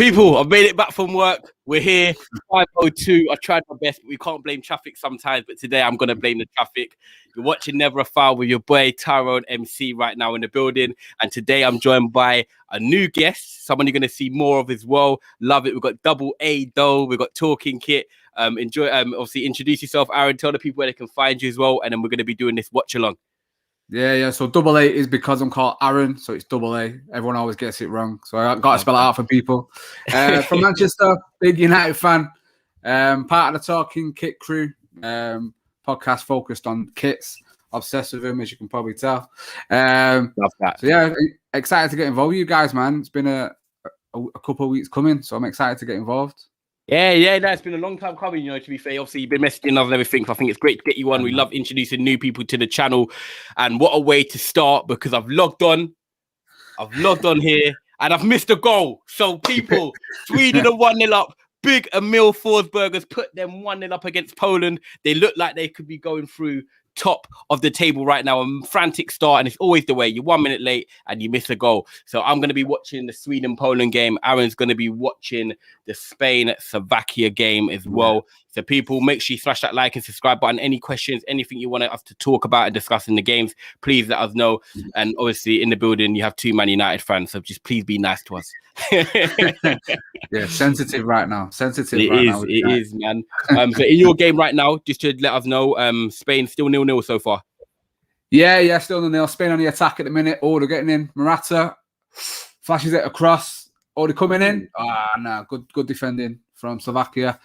People, I've made it back from work. We're here, 5:02. I tried my best, but we can't blame traffic sometimes. But today I'm going to blame the traffic. You're watching Neverafoul with your boy Tyrone MC right now in the building. And today I'm joined by a new guest, someone you're going to see more of as well. Love it. We've got Double A Doe. We've got Talking Kit. Enjoy. Obviously, introduce yourself, Aaron. Tell the people where they can find you as well. And then we're going to be doing this watch-along. Yeah. So double A is because I'm called Aaron, so it's double A. Everyone always gets it wrong, so I got to spell it out for people. From Manchester, big United fan. Part of the Talking Kit crew. Podcast focused on kits. Obsessed with them, as you can probably tell. Love that. So yeah, excited to get involved with you guys, man. It's been a couple of weeks coming, so I'm excited to get involved. Yeah, it's been a long time coming, to be fair. Obviously, you've been messaging us and everything, so I think it's great to get you on. We love introducing new people to the channel, and what a way to start, because I've logged on here, and I've missed a goal. So, people, Sweden are 1-0 up. Big Emil Forsberg's put them 1-0 up against Poland. They look like they could be going through top of the table right now. A frantic start, and it's always the way. You're 1 minute late and you miss a goal. So I'm going to be watching the Sweden-Poland game. Aaron's going to be watching the Spain-Slovakia game as well. So people, make sure you smash that like and subscribe button. Any questions, anything you want us to talk about and discuss in the games, please let us know. And obviously in the building, you have 2 Man United fans, so just please be nice to us. Yeah, sensitive right now. It is, man. So in your game right now, just to let us know, Spain still 0-0 so far. Yeah, still 0-0. Spain on the attack at the minute. Oh, they're getting in. Morata flashes it across. Oh, they're coming in. Good defending from Slovakia.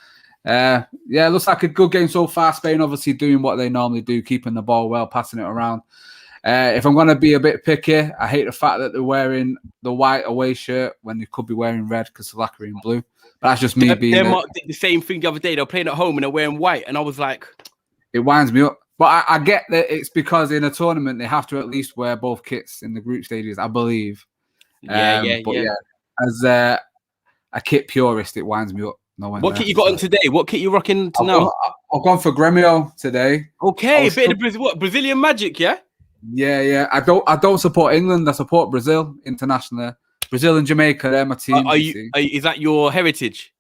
Looks like a good game so far. Spain obviously doing what they normally do, keeping the ball well, passing it around. If I'm going to be a bit picky, I hate the fact that they're wearing the white away shirt when they could be wearing red because Slovakia are in blue. But that's just me being... the same thing the other day. They were playing at home and they're wearing white. And I was like... It winds me up. But I get that it's because in a tournament, they have to at least wear both kits in the group stages, I believe. As a kit purist, it winds me up. What kit you got on today? What kit you rocking now? I've gone for Gremio today. Okay, a bit of Brazilian magic, yeah? Yeah. I don't support England. I support Brazil internationally. Brazil and Jamaica, they're my team. Is that your heritage?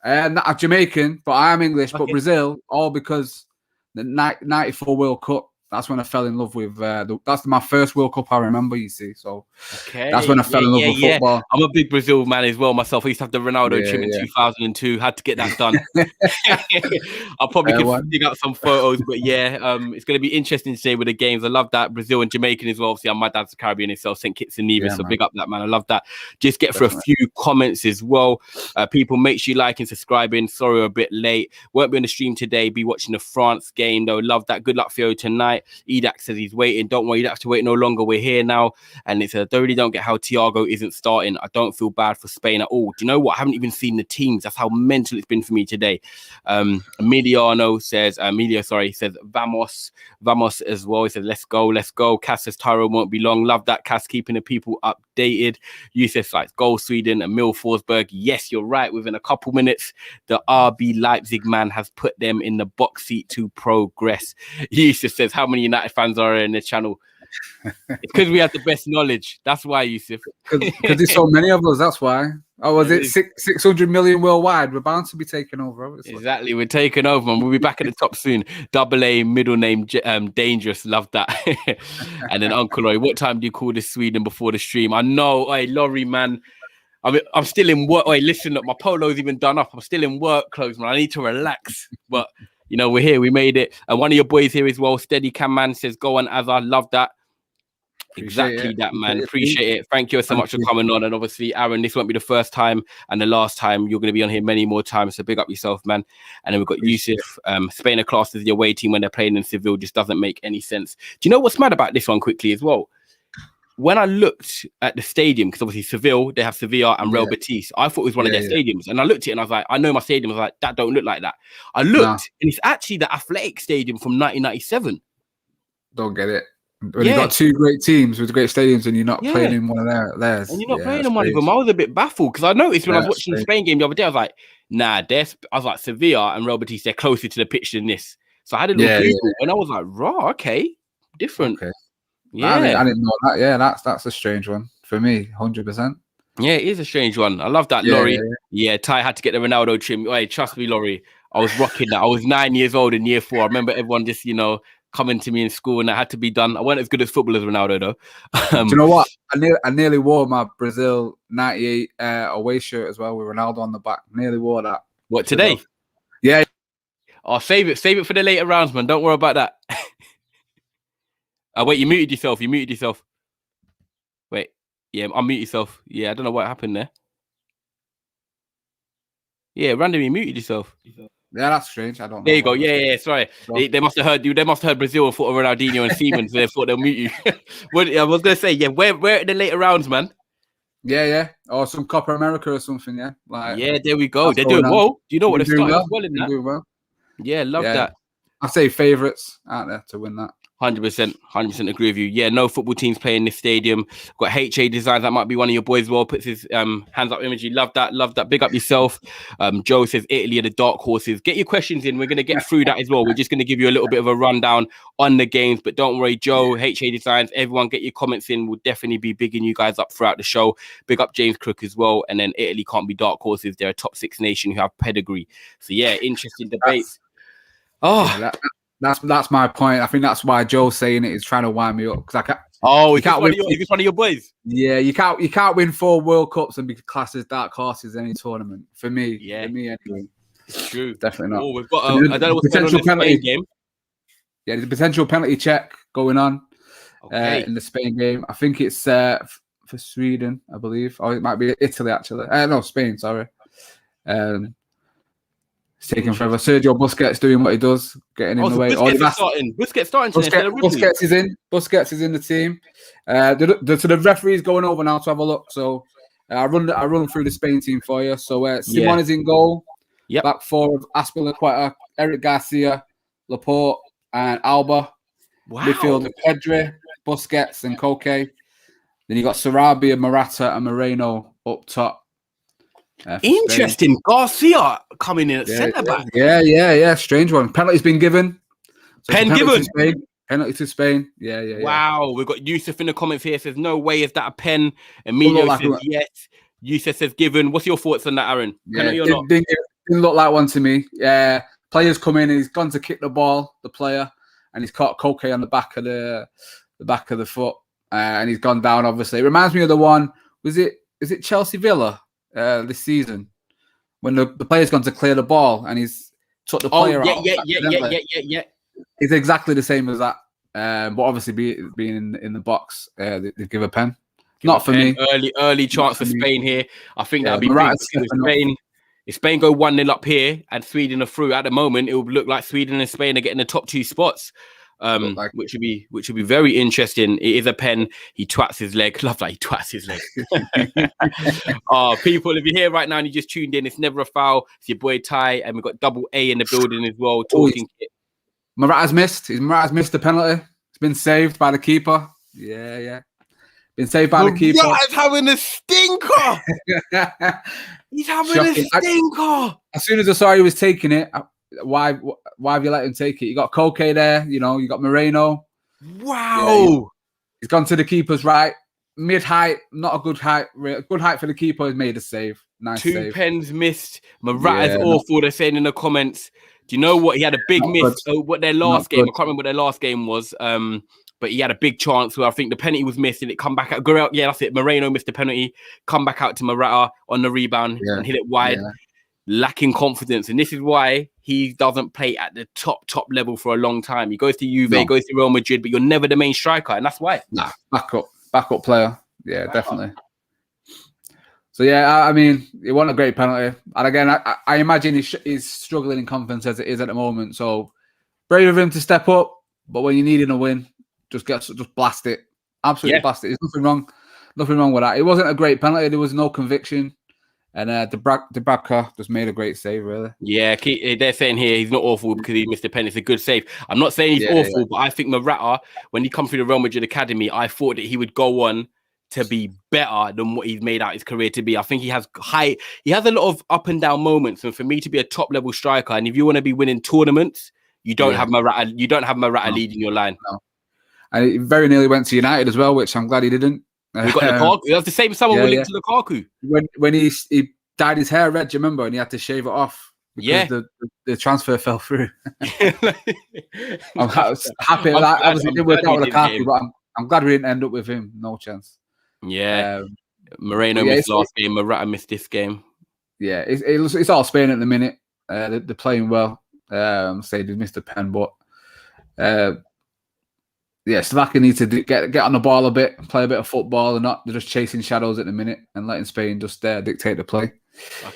Not Jamaican, but I am English. Okay. But Brazil, all because the 94 World Cup. That's when I fell in love with. That's my first World Cup I remember. You see, so that's when I fell in love with football. I'm a big Brazil man as well myself. I used to have the Ronaldo trim in 2002. Had to get that done. I probably could dig out some photos, but it's going to be interesting today with the games. I love that Brazil and Jamaican as well. Obviously, my dad's a Caribbean himself, St. Kitts and Nevis, so big up that man. I love that. Just get through a few comments as well. People, make sure you like and subscribing. Sorry, we're a bit late. Won't be on the stream today. Be watching the France game though. Love that. Good luck for you tonight. Edak says he's waiting. Don't worry, you don't have to wait no longer. We're here now. And it's I really don't get how Thiago isn't starting. I don't feel bad for Spain at all. Do you know what? I haven't even seen the teams. That's how mental it's been for me today. Emilio says Vamos as well. He says, let's go. Cass says Tyrone won't be long. Love that, Cass, keeping the people updated. Yusuf likes goal Sweden. Emil Forsberg. Yes, you're right. Within a couple minutes, the RB Leipzig man has put them in the box seat to progress. Yusuf says, how many United fans are in the channel? It's because we have the best knowledge. That's why, Yusuf. Because there's so many of us. That's why. Oh, was it 600 million worldwide? We're bound to be taken over. Obviously. Exactly, we're taking over, and we'll be back at the top soon. Double A, middle name Dangerous. Love that. And then Uncle Roy, what time do you call this Sweden before the stream? I know, hey Laurie, man. I'm still in work. Wait, listen, look, my polo's even done up. I'm still in work clothes, man. I need to relax, but. We're here. We made it. And one of your boys here as well, Steady Cam Man, says, go on, Azar. Love that. Exactly that, man. Appreciate it. Thank you so much for coming on. And obviously, Aaron, this won't be the first time and the last time. You're going to be on here many more times. So big up yourself, man. And then we've got Yusuf. Spain are classed as the away team when they're playing in Seville. Just doesn't make any sense. Do you know what's mad about this one quickly as well? When I looked at the stadium, because obviously Seville, they have Sevilla and Real Betis. I thought it was one of their stadiums. And I looked at it and I was like, I know my stadium. I was like, that don't look like that. I looked and it's actually the Athletic Stadium from 1997. Don't get it. When you've got two great teams with great stadiums and you're not playing in one of theirs. And you're not playing in one of them. I was a bit baffled because I noticed when I was watching the Spain game the other day, I was like, nah, I was like, Sevilla and Real Betis, they're closer to the pitch than this. So I had a little Google and I was like, raw, okay, different. Okay. Yeah, I didn't know that. Yeah, that's a strange one for me, 100%. Yeah, it is a strange one. I love that, Laurie. Yeah, Ty had to get the Ronaldo trim. Hey, trust me, Laurie. I was rocking that. I was 9 years old in year 4. I remember everyone just, coming to me in school, and that had to be done. I wasn't as good at football as Ronaldo, though. Do you know what? I nearly wore my Brazil 98 away shirt as well with Ronaldo on the back. Nearly wore that. What, today? Yeah. Oh, save it for the later rounds, man. Don't worry about that. Oh, wait, you muted yourself. Wait, yeah, unmute yourself. Yeah, I don't know what happened there. Yeah, randomly muted yourself. Yeah, that's strange. I don't know. There you go. Yeah. Sorry, they must have heard you. They must have heard Brazil and thought of Ronaldinho and Seaman, so they thought they'll mute you. I was gonna say, yeah, where in the later rounds, man? Yeah. Or some Copa America or something. Yeah. Yeah, there we go. They're doing well. Do you know what they're starting well in that? Doing well. Yeah, love that. I say favourites, aren't there, to win that? 100% agree with you. Yeah, no football teams playing in this stadium. Got HA Designs, that might be one of your boys as well. Puts his hands up imagery. Love that. Big up yourself. Joe says Italy are the dark horses. Get your questions in. We're going to get through that as well. We're just going to give you a little bit of a rundown on the games, but don't worry, Joe, HA Designs, everyone get your comments in. We'll definitely be bigging you guys up throughout the show. Big up James Crook as well. And then Italy can't be dark horses. They're a top 6 nation who have pedigree. So yeah, interesting debates. That's my point. I think that's why Joe's saying it is trying to wind me up because I can't. Oh, is this one of your boys? Yeah, you can't win 4 World Cups and be classed as dark horses in any tournament. For me, anyway. It's true. Definitely not. Oh, we've got I don't know what's going on in the Spain game. Yeah, there's a potential penalty check going on in the Spain game. I think it's for Sweden, I believe. Or it might be Italy actually. No, Spain. Sorry. It's taking forever. Sergio Busquets doing what he does, getting in the way. Busquets starting. Busquets is in the team. So the referee's going over now to have a look. So I run through the Spain team for you. So Simon is in goal. Yep. Back forward, Azpilicueta, Eric Garcia, Laporte, and Alba. Wow. Midfield, Pedri, Busquets, and Koke. Then you got Sarabia, Morata, and Moreno up top. Interesting. Spain. Garcia coming in at centre back. Yeah. Strange one. Penalty's been given. So given. Penalty to Spain. Yeah. Wow. We've got Yusuf in the comments here. Says no way. Is that a pen? Emilio says yes. Yusuf says given. What's your thoughts on that, Aaron? Penalty or not? Didn't look like one to me. Yeah. Players come in and he's gone to kick the ball. The player and he's caught Koke on the back of the foot and he's gone down. Obviously, it reminds me of the one. Is it Chelsea Villa? This season when the player's gone to clear the ball and he's took the player out. Yeah. It's exactly the same as that. But obviously being in the box, they give a pen. Not for me. Early chance for Spain here. I think that'd be big. If Spain go 1-0 up here and Sweden are through at the moment, it will look like Sweden and Spain are getting the top 2 spots. Which would be very interesting. It is a pen. He twats his leg. Love that he twats his leg. People, if you're here right now and you just tuned in, it's Neverafoul. It's your boy Ty, and we've got Double A in the building as well. Talking. Morata's missed. Morata's missed the penalty. It's been saved by the keeper. Yeah. Been saved by the keeper. Morata's having a stinker. He's having a stinker. As soon as I saw he was taking it. Why have you let him take it? You got Koke there, you got Moreno. Wow. Yeah. He's gone to the keeper's right. Mid height, not a good height. Good height for the keeper. He's made a save. Nice 2 save. pens missed. Morata's awful. They're saying in the comments. Do you know what? He had a big miss. What their last game? I can't remember what their last game was. But he had a big chance where I think the penalty was missed and it come back out. Yeah, that's it. Moreno missed the penalty. Come back out to Morata on the rebound and hit it wide. Yeah. Lacking confidence, and this is why he doesn't play at the top level for a long time. He goes to Juve, goes to Real Madrid, but you're never the main striker, and that's why. Nah, backup player. Yeah, definitely. So yeah, I mean, it wasn't a great penalty, and again, I imagine he's struggling in confidence as it is at the moment. So brave of him to step up, but when you're needing a win, just blast it, absolutely blast it. There's nothing wrong with that. It wasn't a great penalty. There was no conviction. And Dubravka just made a great save, really. Yeah, they're saying here he's not awful because he missed a pen. It's a good save. I'm not saying he's awful, but I think Morata, when he comes through the Real Madrid Academy, I thought that he would go on to be better than what he's made out his career to be. I think he has a lot of up and down moments. And for me to be a top level striker, and if you want to be winning tournaments, you don't have Morata. You don't have Morata leading your line. No. And he very nearly went to United as well, which I'm glad he didn't. We got Lukaku. That's the same summer we linked to Lukaku. When he dyed his hair red, do you remember? And he had to shave it off because the transfer fell through. I'm happy with that. Obviously, it didn't work out with Lukaku, but I'm glad we didn't end up with him. No chance. Yeah. Moreno missed last game. Morata missed this game. Yeah, it's all Spain at the minute. They're playing well. Say they missed a pen, but Slovakia need to get on the ball a bit, play a bit of football, and they're just chasing shadows at the minute and letting Spain just dictate the play.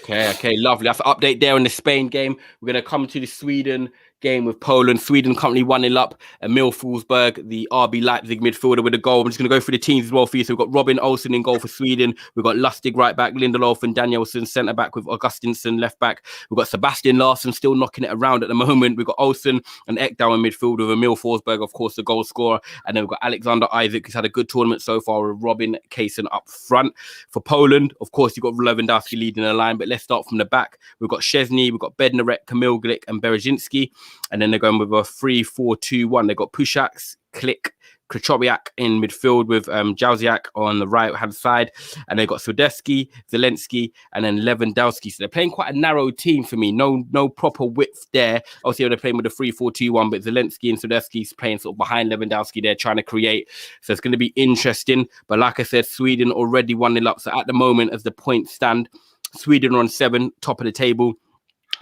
Okay, lovely. That's an update there on the Spain game. We're going to come to the Sweden game with Poland. Sweden currently 1-0 up. Emil Forsberg, the RB Leipzig midfielder, with a goal. I'm just going to go through the teams as well for you. So we've got Robin Olsen in goal for Sweden. We've got Lustig right back, Lindelof and Danielsson centre back with Augustinsson left back. We've got Sebastian Larsson still knocking it around at the moment. We've got Olsen and Ekdal in midfield with Emil Forsberg, of course, the goal scorer. And then we've got Alexander Isaac, who's had a good tournament so far, with Robin Kaysen up front. For Poland, of course, you've got Lewandowski leading the line, but let's start from the back. We've got Szczesny, we've got Bednarek, Kamil Glik and Berezinski. And then they're going with a 3-4-2-1. They've got Pushaks, Klik, Krychowiak in midfield with Jauziak on the right-hand side. And they've got Sudevsky, Zelensky, and then Lewandowski. So they're playing quite a narrow team for me. No proper width there. Obviously, they're playing with a 3-4-2-1, but Zelensky and Sudevsky's playing sort of behind Lewandowski. They're trying to create. So it's going to be interesting. But like I said, Sweden already 1-0 up. So at the moment, as the points stand, Sweden are on 7, top of the table.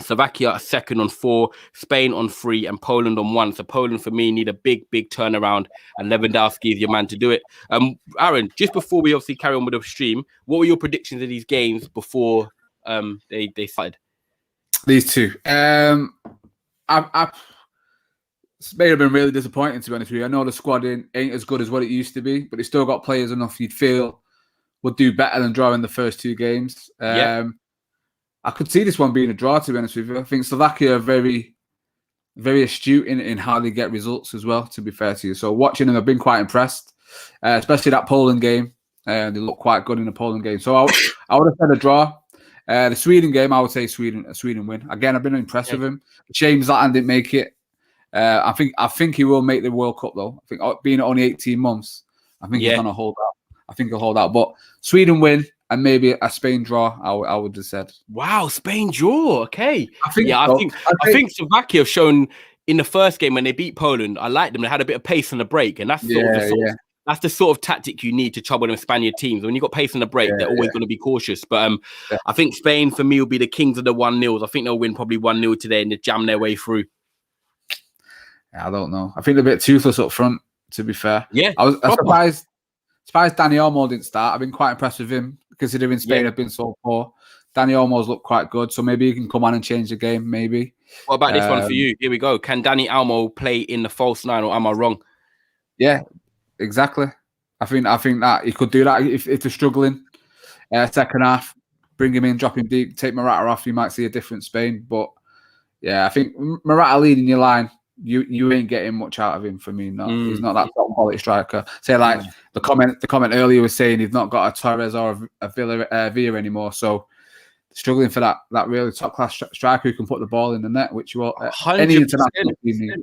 Slovakia are second on 4, Spain on 3, and Poland on 1. So Poland, for me, need a big turnaround, and Lewandowski is your man to do it. Aaron, just before we obviously carry on with the stream, what were your predictions of these games before they started? These two. Spain have been really disappointing, to be honest with you. I know the squad ain't as good as what it used to be, but it's still got players enough you'd feel would do better than drawing the first 2 games. I could see this one being a draw, to be honest with you. I think Slovakia are very, very astute in how they get results as well, to be fair to you. So watching them, I've been quite impressed, especially that Poland game. They look quite good in the Poland game. So I would have said a draw. The Sweden game, I would say Sweden win. Again, I've been impressed with him. Shame Zlatan didn't make it. I think he will make the World Cup, though. I think being only 18 months, I think he's going to hold out. I think he'll hold out. But Sweden win. And maybe a Spain draw, I would have said. Wow, Spain draw. Okay. I think Slovakia have shown in the first game when they beat Poland, I liked them. They had a bit of pace on the break. And that's that's the sort of tactic you need to trouble them Spaniard teams. When you got pace on the break, they're always going to be cautious. But I think Spain, for me, will be the kings of the 1-0s. I think they'll win probably 1-0 today and they jam their way through. I don't know. I think they're a bit toothless up front, to be fair. Yeah. I was surprised Dani Olmo didn't start. I've been quite impressed with him, considering Spain have been so poor. Dani Olmo's looked quite good, so maybe he can come on and change the game, maybe. What about this one for you? Here we go. Can Dani Olmo play in the false 9, or am I wrong? Yeah, exactly. I think that he could do that if they're struggling. Second half, bring him in, drop him deep, take Morata off, you might see a different Spain. But yeah, I think Morata leading your line, you ain't getting much out of him for me. No, he's not that top quality striker. Say like the comment earlier was saying he's not got a Torres or a Villa anymore. So struggling for that really top class striker who can put the ball in the net, which you any international team needs.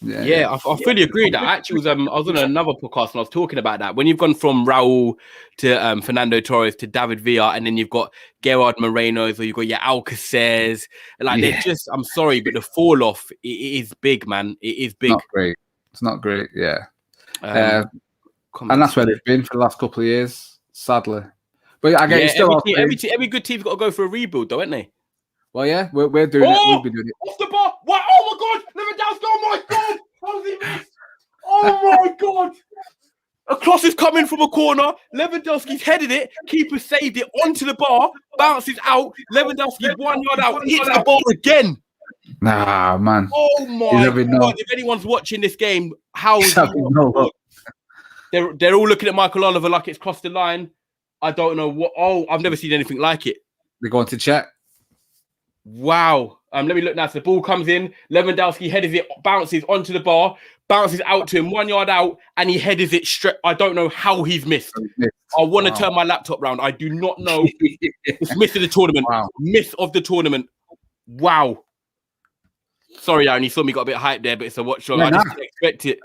Yeah, I fully agree. That actually I was on another podcast and I was talking about that. When you've gone from Raul to Fernando Torres to David Villa, and then you've got Gerard Moreno's, or you've got your Alcacers, they're just, I'm sorry, but the fall off it is big, man. It is big. It's not great. Yeah, and that's where they've been for the last couple of years, sadly. But again, every good team's got to go for a rebuild, though, haven't they? Well, yeah, we're doing it. We'll be doing it. Off the bar! What? Oh my God! Lewandowski! Oh my God! How's he missed? Oh my God! A cross is coming from a corner. Lewandowski's headed it. Keeper saved it onto the bar. Bounces out. Lewandowski 1 yard out. Hits the ball again. Nah, man. Oh my God! If anyone's watching this game, they're all looking at Michael Oliver like it's crossed the line. I don't know what. Oh, I've never seen anything like it. They're going to check. Wow. Let me look now. So the ball comes in. Lewandowski headers it, bounces onto the bar, bounces out to him 1 yard out, and he headers it straight. I don't know how he's missed. I want to turn my laptop round. I do not know. It's miss of the tournament. Wow. Miss of the tournament. Wow. Sorry, Aaron. You saw me got a bit hyped there, but it's a watch. I just didn't expect it.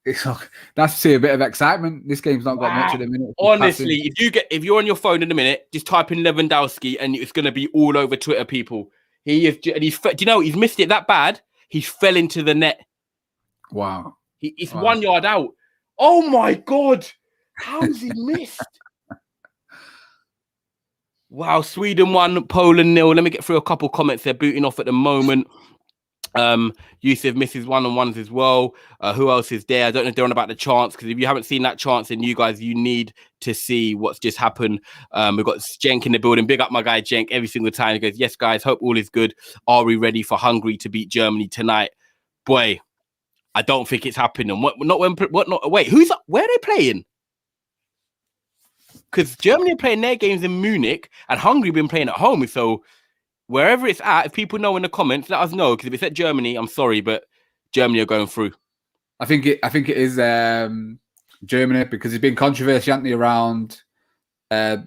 It's that's to see a bit of excitement. This game's not got much at the minute. Honestly, if you're on your phone in a minute, just type in Lewandowski and it's going to be all over Twitter, people. He is, and do you know he's missed it that bad? He fell into the net. Wow. It's 1 yard out. Oh my God. How's he missed? Wow. Sweden 1, Poland 0. Let me get through a couple comments. They're booting off at the moment. Yusuf misses 1-on-1s as well. Who else is there? I don't know if they're on about the chance, because if you haven't seen that chance, then you guys, you need to see what's just happened. We've got Cenk in the building. Big up my guy Cenk every single time. He goes, yes, guys, hope all is good. Are we ready for Hungary to beat Germany tonight? Boy, I don't think it's happening. Where are they playing? Because Germany are playing their games in Munich and Hungary have been playing at home. So wherever it's at, if people know in the comments, let us know. Because if it's at Germany, I'm sorry, but Germany are going through. I think it is Germany, because there's been controversy, hasn't there, around the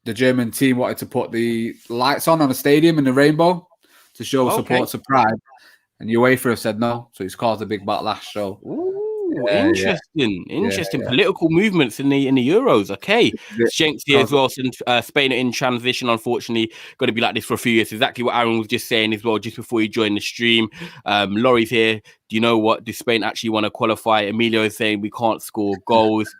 German team wanted to put the lights on a stadium in the rainbow to show support to pride, and UEFA have said no, so it's caused a big backlash. So interesting political movements in the Euros. Okay, Schenk's here as well. Since Spain are in transition, unfortunately, got to be like this for a few years. Exactly what Aaron was just saying as well, just before you joined the stream. Laurie's here. Do you know what? Do Spain actually want to qualify? Emilio is saying we can't score goals.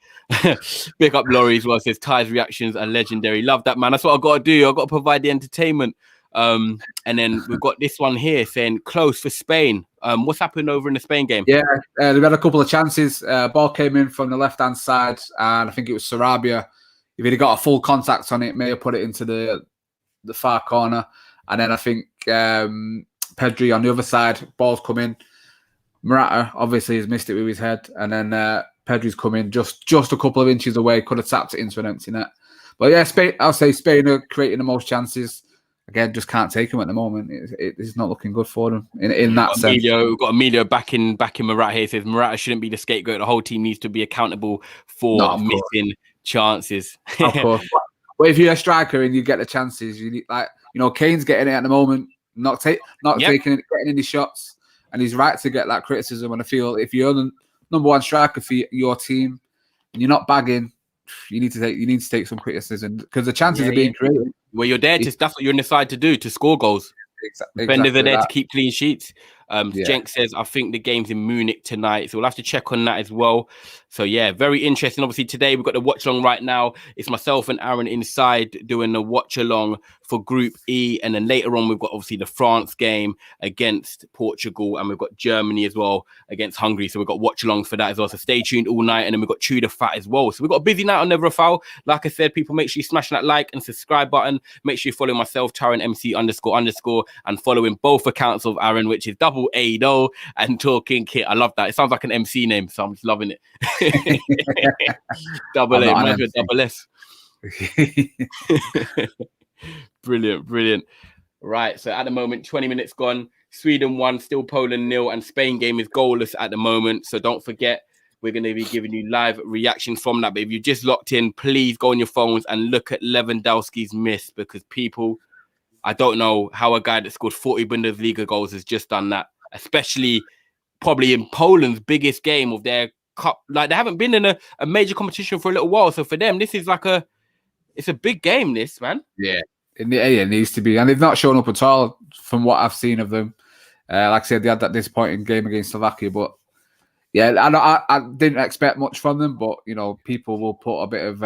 Big up Laurie as well. Says Ty's reactions are legendary. Love that, man. That's what I got to do. I got to provide the entertainment. And then we've got this one here saying close for Spain. What's happened over in the Spain game? Yeah, they've had a couple of chances. Ball came in from the left-hand side, and I think it was Sarabia. If he'd got a full contact on it, may have put it into the far corner. And then I think Pedri on the other side, ball's come in. Morata obviously has missed it with his head, and then Pedri's come in just a couple of inches away, could have tapped it into an empty net. But yeah, Spain. I'll say Spain are creating the most chances. Again, just can't take him at the moment. It's not looking good for them in that sense. We've got Emilio back in Morata here. He says Morata shouldn't be the scapegoat. The whole team needs to be accountable for missing chances. Of course. But if you're a striker and you get the chances, you need, Kane's getting it at the moment, not taking it, getting any shots, and he's right to get that criticism. And I feel if you're the number one striker for your team and you're not bagging, you need to take some criticism, because the chances are being created. Well, you're there that's what you're in the side to do, to score goals. Defenders are there to keep clean sheets. Cenk says, I think the game's in Munich tonight, so we'll have to check on that as well. So yeah, very interesting. Obviously today we've got the watch along right now. It's myself and Aaron inside doing the watch along for Group E, and then later on we've got obviously the France game against Portugal, and we've got Germany as well against Hungary. So we've got watch alongs for that as well. So stay tuned all night, and then we've got Chew the Fat as well. So we've got a busy night on Neverafoul. Like I said, people, make sure you smash that like and subscribe button. Make sure you follow myself, Taron MC __, and following both accounts of Aaron, which is @ADO and Talking Kit. I love that. It sounds like an MC name, so I'm just loving it. Double A, might be a double S. Brilliant. Right, so at the moment, 20 minutes gone. Sweden 1, still Poland 0, and Spain game is goalless at the moment. So don't forget, we're going to be giving you live reactions from that. But if you just locked in, please go on your phones and look at Lewandowski's miss, because people, I don't know how a guy that scored 40 Bundesliga goals has just done that, especially probably in Poland's biggest game of their cup. Like, they haven't been in a major competition for a little while. So for them, this is like it's a big game, this, man. Yeah, it needs to be. And they've not shown up at all from what I've seen of them. Like I said, they had that disappointing game against Slovakia, but yeah, I didn't expect much from them. But people will put a bit of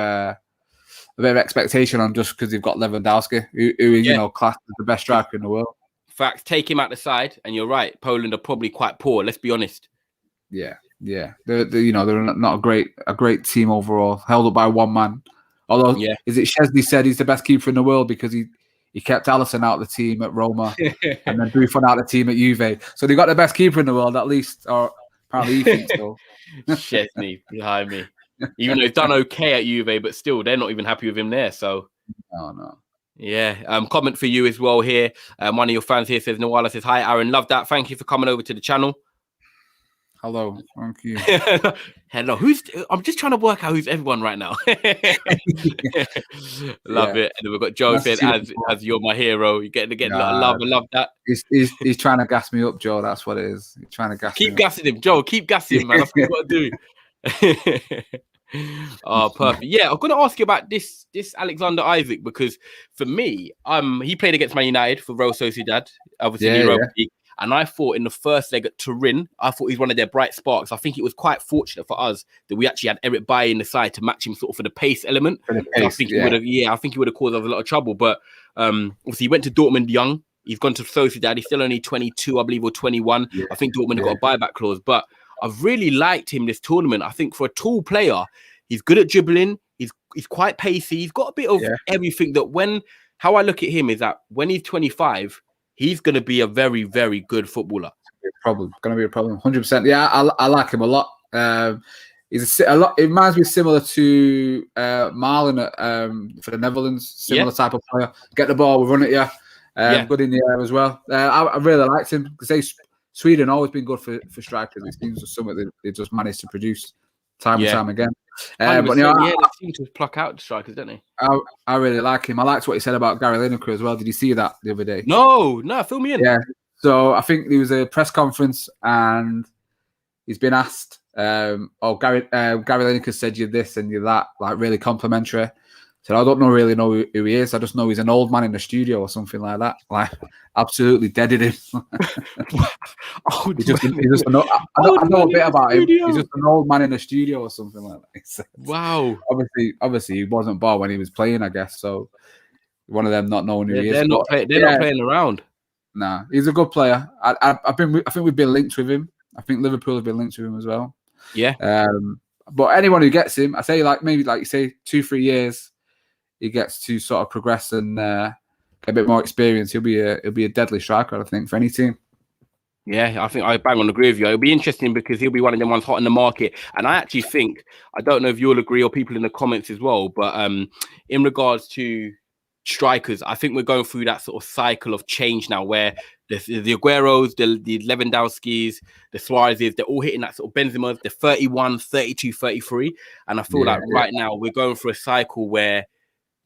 expectation on just because they've got Lewandowski, who is classed as the best striker in the world. Facts. Take him out the side, and you're right. Poland are probably quite poor. Let's be honest. Yeah. They're not a great team overall. Held up by one man. Although, is it Szczesny said he's the best keeper in the world because he kept Alisson out of the team at Roma and then Buffon out of the team at Juve. So they got the best keeper in the world, at least, or apparently he thinks so. Szczesny behind me. Even though he's done okay at Juve, but still, they're not even happy with him there. So, no. Yeah. Comment for you as well here. One of your fans here says, Nawala says, hi, Aaron, love that. Thank you for coming over to the channel. Hello. Thank you. Hello. I'm just trying to work out who's everyone right now. Love it. And then we've got Joe Nice said, as you're my hero. You get a lot of love. I love that. He's trying to gas me up, Joe. That's what it is. He's trying to gas me Keep up. gassing him, Joe. Keep gassing him, man. That's what you got to do. Oh, perfect. Yeah, I'm gonna ask you about this Alexander Isaac, because for me, he played against Man United for Real Sociedad, obviously in the Europa League. And I thought in the first leg at Turin, I thought he's one of their bright sparks. I think it was quite fortunate for us that we actually had Eric Bailly in the side to match him sort of for the pace element. I think he would have caused us a lot of trouble. But obviously he went to Dortmund young. He's gone to Sociedad. He's still only 22, I believe, or 21. I think Dortmund got a buyback clause. But I've really liked him this tournament. I think for a tall player, he's good at dribbling. He's quite pacey. He's got a bit of everything how I look at him is that when he's 25, he's going to be a very, very good footballer. Going to be a problem. 100%. Yeah, I like him a lot. He's a lot. It reminds me similar to Marlon for the Netherlands. Similar type of player. Get the ball, we run it. Good in the air as well. I really liked him because Sweden always been good for strikers. It seems something they just managed to produce time and time again. But they seem to pluck out strikers, don't they? I really like him. I liked what he said about Gary Lineker as well. Did you see that the other day? No, fill me in. Yeah. So I think there was a press conference and he's been asked, Gary Lineker said you're this and you're that, like really complimentary. Said, I don't really know who he is. I just know he's an old man in the studio or something like that. Like, absolutely deaded him. I know a bit about him. He's just an old man in the studio or something like that. Wow. Obviously, he wasn't ball when he was playing, I guess. So, one of them not knowing who he is. They're not playing around. Nah, he's a good player. I think we've been linked with him. I think Liverpool have been linked with him as well. Yeah. But anyone who gets him, I say maybe you say 2-3 years. He gets to sort of progress and get a bit more experience. He'll be a deadly striker, I think, for any team. Yeah, I think I bang on agree with you. It'll be interesting because he'll be one of them ones hot in the market. And I actually think, I don't know if you'll agree or people in the comments as well, but in regards to strikers, I think we're going through that sort of cycle of change now where the Agueros, the Lewandowskis, the Suarez's, they're all hitting that sort of Benzema, the 31, 32, 33. And I feel like right now we're going through a cycle where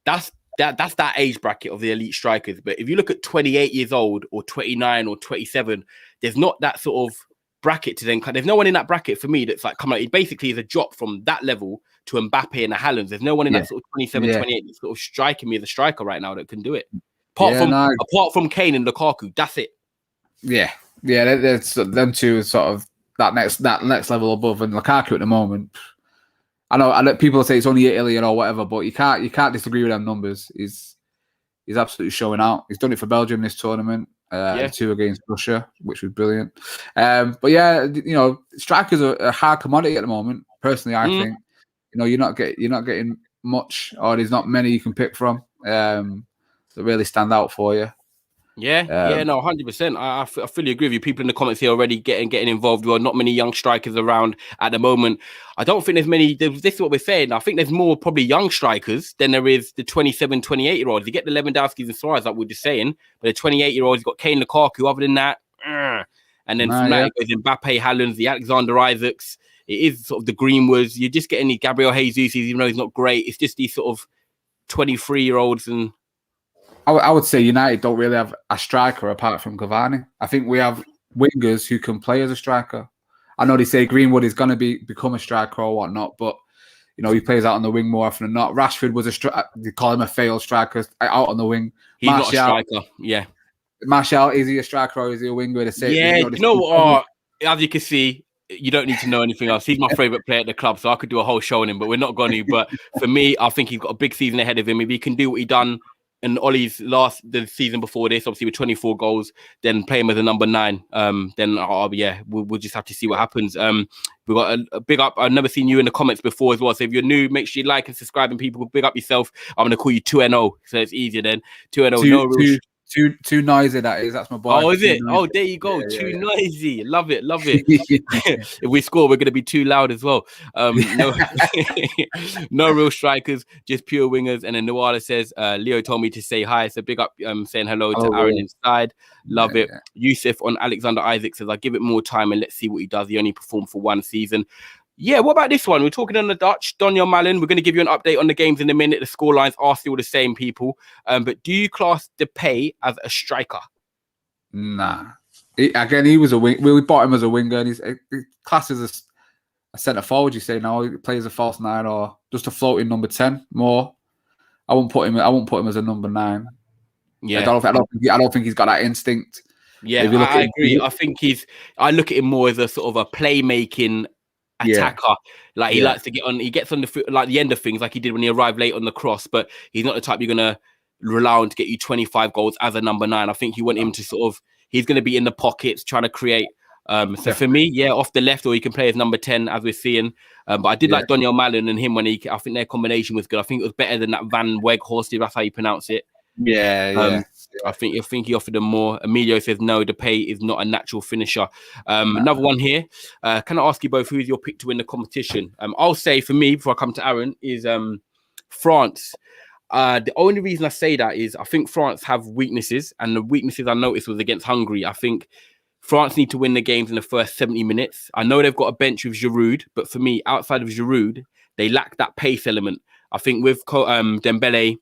that's that age bracket of the elite strikers. But if you look at 28 years old or 29 or 27, there's not that sort of bracket to then. There's no one in that bracket for me that's like, come on, it basically is a drop from that level to Mbappe and the Haalands. There's no one in that sort of 27, 28 that's sort of striking me as a striker right now that can do it. Apart from Kane and Lukaku, that's it. Yeah. There's them two is sort of that next level above, and Lukaku at the moment. I know people say it's only Italy or whatever, but you can't disagree with them numbers. He's absolutely showing out. He's done it for Belgium this tournament, 2 against Russia, which was brilliant. But yeah, strikers are a hard commodity at the moment. Personally, I think you're not getting much, or there's not many you can pick from that really stand out for you. Yeah, 100%. I fully agree with you. People in the comments here already getting involved. There are not many young strikers around at the moment. I don't think there's many. This is what we're saying. I think there's more probably young strikers than there is the 27, 28-year-olds. You get the Lewandowskis and Suarez, like we're just saying, but the 28-year-olds, you've got Kane, Lukaku. Other than that, and then from that, it goes Mbappe, Haaland, the Alexander Isaacs. It is sort of the Greenwoods. You're just getting the Gabriel Jesus, even though he's not great. It's just these sort of 23-year-olds and. I would say United don't really have a striker apart from Cavani. I think we have wingers who can play as a striker. I know they say Greenwood is going to become a striker or whatnot, but he plays out on the wing more often than not. Rashford was they call him a failed striker out on the wing. He's not a striker. Yeah. Martial, is he a striker or is he a winger? As you can see, you don't need to know anything else. He's my favourite player at the club, so I could do a whole show on him, but we're not going to. But for me, I think he's got a big season ahead of him. If he can do what he done in Ollie's the season before this, obviously with 24 goals, then play him as a number 9. Then we'll just have to see what happens. We've got a big up. I've never seen you in the comments before as well. So if you're new, make sure you like and subscribe, and people big up yourself. I'm going to call you 2-0, so it's easier then. 2-0. Too noisy, that is. That's my boy. Oh, is Too it? noisy. Oh, there you go. Too noisy. Love it. Love it. Yeah. If we score, we're going to be too loud as well. No, no real strikers, just pure wingers. And then Nuala says, Leo told me to say hi. So big up, saying hello to Aaron inside. Love it. Yusuf on Alexander Isaac says, I'll give it more time and let's see what he does. He only performed for one season. Yeah, what about this one? We're talking on the Dutch. Daniel Malen, we're going to give you an update on the games in a minute. The scorelines are still the same, people. But do you class Depay as a striker? Nah. He was a wing. We bought him as a winger, and he's classed as a centre forward. You say now he plays a false 9 or just a floating number 10 more. I won't put him as a number 9. Yeah, I don't think he's got that instinct. Yeah, I agree. I look at him more as a sort of a playmaking attacker. Like he likes to get on. He gets on the end of things, like he did when he arrived late on the cross. But he's not the type you're gonna rely on to get you 25 goals as a number 9. I think you want him to sort of. He's going to be in the pockets trying to create. So for me, off the left, or he can play as number 10, as we're seeing. But I did like Daniel Malen and him I think their combination was good. I think it was better than that Van Weghorst, if that's how you pronounce it. I think he offered them more. Emilio says no, Depay is not a natural finisher. Another one here. Can I ask you both, who is your pick to win the competition? I'll say for me, before I come to Aaron, is France. The only reason I say that is I think France have weaknesses, and the weaknesses I noticed was against Hungary. I think France need to win the games in the first 70 minutes. I know they've got a bench with Giroud, but for me, outside of Giroud, they lack that pace element. I think with Dembele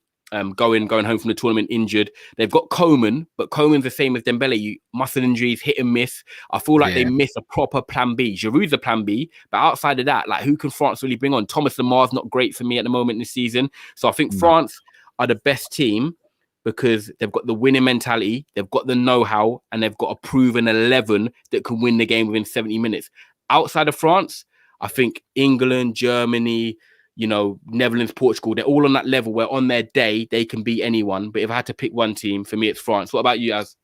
going home from the tournament injured, they've got Coman, but Coman's the same as Dembele. Muscle injuries, hit and miss. I feel like they miss a proper plan B. Giroud's a plan B, but outside of that, like who can France really bring on? Thomas Lemar's not great for me at the moment in the season. So I think France are the best team because they've got the winning mentality, they've got the know-how, and they've got a proven 11 that can win the game within 70 minutes. Outside of France, I think England, Germany, Netherlands, Portugal, they're all on that level where on their day, they can beat anyone. But if I had to pick one team, for me, it's France. What about you, Az?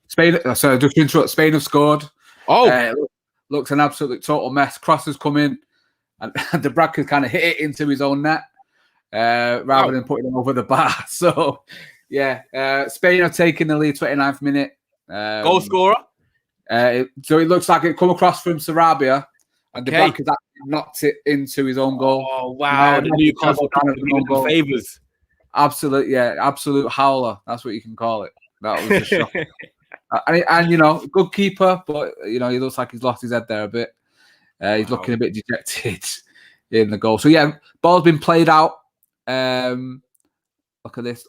Spain, so just to interrupt, Spain have scored. Oh. Looks an absolute total mess. Crosses come in, and the Bradker kind of hit it into his own net rather than putting him over the bar. So, Spain have taken the lead 29th minute. Goal scorer? So it looks like it come across from Sarabia, and the Bradker's actually knocked it into his own goal. Oh, wow. The Newcastle favours. Absolute howler. That's what you can call it. That was a shock. and good keeper, but he looks like he's lost his head there a bit. He's looking a bit dejected in the goal. So ball's been played out. Look at this.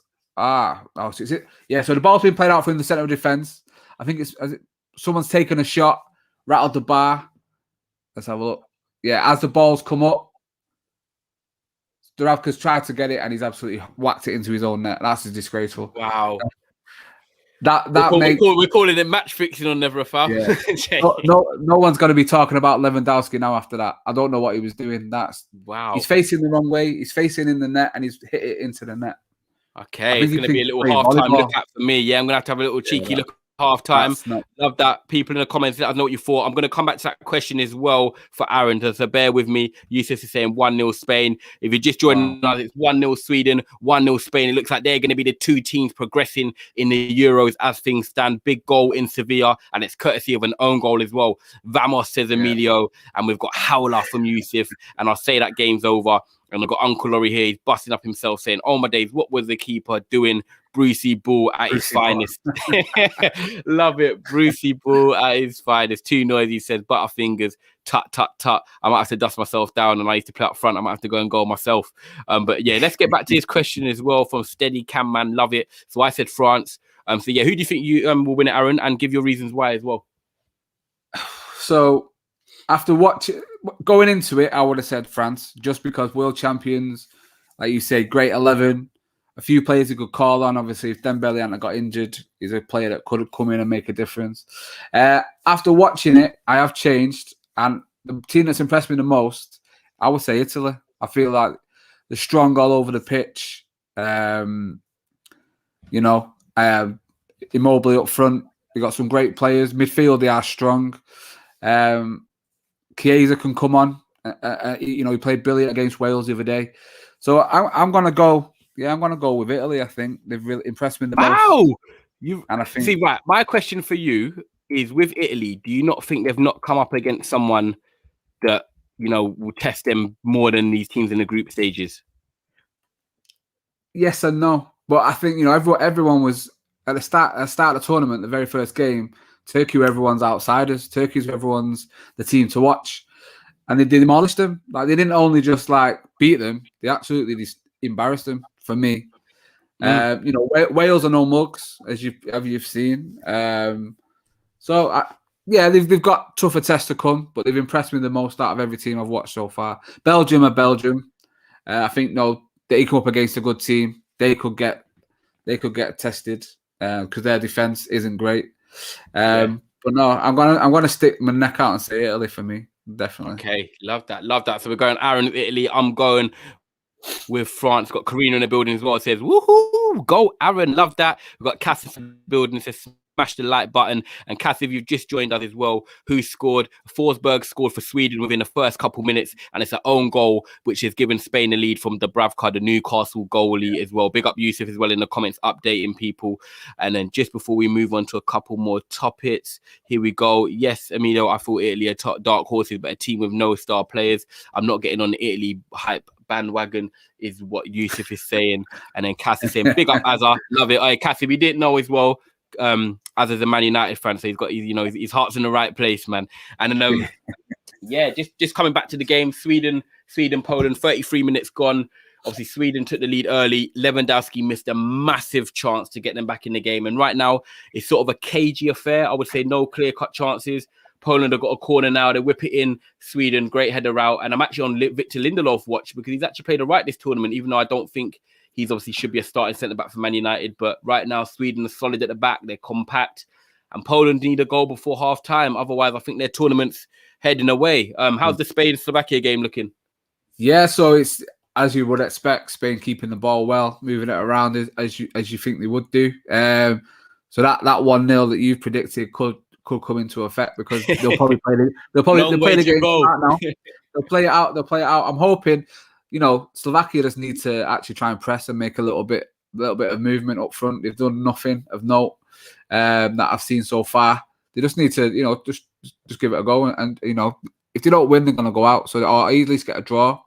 Is it? Yeah, so the ball's been played out from the centre of defence. I think someone's taken a shot, rattled the bar. Let's have a look. Yeah, as the ball's come up, Dubravka's tried to get it and he's absolutely whacked it into his own net. That's disgraceful. Wow. We're calling it match fixing on Neverafoul. Yeah. no one's going to be talking about Lewandowski now after that. I don't know what he was doing. Wow. He's facing the wrong way. He's facing in the net and he's hit it into the net. Okay, it's going to be a little half-time look at for me. Yeah, I'm going to have a little cheeky look. Half-time. Love that. People in the comments, let us know what you thought. I'm going to come back to that question as well for Aaron, so bear with me. Yusuf is saying 1-0 Spain. If you're just joining us, it's 1-0 Sweden, 1-0 Spain. It looks like they're going to be the two teams progressing in the Euros as things stand. Big goal in Sevilla, and it's courtesy of an own goal as well. Vamos, says Emilio, and we've got Howler from Yusuf, and I'll say that game's over. And I've got Uncle Laurie here. He's busting up himself saying, oh my days, what was the keeper doing? Brucey Bull at his finest. Love it. Brucey Bull at his finest. Too noisy, says Butterfingers. Tut, tut, tut. I might have to dust myself down, and I used to play up front. I might have to go and goal myself. But yeah, let's get back to his question as well from Steady Cam Man. Love it. So I said France. Who do you think you will win it, Aaron? And give your reasons why as well. So after going into it, I would have said France, just because world champions, like you say, great 11. A few players you could call on. Obviously, if Dembele hadn't got injured, he's a player that could come in and make a difference. After watching it, I have changed. And the team that's impressed me the most, I would say Italy. I feel like they're strong all over the pitch. Immobile up front. They got some great players. Midfield, they are strong. Chiesa can come on. He played brilliant against Wales the other day. So I'm going to go. Yeah, I'm going to go with Italy. I think they've really impressed me the most. Wow! And I think, see, right. My question for you is: with Italy, do you not think they've not come up against someone that will test them more than these teams in the group stages? yes and no, but I think everyone was at the start of the tournament, the very first game. Turkey were everyone's outsiders. Turkey's everyone's the team to watch, and they demolished them. Like, they didn't only just beat them; they absolutely just embarrassed them. For me, Wales are no mugs, as you've seen. They've got tougher tests to come, but they've impressed me the most out of every team I've watched so far. Belgium are Belgium. I think they come up against a good team. They could get tested because their defense isn't great. But no, I'm gonna stick my neck out and say Italy for me, definitely. Okay, love that. So we're going Aaron Italy. I'm going with France. Got Karina in the building as well. It says woohoo, go Aaron. Love that. We've got Cass in the building. It says smash the like button. And Cass, if you've just joined us as well, who scored? Forsberg scored for Sweden within the first couple minutes, and it's an own goal, which has given Spain the lead from Dubravka, the Newcastle goalie as well. Big up Yusuf as well in the comments, updating people. And then just before we move on to a couple more topics, here we go. Yes, Emilio, I thought Italy are dark horses, but a team with no star players. I'm not getting on the Italy hype bandwagon, is what Yusuf is saying. And then Cass is saying, big up Azza, love it. All right, Cass, if you didn't know as well, Azza's a Man United fan, so he's got his heart's in the right place, man. And then just coming back to the game, Sweden, Poland, 33 minutes gone. Obviously, Sweden took the lead early. Lewandowski missed a massive chance to get them back in the game. And right now, it's sort of a cagey affair. I would say no clear-cut chances. Poland have got a corner now. They whip it in. Sweden, great header out. And I'm actually on Victor Lindelof watch because he's actually played all right this tournament, even though I don't think he's obviously should be a starting centre-back for Man United. But right now, Sweden are solid at the back. They're compact. And Poland need a goal before half-time. Otherwise, I think their tournament's heading away. How's the Spain-Slovakia game looking? Yeah, so it's, as you would expect, Spain keeping the ball well, moving it around as you think they would do. So that 1-0 that you've predicted could come into effect because they'll probably play the game now. They'll play it out. I'm hoping, Slovakia just need to actually try and press and make a little bit of movement up front. They've done nothing of note that I've seen so far. They just need to, just give it a go. And if they don't win, they're gonna go out. So or at least get a draw.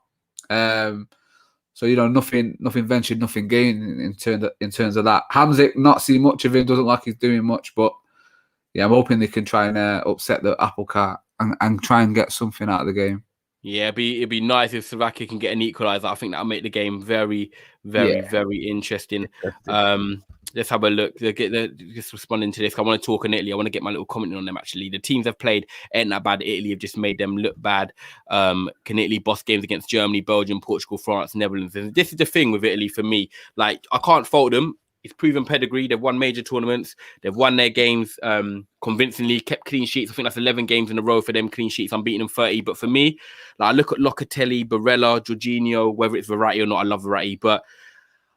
So nothing ventured, nothing gained in terms of that. Hamzik, not seen much of him. Doesn't like he's doing much, but yeah, I'm hoping they can try and upset the apple cart and try and get something out of the game. Yeah, it'd be nice if Slovakia can get an equaliser. I think that'll make the game very, very, very interesting. Let's have a look. Just responding to this, I want to talk on Italy. I want to get my little comment on them, actually. The teams they've played ain't that bad. Italy have just made them look bad. Can Italy boss games against Germany, Belgium, Portugal, France, Netherlands? And this is the thing with Italy for me. Like, I can't fault them. It's proven pedigree. They've won major tournaments. They've won their games convincingly, kept clean sheets. I think that's 11 games in a row for them, clean sheets. I'm beating them 30. But for me, I look at Locatelli, Barella, Jorginho, whether it's Verratti or not, I love Verratti. But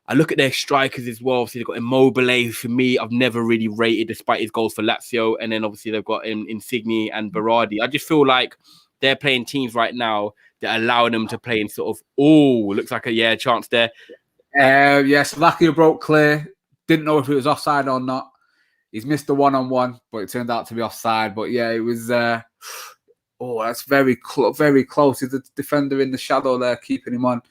I look at their strikers as well. Obviously, they've got Immobile. For me, I've never really rated despite his goals for Lazio. And then obviously they've got Insigne and Berardi. I just feel like they're playing teams right now that allow them to play in sort of, looks like a chance there. Slovakia broke clear. Didn't know if it was offside or not. He's missed the one-on-one, but it turned out to be offside. But yeah, it was. That's very close. He's the defender in the shadow there, keeping him on.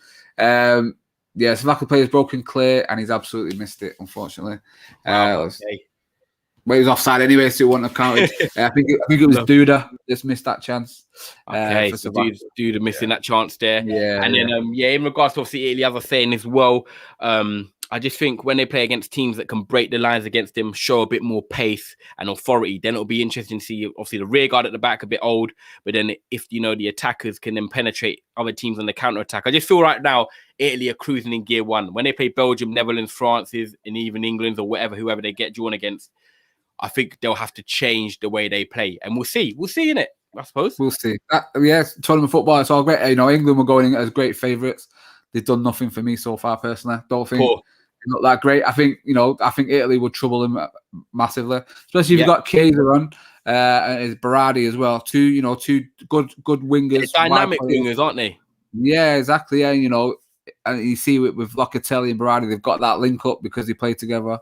Slovakia player's broken clear, and he's absolutely missed it, unfortunately. But he was offside anyway, so it wouldn't have counted. I think it was Duda just missed that chance. Okay, so Duda missing that chance there. Yeah, and then in regards to obviously Italy, as I was saying as well, I just think when they play against teams that can break the lines against them, show a bit more pace and authority, then it'll be interesting to see, obviously, the rear guard at the back a bit old, but then if, the attackers can then penetrate other teams on the counter-attack. I just feel right now, Italy are cruising in gear one. When they play Belgium, Netherlands, France, and even England or whoever they get drawn against, I think they'll have to change the way they play. And we'll see. We'll see, innit? I suppose. We'll see. Tournament football, it's all great. England were going as great favourites. They've done nothing for me so far, personally. Don't think not that great. I think Italy would trouble them massively, especially if you've got Kaiser on and Berardi as well. Two good wingers, dynamic wingers, aren't they? Yeah, exactly. Yeah, and you see with Locatelli and Berardi, they've got that link up because they play together.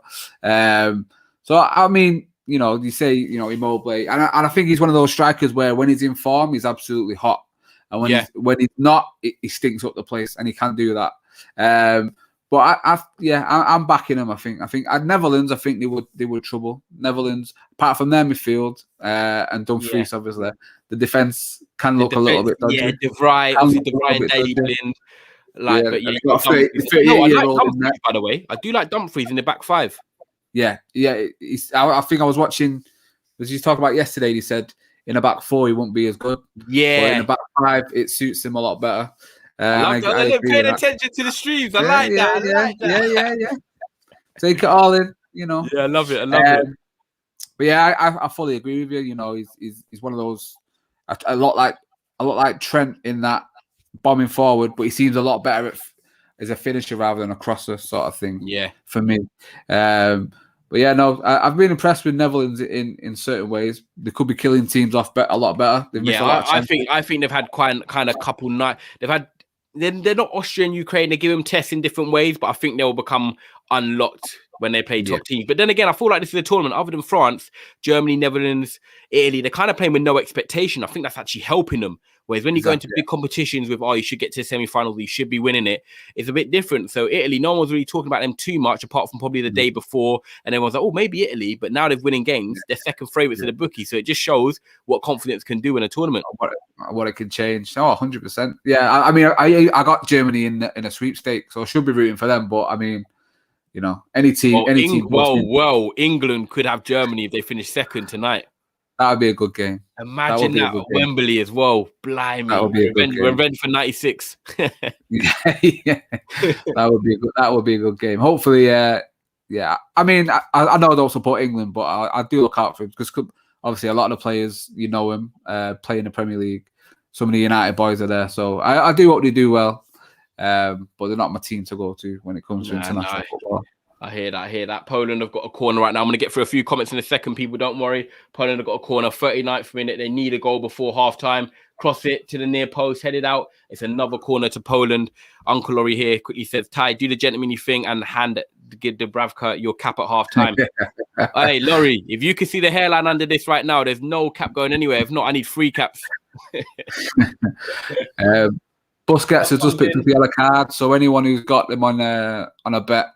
So I mean, you say Immobile, and I think he's one of those strikers where when he's in form, he's absolutely hot, and when he's not, he stinks up the place, and he can do that. But I'm backing him. I think at Netherlands, I think they would trouble Netherlands. Apart from their midfield and Dumfries, obviously, the defense can look a little bit dodgy. Yeah, De Vrij, obviously De Vrij and Daley Blind. But I like Dumfries, by the way. I do like Dumfries in the back five. Yeah. I think I was watching. As you talked about yesterday, he said in a back four he won't be as good. Yeah, but in a back five it suits him a lot better. I paying attention to the streams. I like that. Yeah. Take it all in, Yeah, I love it. It. But yeah, I fully agree with you. He's one of those a lot like Trent in that bombing forward, but he seems a lot better as a finisher rather than a crosser sort of thing. Yeah, for me. But yeah, no, I've been impressed with Netherlands in certain ways. They could be killing teams off a lot better. I think they've had kind of couple night. They're not Austrian, Ukraine. They give them tests in different ways, but I think they'll become unlocked when they play top teams. But then again, I feel like this is a tournament other than France, Germany, Netherlands, Italy. They're kind of playing with no expectation. I think that's actually helping them. Whereas when you go into big competitions with, you should get to the semi-finals, you should be winning it, it's a bit different. So Italy, no one was really talking about them too much, apart from probably the day before. And everyone's like, maybe Italy. But now they're winning games. They're second favourites of the bookie. So it just shows what confidence can do in a tournament. What it can change. 100%. Yeah, I mean, I got Germany in a sweepstake, so I should be rooting for them. But I mean, any team. England could have Germany if they finish second tonight. That would be a good game. Imagine that at Wembley as well. Blimey. That would be a good game. Revenge for 96. yeah. That would be a good game. Hopefully, yeah. I mean, I know I don't support England, but I do look out for him because obviously a lot of the players, him, play in the Premier League. Some of the United boys are there. So I do hope they do well. But they're not my team to go to when it comes to international football. I hear that. Poland have got a corner right now. I'm going to get through a few comments in a second, people. Don't worry. Poland have got a corner, 39th minute. They need a goal before halftime. Cross it to the near post, headed out. It's another corner to Poland. Uncle Laurie here quickly says, Ty, do the gentlemanly thing and give Dubravka your cap at halftime. Hey, Laurie, if you can see the hairline under this right now, there's no cap going anywhere. If not, I need 3 caps. Busquets has just picked up the yellow card. So anyone who's got them on a bet,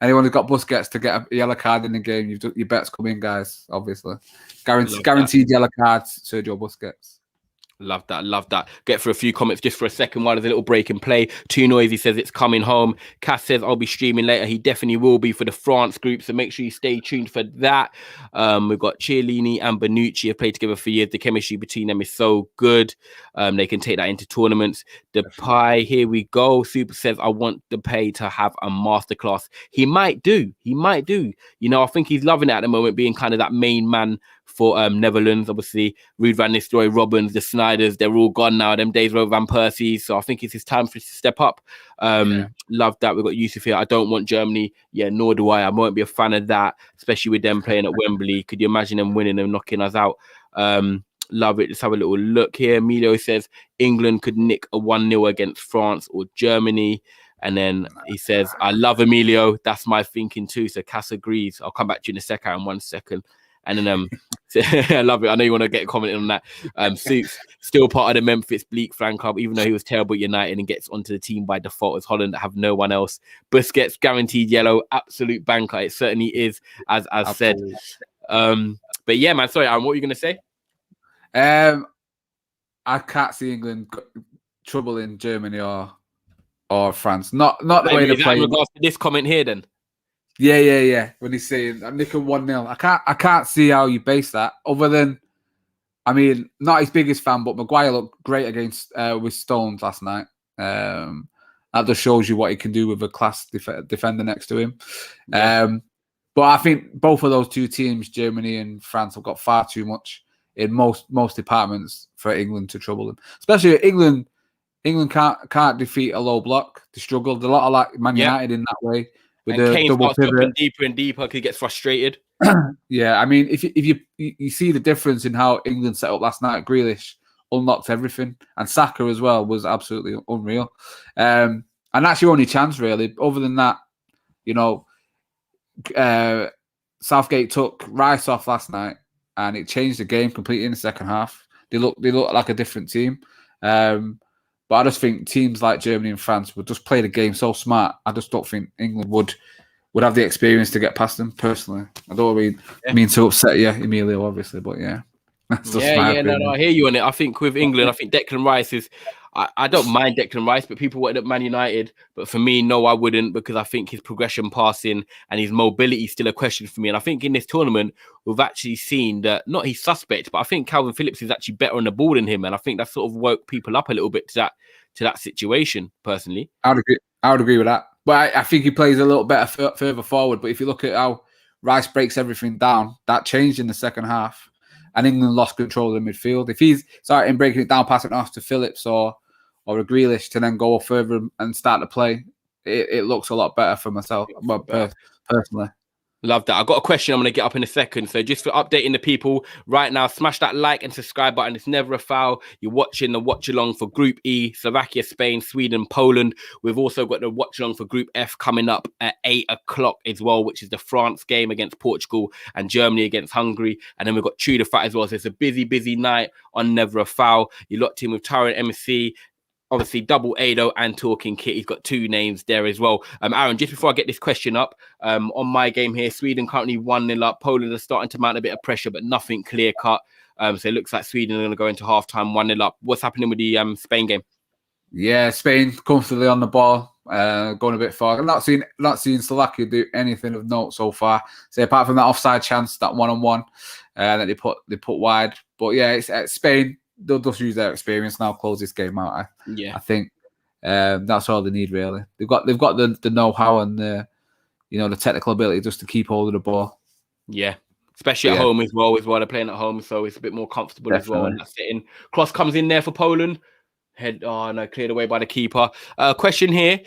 anyone who's got Busquets to get a yellow card in the game, your bets come in, guys, obviously. Guaranteed yellow cards, Sergio Busquets. Love that. Get through a few comments just for a second while there's a little break in play. Too Noisy says it's coming home. Cass says I'll be streaming later. He definitely will be for the France group, so make sure you stay tuned for that. We've got Chiellini and Bonucci have played together for years. The chemistry between them is so good. They can take that into tournaments. Depay, here we go. Super says I want Depay to have a masterclass. He might do. I think he's loving it at the moment, being kind of that main man for Netherlands. Obviously, Ruud van Nistelrooy, Robbins, the Snyders, they're all gone now. Them days were Van Persie. So I think it's his time for us to step up. Love that. We've got Yusuf here. I don't want Germany. Yeah, nor do I. I won't be a fan of that, especially with them playing at Wembley. Could you imagine them winning and knocking us out? Love it. Let's have a little look here. Milo says England could nick a 1-0 against France or Germany. And then he says, I love Emilio. That's my thinking too. So Cass agrees. I'll come back to you in a second. In 1 second. And then I love it. I know you want to get commented on that. Suits still part of the Memphis Bleak fan club, even though he was terrible at United and gets onto the team by default as Holland that have no one else. Busquets guaranteed yellow, absolute banker. It certainly is, as said. But yeah, man. Sorry, Aaron, what were you going to say? I can't see England trouble in Germany or France. Not the way they play. In regards to this comment here, then. Yeah. When he's saying I'm nicking 1-0, I can't see how you base that. Other than, I mean, not his biggest fan, but Maguire looked great against with Stones last night. That just shows you what he can do with a class defender next to him. Yeah. But I think both of those two teams, Germany and France, have got far too much in most departments for England to trouble them. Especially England can't defeat a low block. They struggled a lot of like Man United in that way. With and the Kane double starts pivot. Deeper and deeper, he gets frustrated. Yeah, I mean, if you see the difference in how England set up last night, Grealish unlocked everything, and Saka as well was absolutely unreal. And that's your only chance, really. Other than that, Southgate took Rice off last night, and it changed the game completely in the second half. They look like a different team. But I just think teams like Germany and France would just play the game so smart. I just don't think England would have the experience to get past them, personally. I don't mean to upset you, Emilio, obviously, but yeah. That's just my opinion. No, I hear you on it. I think with England, I think Declan Rice is... I don't mind Declan Rice, but people wanted at Man United. But for me, no, I wouldn't, because I think his progression passing and his mobility is still a question for me. And I think in this tournament, we've actually seen that, not he's suspect, but I think Calvin Phillips is actually better on the ball than him. And I think that sort of woke people up a little bit to that situation, personally. I would agree with that. But I think he plays a little better further forward. But if you look at how Rice breaks everything down, that changed in the second half. And England lost control of the midfield. If he's starting breaking it down, passing it off to Phillips or a Grealish to then go further and start to play, it looks a lot better for myself, personally. Love that. I've got a question I'm going to get up in a second. So just for updating the people right now, smash that like and subscribe button. It's Neverafoul. You're watching the Watchalong for Group E, Slovakia, Spain, Sweden, Poland. We've also got the Watchalong for Group F coming up at 8 o'clock as well, which is the France game against Portugal and Germany against Hungary. And then we've got Tudor Fight as well. So it's a busy night on Neverafoul. You're locked in with Tyrant MC. Obviously, Double Ado and Talking Kit. He's got two names there as well. Aaron, just before I get this question up, on my game here, Sweden currently 1-0 up. Poland are starting to mount a bit of pressure, but nothing clear cut. So it looks like Sweden are going to go into halftime 1-0 up. What's happening with the Spain game? Yeah, Spain comfortably on the ball, going a bit far. I'm not seeing Slovakia do anything of note so far. So apart from that offside chance, that 1-on-1 that they put wide. But yeah, it's Spain. They'll just use their experience now, close this game out. I think that's all they need, really. They've got the know-how and the technical ability just to keep hold of the ball. Yeah, especially at home as well. They're playing at home, so it's a bit more comfortable as well. And that's it in. Cross comes in there for Poland. Cleared away by the keeper. Question here.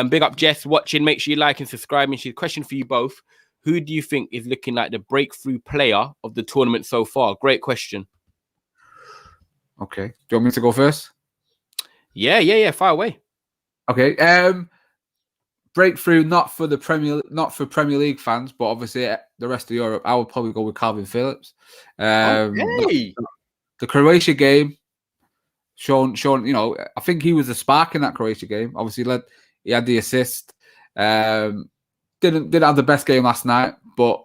Big up Jess watching. Make sure you like and subscribe. And she's question for you both. Who do you think is looking like the breakthrough player of the tournament so far? Great question. Okay. Do you want me to go first? Yeah. Fire away. Okay. Breakthrough, not for Premier League fans, but obviously the rest of Europe. I would probably go with Calvin Phillips. The Croatia game, shown. I think he was a spark in that Croatia game. Obviously, he had the assist. Didn't have the best game last night, but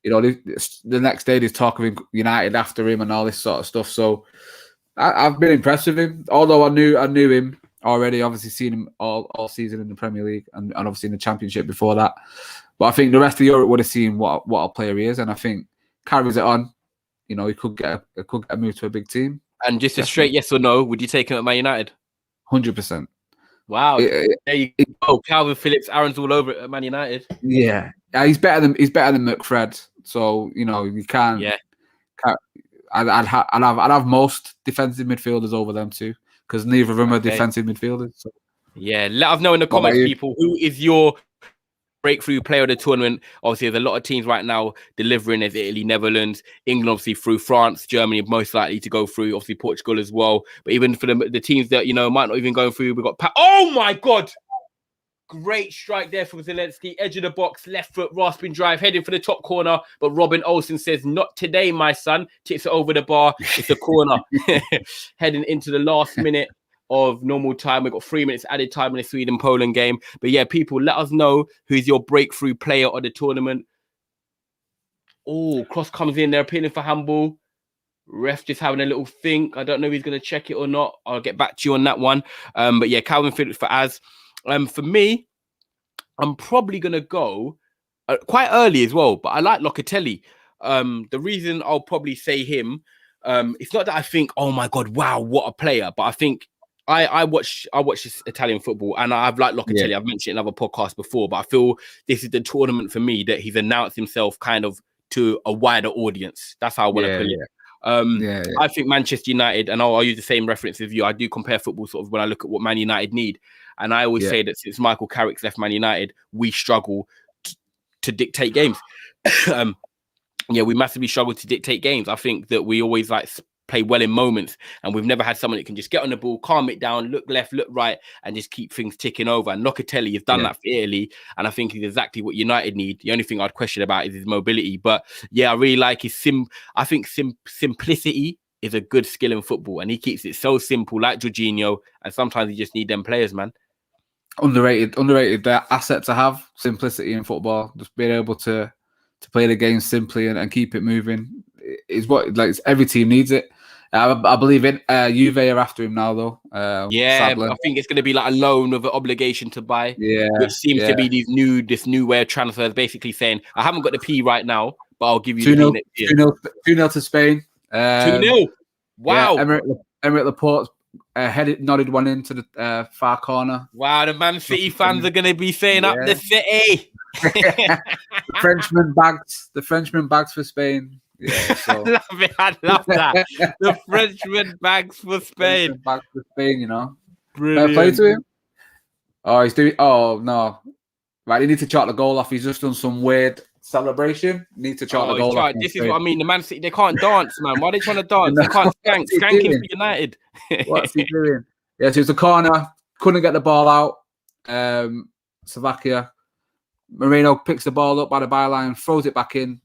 the next day there's talk of United after him and all this sort of stuff. So I've been impressed with him, although I knew him already. Obviously, seen him all season in the Premier League and obviously in the Championship before that. But I think the rest of Europe would have seen what a player he is, and I think carries it on. He could get a move to a big team. And just a straight yes or no, would you take him at Man United? 100%. Wow, there you go. Calvin Phillips, Aaron's all over it at Man United. Yeah, he's better than McFred. So you can't. Yeah. I'd have most defensive midfielders over them too, because neither of them are defensive midfielders. So. Yeah, let us know in the comments, people, who is your breakthrough player of the tournament. Obviously, there's a lot of teams right now delivering. There's Italy, Netherlands, England, obviously through, France, Germany, most likely to go through. Obviously, Portugal as well. But even for the teams that might not even go through, we've got. Oh my God! Great strike there from Zelensky. Edge of the box, left foot, rasping drive, heading for the top corner. But Robin Olsen says, "Not today, my son." Tips it over the bar. It's a corner. Heading into the last minute of normal time. We've got 3 minutes added time in the Sweden-Poland game. But yeah, people, let us know who's your breakthrough player of the tournament. Oh, cross comes in. They're appealing for handball. Ref just having a little think. I don't know if he's going to check it or not. I'll get back to you on that one. But yeah, Calvin Phillips for Az. For me, I'm probably going to go quite early as well, but I like Locatelli. The reason I'll probably say him, it's not that I think, oh my God, wow, what a player, but I think I watch this Italian football and I've liked Locatelli. Yeah. I've mentioned it in other podcasts before, but I feel this is the tournament for me that he's announced himself kind of to a wider audience. That's how I want to put it. I think Manchester United, and I'll use the same reference as you. I do compare football sort of when I look at what Man United need. And I always say that since Michael Carrick's left Man United, we struggle to dictate games. We massively struggle to dictate games. I think that we always play well in moments. And we've never had someone that can just get on the ball, calm it down, look left, look right, and just keep things ticking over. And Locatelli has done that for Italy, and I think he's exactly what United need. The only thing I'd question about is his mobility. But yeah, I really like his simplicity is a good skill in football, and he keeps it so simple, like Jorginho. And sometimes you just need them players, man. Underrated asset to have, simplicity in football. Just being able to play the game simply and keep it moving is what, like, every team needs it. I believe in Juve are after him now, though. Sadly. I think it's going to be like a loan with an obligation to buy. Yeah, which seems to be this new way of transfers, basically saying, I haven't got the P right now, but I'll give you 2-0, the P next year. 2-0 to Spain. 2-0. Wow. Yeah, Emirates Laporte nodded one into the far corner. Wow, the Man City fans are going to be saying up the City. The Frenchman bags for Spain. Yeah, so. I love that. The Frenchman bags for Spain. Bags for Spain, you know. Brilliant. Play to him. Oh, he's doing. Oh no! Right, he needs to chart the goal off. He's just done some weird celebration. Need to chart the goal off. This is what I mean. The Man City, they can't dance, man. Why are they trying to dance? They can't skank. Skanking for United. What's he doing? Yeah, so it's a corner. Couldn't get the ball out. Slovakia. Marino picks the ball up by the byline, throws it back in.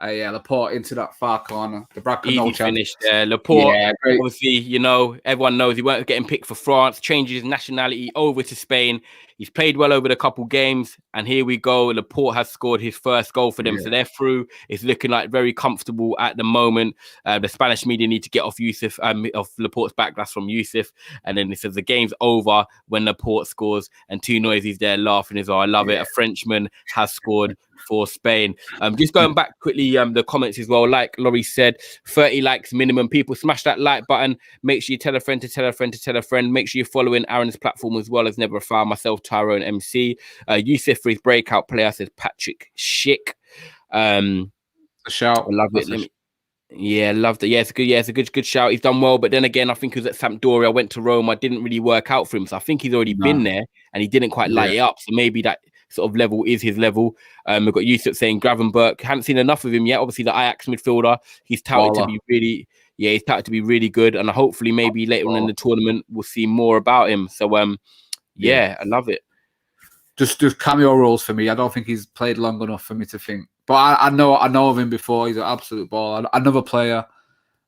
Laporte into that far corner. The Brad Easy finish there. Laporte, obviously, you know, everyone knows he weren't getting picked for France, changes his nationality over to Spain. He's played well over the couple games, and here we go. Laporte has scored his first goal for them, so they're through. It's looking like very comfortable at the moment. The Spanish media need to get off Laporte's back. That's from Yusuf. And then it says the game's over when Laporte scores, and two noises there laughing as well. I love it. A Frenchman has scored for Spain. Just going back quickly, the comments as well, like Laurie said, 30 likes minimum. People smash that like button. Make sure you tell a friend to tell a friend to tell a friend. Make sure you're following Aaron's platform as well as Neverafoul, myself, Tyrone MC. Yusuf for his breakout player, says Patrick Schick. A shout. I love it. Yeah, loved it. Yeah, it's a good shout. He's done well, but then again, I think he was at Sampdoria, went to Rome. I didn't really work out for him, so I think he's already been there and he didn't quite light it up. So maybe that sort of level is his level. We've got Yusuf saying Gravenberch. Haven't seen enough of him yet. Obviously, the Ajax midfielder. He's touted to be really, he's touted to be really good, and hopefully maybe later on in the tournament we'll see more about him. So I love it. Just cameo roles for me. I don't think he's played long enough for me to think. But I know of him before. He's an absolute ball. Another player.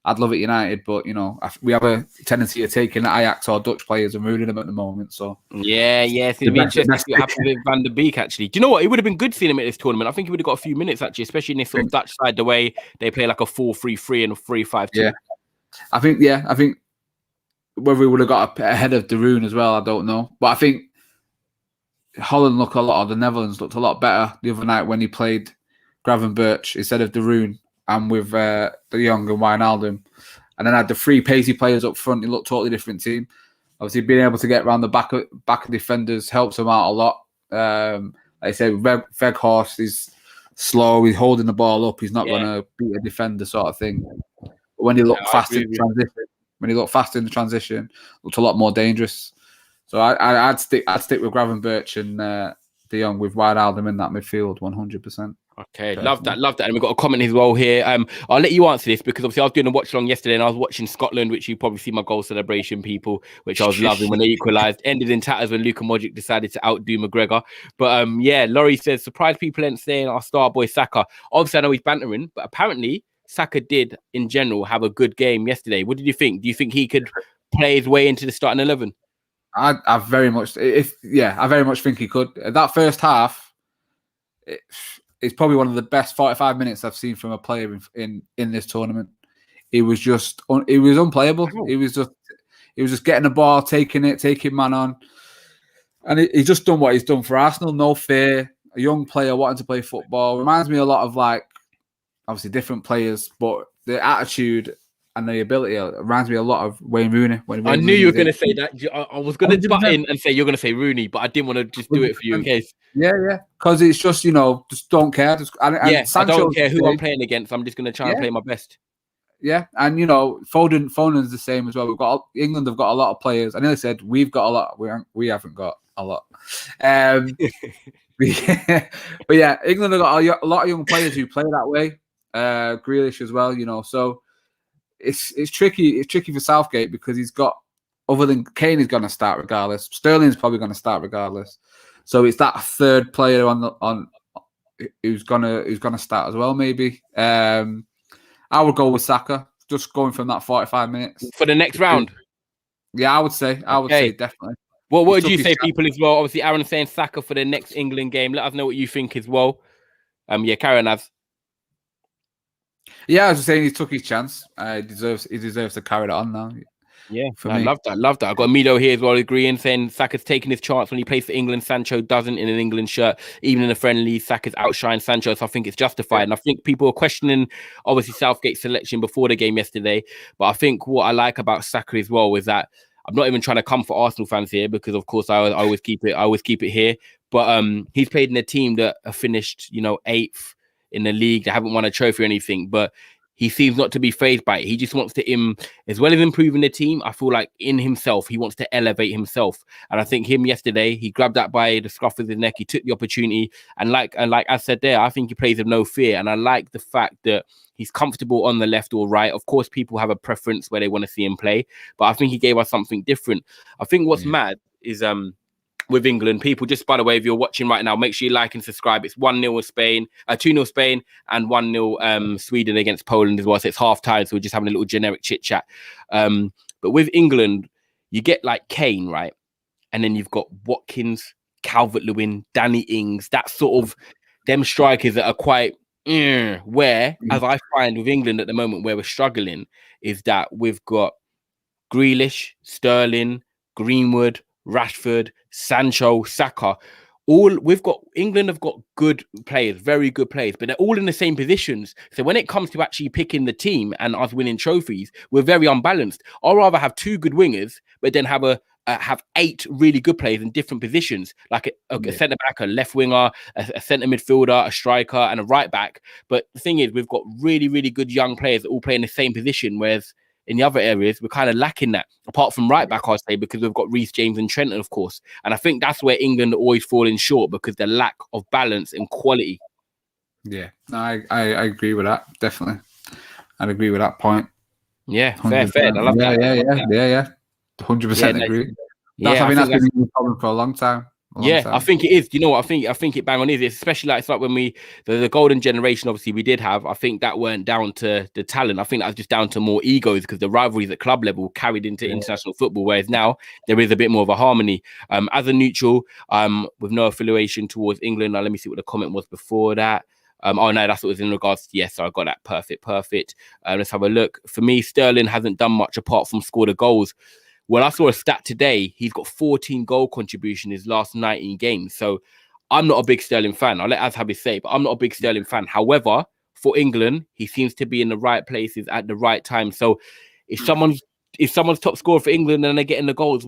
I'd love it United, but you know we have a tendency of taking Ajax or Dutch players and ruining them at the moment. So it's gonna be interesting to see what happens with Van der Beek. Actually, do you know what? It would have been good seeing him at this tournament. I think he would have got a few minutes actually, especially in this sort of Dutch side, the way they play like a 4-3-3 and a 3-5-2. Yeah, I think whether we would have got ahead of De Roon as well, I don't know. But I think Holland the Netherlands looked a lot better the other night when he played Gravenberch instead of De Roon. And with De Jong and Wijnaldum. And then I had the three pacey players up front. It looked totally different team. Obviously, being able to get around the back of defenders helps them out a lot. Like I said, Weghorst is slow. He's holding the ball up. He's not going to beat a defender sort of thing. But when he looked fast in the transition, looked a lot more dangerous. So I'd stick with Gravenberch and De Jong with Wijnaldum in that midfield 100%. Okay, love that. And we've got a comment as well here. I'll let you answer this because obviously I was doing a watch along yesterday and I was watching Scotland, which you probably see my goal celebration, people, which I was loving when they equalised. Ended in tatters when Luka Modric decided to outdo McGregor. But Laurie says, surprised people ain't saying our star boy Saka. Obviously, I know he's bantering, but apparently Saka did, in general, have a good game yesterday. What did you think? Do you think he could play his way into the starting 11? I very much think he could. That first half, it's probably one of the best 45 minutes I've seen from a player in this tournament. It was unplayable. Oh. He was just getting the ball, taking man on, and he's just done what he's done for Arsenal. No fear, a young player wanting to play football. Reminds me a lot of, like, obviously different players, but the attitude and the ability reminds me a lot of Wayne Rooney. I knew you were going to say that. I was going to butt in and say you're going to say Rooney, but I didn't want to just do it for you in case. Yeah. Because it's just, just don't care. I don't care who I'm playing against. I'm just going to try and play my best. Yeah, and Foden's the same as well. England have got a lot of players. I nearly said we've got a lot. We haven't got a lot. But yeah, England have got a lot of young players who play that way. Grealish as well, so it's tricky. It's tricky for Southgate because he's got, other than Kane is going to start regardless. Sterling's probably going to start regardless. So it's that third player on who's gonna start as well. Maybe I would go with Saka. Just going from that 45 minutes for the next round. Yeah, I would say definitely. Well, what would you say, people, as well? Obviously, Aaron's saying Saka for the next England game. Let us know what you think as well. Yeah, Karen has. Yeah, I was just saying he took his chance. He deserves to carry it on now. Yeah, I love that. I've got Mido here as well agreeing, saying Saka's taking his chance when he plays for England. Sancho doesn't in an England shirt. Even in a friendly, Saka's outshined Sancho, so I think it's justified. Yeah. And I think people are questioning, obviously, Southgate's selection before the game yesterday. But I think what I like about Saka as well is that I'm not even trying to come for Arsenal fans here because, of course, I always keep it here. But he's played in a team that have finished, 8th in the league. They haven't won a trophy or anything, but he seems not to be fazed by it. He just wants to, as well as improving the team, I feel like in himself, he wants to elevate himself. And I think him yesterday, he grabbed that by the scruff of his neck. He took the opportunity. And like I said there, I think he plays with no fear. And I like the fact that he's comfortable on the left or right. Of course, people have a preference where they want to see him play. But I think he gave us something different. I think what's mad is with England, people, just by the way, if you're watching right now, make sure you like and subscribe. It's 1-0 Spain, 2-0 Spain, and 1-0 Sweden against Poland as well. So it's half time, so we're just having a little generic chit chat. But with England, you get like Kane, right? And then you've got Watkins, Calvert-Lewin, Danny Ings, that sort of them strikers that are quite where, as I find with England at the moment, where we're struggling, is that we've got Grealish, Sterling, Greenwood, Rashford, Sancho, Saka. England have got good players, very good players, but they're all in the same positions. So when it comes to actually picking the team and us winning trophies, we're very unbalanced. I'd rather have 2 good wingers, but then have 8 really good players in different positions, like a centre back, a left winger, a centre midfielder, a striker, and a right back. But the thing is, we've got really, really good young players that all play in the same position, whereas in the other areas, we're kind of lacking that, apart from right back, I'd say, because we've got Reece James and Trent, of course. And I think that's where England are always falling short, because the lack of balance and quality. Yeah, no, I agree with that, definitely. I'd agree with that point. Yeah, fair. I love that. Yeah. 100% agree. That's been a problem for a long time. I think it is. You know what? I think it bang on is. Especially it's like when the golden generation, obviously we did have. I think that weren't down to the talent. I think that was just down to more egos, because the rivalries at club level carried into international football. Whereas now there is a bit more of a harmony. As a neutral, with no affiliation towards England. Now let me see what the comment was before that. Oh no, that's what was in regards to, yes, so I got that. Perfect. Let's have a look. For me, Sterling hasn't done much apart from score the goals. Well, I saw a stat today. He's got 14 goal contribution in his last 19 games. So I'm not a big Sterling fan. I'll let Az have his say, but I'm not a big Sterling fan. However, for England, he seems to be in the right places at the right time. So if someone's top scorer for England and they're getting the goals,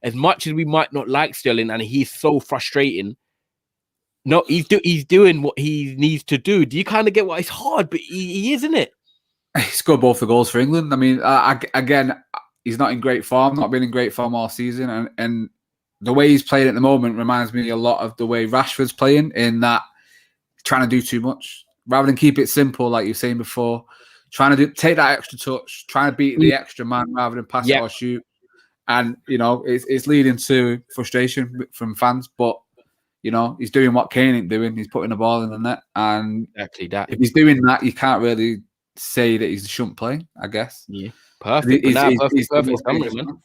as much as we might not like Sterling and he's so frustrating, no, he's doing what he needs to do. Do you kind of get what? It's hard, but he is, isn't it? He scored both the goals for England. I mean, again, he's not in great form, not been in great form all season. And the way he's playing at the moment reminds me a lot of the way Rashford's playing, in that trying to do too much. Rather than keep it simple, like you were saying before, trying to take that extra touch, trying to beat the extra man rather than pass it or shoot. And, it's leading to frustration from fans. But, he's doing what Kane ain't doing. He's putting the ball in the net. And exactly that. If he's doing that, you can't really say that he shouldn't play, I guess. Yeah. Perfect. Perfect summary, man.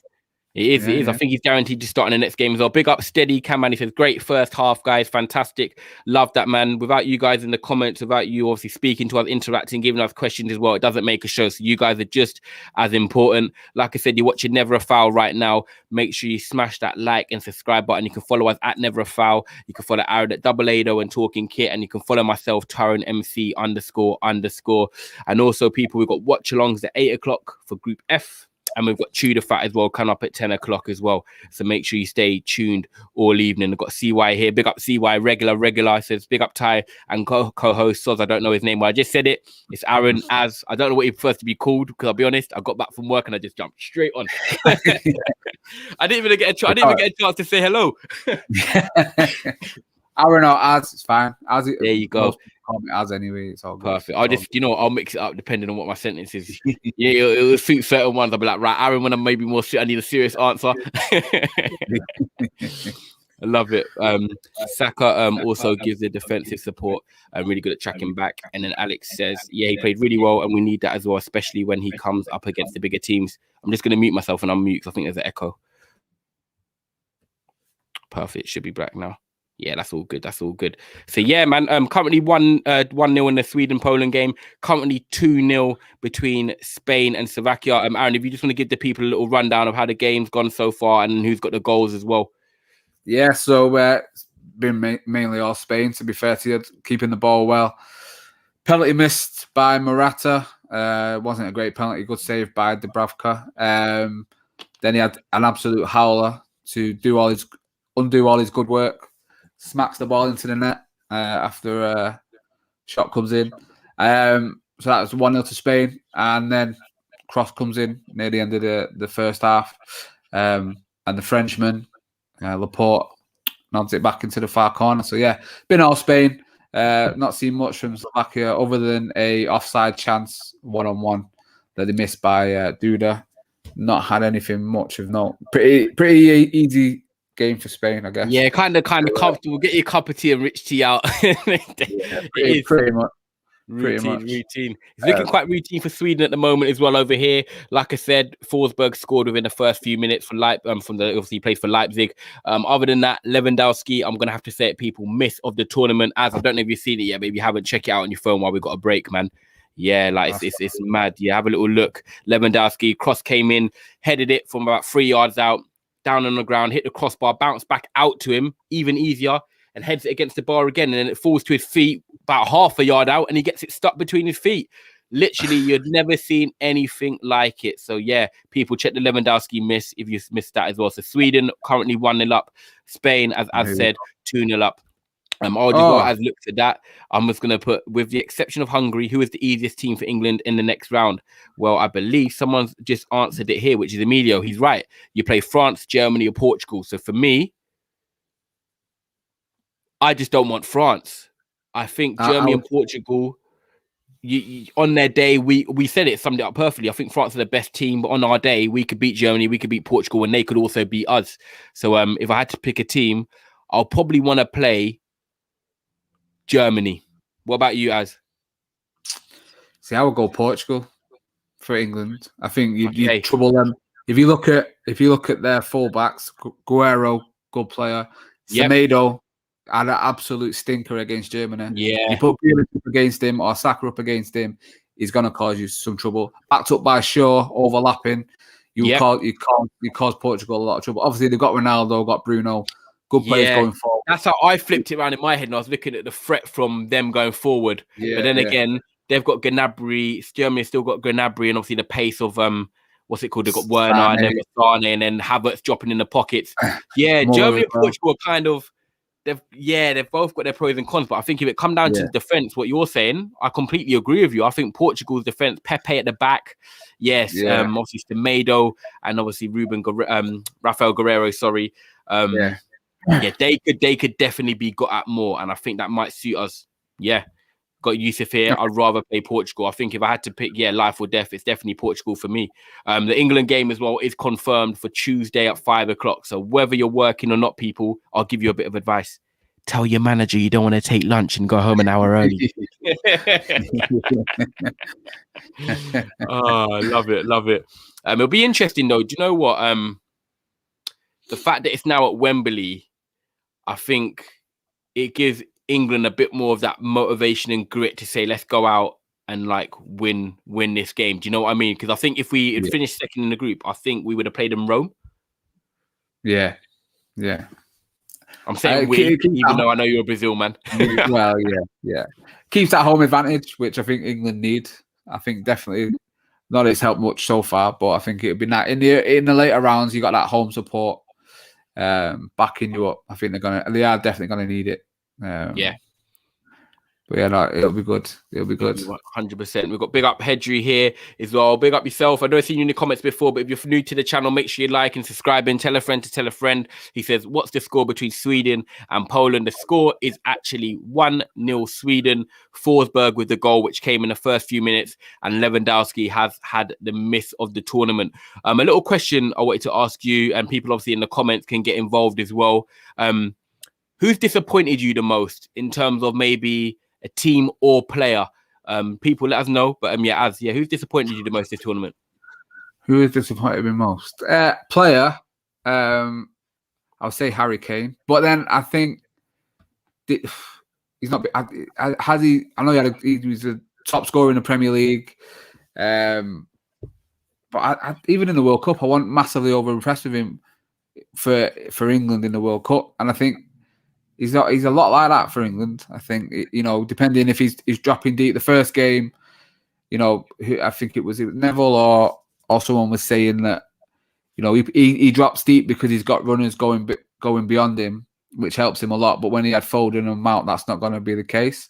It is. I think he's guaranteed to start in the next game as well. Big up, steady Cam, man. He says, great first half, guys. Fantastic. Love that, man. Without you guys in the comments, without you obviously speaking to us, interacting, giving us questions as well, it doesn't make a show. So you guys are just as important. Like I said, you're watching Neverafoul right now. Make sure you smash that like and subscribe button. You can follow us at Neverafoul. You can follow Aaron at @AAdo and Talking Kit. And you can follow myself, Taron MC __. And also, people, we've got Watchalongs at 8 o'clock for Group F. And we've got Tudor Fat as well, coming up at 10 o'clock as well. So make sure you stay tuned all evening. I've got CY here. Big up CY, regular. Says big up Ty and co-host Soz. I don't know his name, but I just said it. It's Aaron Az. I don't know what he prefers to be called, because I'll be honest, I got back from work and I just jumped straight on. I didn't even get a chance to say hello. Aaron or Az, it's fine. There you go. call me as anyway. It's all good. Perfect. I'll just, I'll mix it up depending on what my sentence is. Yeah, it'll suit certain ones. I'll be like, right, Aaron, when I'm maybe more, I need a serious answer. I love it. Saka also gives the defensive support. Really good at tracking back. And then Alex says, yeah, he played really well, and we need that as well, especially when he comes up against the bigger teams. I'm just going to mute myself and unmute because I think there's an echo. Perfect. Should be back now. Yeah, that's all good. That's all good. So yeah, man. Currently 1-0 in the Sweden-Poland game. Currently 2-0 between Spain and Slovakia. Aaron, if you just want to give the people a little rundown of how the game's gone so far and who's got the goals as well. Yeah, so it's been mainly all Spain, to be fair to you, keeping the ball well. Penalty missed by Morata. Wasn't a great penalty. Good save by Dubravka. Then he had an absolute howler to undo all his good work. Smacks the ball into the net after a shot comes in. So that was 1-0 to Spain. And then cross comes in near the end of the first half. And the Frenchman, Laporte, nods it back into the far corner. So yeah, been all Spain. Not seen much from Slovakia other than a offside chance 1-on-1 that they missed by Duda. Not had anything much of note. Pretty easy game for Spain, I guess. Yeah, kind of comfortable. Get your cup of tea and rich tea out. Pretty much. Routine. It's looking quite routine for Sweden at the moment as well over here. Like I said, Forsberg scored within the first few minutes for obviously he plays for Leipzig. Other than that, Lewandowski, I'm gonna have to say it, people, miss of the tournament. As I don't know if you've seen it yet, maybe you haven't, check it out on your phone while we've got a break, man. Yeah, like it's mad. Yeah, have a little look. Lewandowski cross came in, headed it from about 3 yards out, down on the ground, hit the crossbar, bounced back out to him, even easier, and heads it against the bar again, and then it falls to his feet about half a yard out, and he gets it stuck between his feet. Literally, you'd never seen anything like it. So yeah, people, check the Lewandowski miss if you missed that as well. So Sweden currently 1-0 up. Spain, as I said, 2-0 up. As looked at that, I'm just going to put, with the exception of Hungary, who is the easiest team for England in the next round? Well, I believe someone's just answered it here, which is Emilio. He's right. You play France, Germany, or Portugal. So for me, I just don't want France. I think Germany and Portugal, on their day, we said it, summed it up perfectly. I think France are the best team, but on our day, we could beat Germany, we could beat Portugal, and they could also beat us. So if I had to pick a team, I'll probably want to play Germany. What about you, Az? See, I would go Portugal for England. I think you'd trouble them. If you look at their fullbacks, Guerrero, good player. Semedo had an absolute stinker against Germany. Yeah, you put Grealish up against him or Saka up against him, he's going to cause you some trouble. Backed up by Shaw, overlapping, you cause Portugal a lot of trouble. Obviously, they've got Ronaldo, got Bruno. Good players going forward. That's how I flipped it around in my head, and I was looking at the threat from them going forward. But then again, they've got Gnabry. Germany still got Gnabry, and obviously the pace of what's it called? They've got Werner, and then Sane, and then Havertz dropping in the pockets. Yeah, Germany and Portugal are kind of they've both got their pros and cons. But I think if it come down to the defense, what you're saying, I completely agree with you. I think Portugal's defense, Pepe at the back, obviously Semedo, and obviously Rafael Guerrero. Sorry. They could definitely be got at more, and I think that might suit us. Yeah, got Yusuf here. I'd rather play Portugal. I think if I had to pick, life or death, it's definitely Portugal for me. The England game as well is confirmed for Tuesday at 5:00. So whether you're working or not, people, I'll give you a bit of advice. Tell your manager you don't want to take lunch and go home an hour early. Oh, love it. It'll be interesting though. Do you know what? The fact that it's now at Wembley, I think it gives England a bit more of that motivation and grit to say, let's go out and win this game. Do you know what I mean? Because I think if we had finished second in the group, I think we would have played in Rome. Yeah. I'm saying even though I know you're a Brazil man. Well, yeah. Keeps that home advantage, which I think England need. I think definitely not it's helped much so far, but I think it'd be nice in the later rounds. You got that home support. Backing you up. I think they are definitely gonna need it. But But yeah, no, it'll be good. It'll be good. 100%. We've got big up Hedry here as well. Big up yourself. I know I've seen you in the comments before, but if you're new to the channel, make sure you like and subscribe and tell a friend to tell a friend. He says, what's the score between Sweden and Poland? The score is actually 1-0 Sweden. Forsberg with the goal, which came in the first few minutes, and Lewandowski has had the miss of the tournament. A little question I wanted to ask you, and people obviously in the comments can get involved as well. Who's disappointed you the most in terms of maybe a team or player? People let us know. But who's disappointed you the most this tournament? Who has disappointed me most? Player, I'll say Harry Kane. But then I think he's not. Has he? I know he was a top scorer in the Premier League. But even in the World Cup, I wasn't massively over impressed with him for England in the World Cup, and I think. He's a lot like that for England. I think, depending if he's dropping deep. The first game, I think it was Neville or someone was saying that, he drops deep because he's got runners going beyond him, which helps him a lot. But when he had Foden and Mount, that's not going to be the case.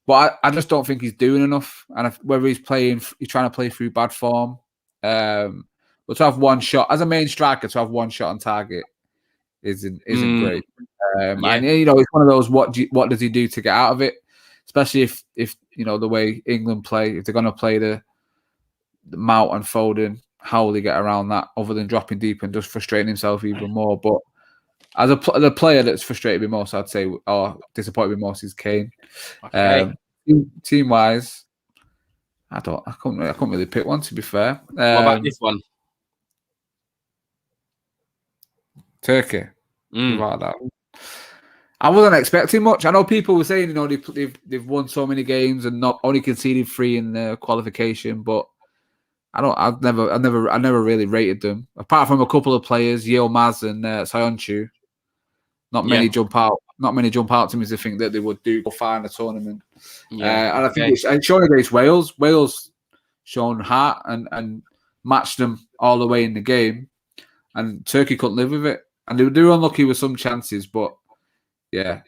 But I just don't think he's doing enough. And whether he's trying to play through bad form, but to have one shot as a main striker, to have one shot on target isn't great. And it's one of those. What does he do to get out of it? Especially if the way England play, if they're going to play the Mount and Foden, how will he get around that other than dropping deep and just frustrating himself even more? But as the player that's frustrated me most, I'd say, or disappointed me most, is Kane. Okay. Team wise, I can't really pick one, to be fair. What about this one? Turkey. About that. I wasn't expecting much. I know people were saying, they've won so many games and not only conceded 3 in the qualification, but I've never really rated them. Apart from a couple of players, Yilmaz and Sayonchu. Not many jump out to me to think that they would go far in the tournament. And I think it's shown against Wales. Wales shown heart and matched them all the way in the game, and Turkey couldn't live with it. And they were unlucky with some chances, but yeah,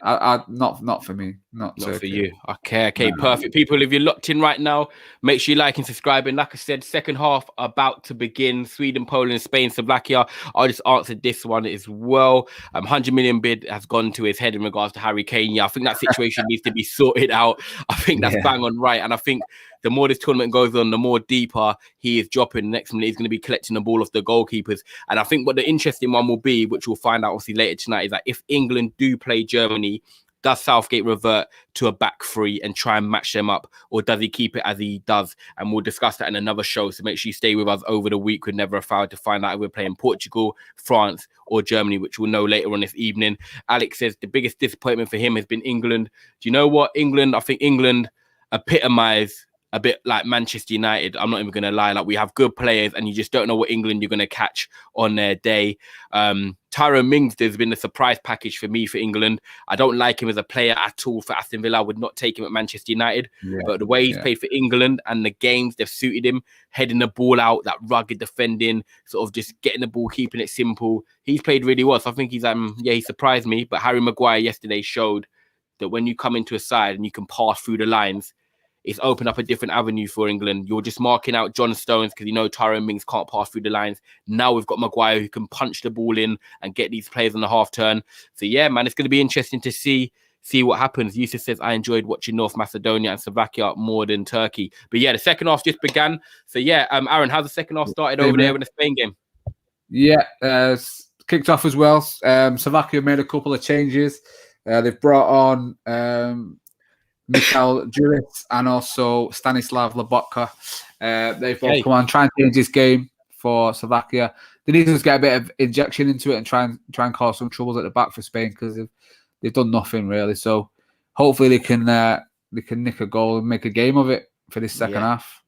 not for me. Not for you. Okay, perfect. People, if you're locked in right now, make sure you like and subscribe. And like I said, second half about to begin. Sweden, Poland, Spain, Slovakia. I just answered this one as well. 100 million bid has gone to his head in regards to Harry Kane. Yeah, I think that situation needs to be sorted out. I think that's bang on right. And I think the more this tournament goes on, the more deeper he is dropping. The next minute, he's going to be collecting the ball off the goalkeepers. And I think what the interesting one will be, which we'll find out obviously later tonight, is that if England do play Germany, does Southgate revert to a back 3 and try and match them up, or does he keep it as he does? And we'll discuss that in another show. So make sure you stay with us over the week with Neverafoul to find out if we're playing Portugal, France, or Germany, which we'll know later on this evening. Alex says the biggest disappointment for him has been England. Do you know what? I think England epitomise a bit like Manchester United. I'm not even going to lie. Like, we have good players and you just don't know what England you're going to catch on their day. Tyrone Mings has been a surprise package for me for England. I don't like him as a player at all for Aston Villa. I would not take him at Manchester United. But the way he's played for England and the games, they've suited him. Heading the ball out, that rugged defending, sort of just getting the ball, keeping it simple. He's played really well. So I think he surprised me. But Harry Maguire yesterday showed that when you come into a side and you can pass through the lines, it's opened up a different avenue for England. You're just marking out John Stones because Tyrone Mings can't pass through the lines. Now we've got Maguire who can punch the ball in and get these players on the half turn. So yeah, man, it's going to be interesting to see what happens. Yusuf says, I enjoyed watching North Macedonia and Slovakia more than Turkey. But yeah, the second half just began. So yeah, Aaron, how's the second half started over there in the Spain game? Yeah, kicked off as well. Slovakia made a couple of changes. They've brought on Michal Juris and also Stanislav Lobotka. They've both come on, try and change this game for Slovakia. They need to just get a bit of injection into it and try and cause some troubles at the back for Spain, because they've done nothing really. So hopefully they can nick a goal and make a game of it for this second half.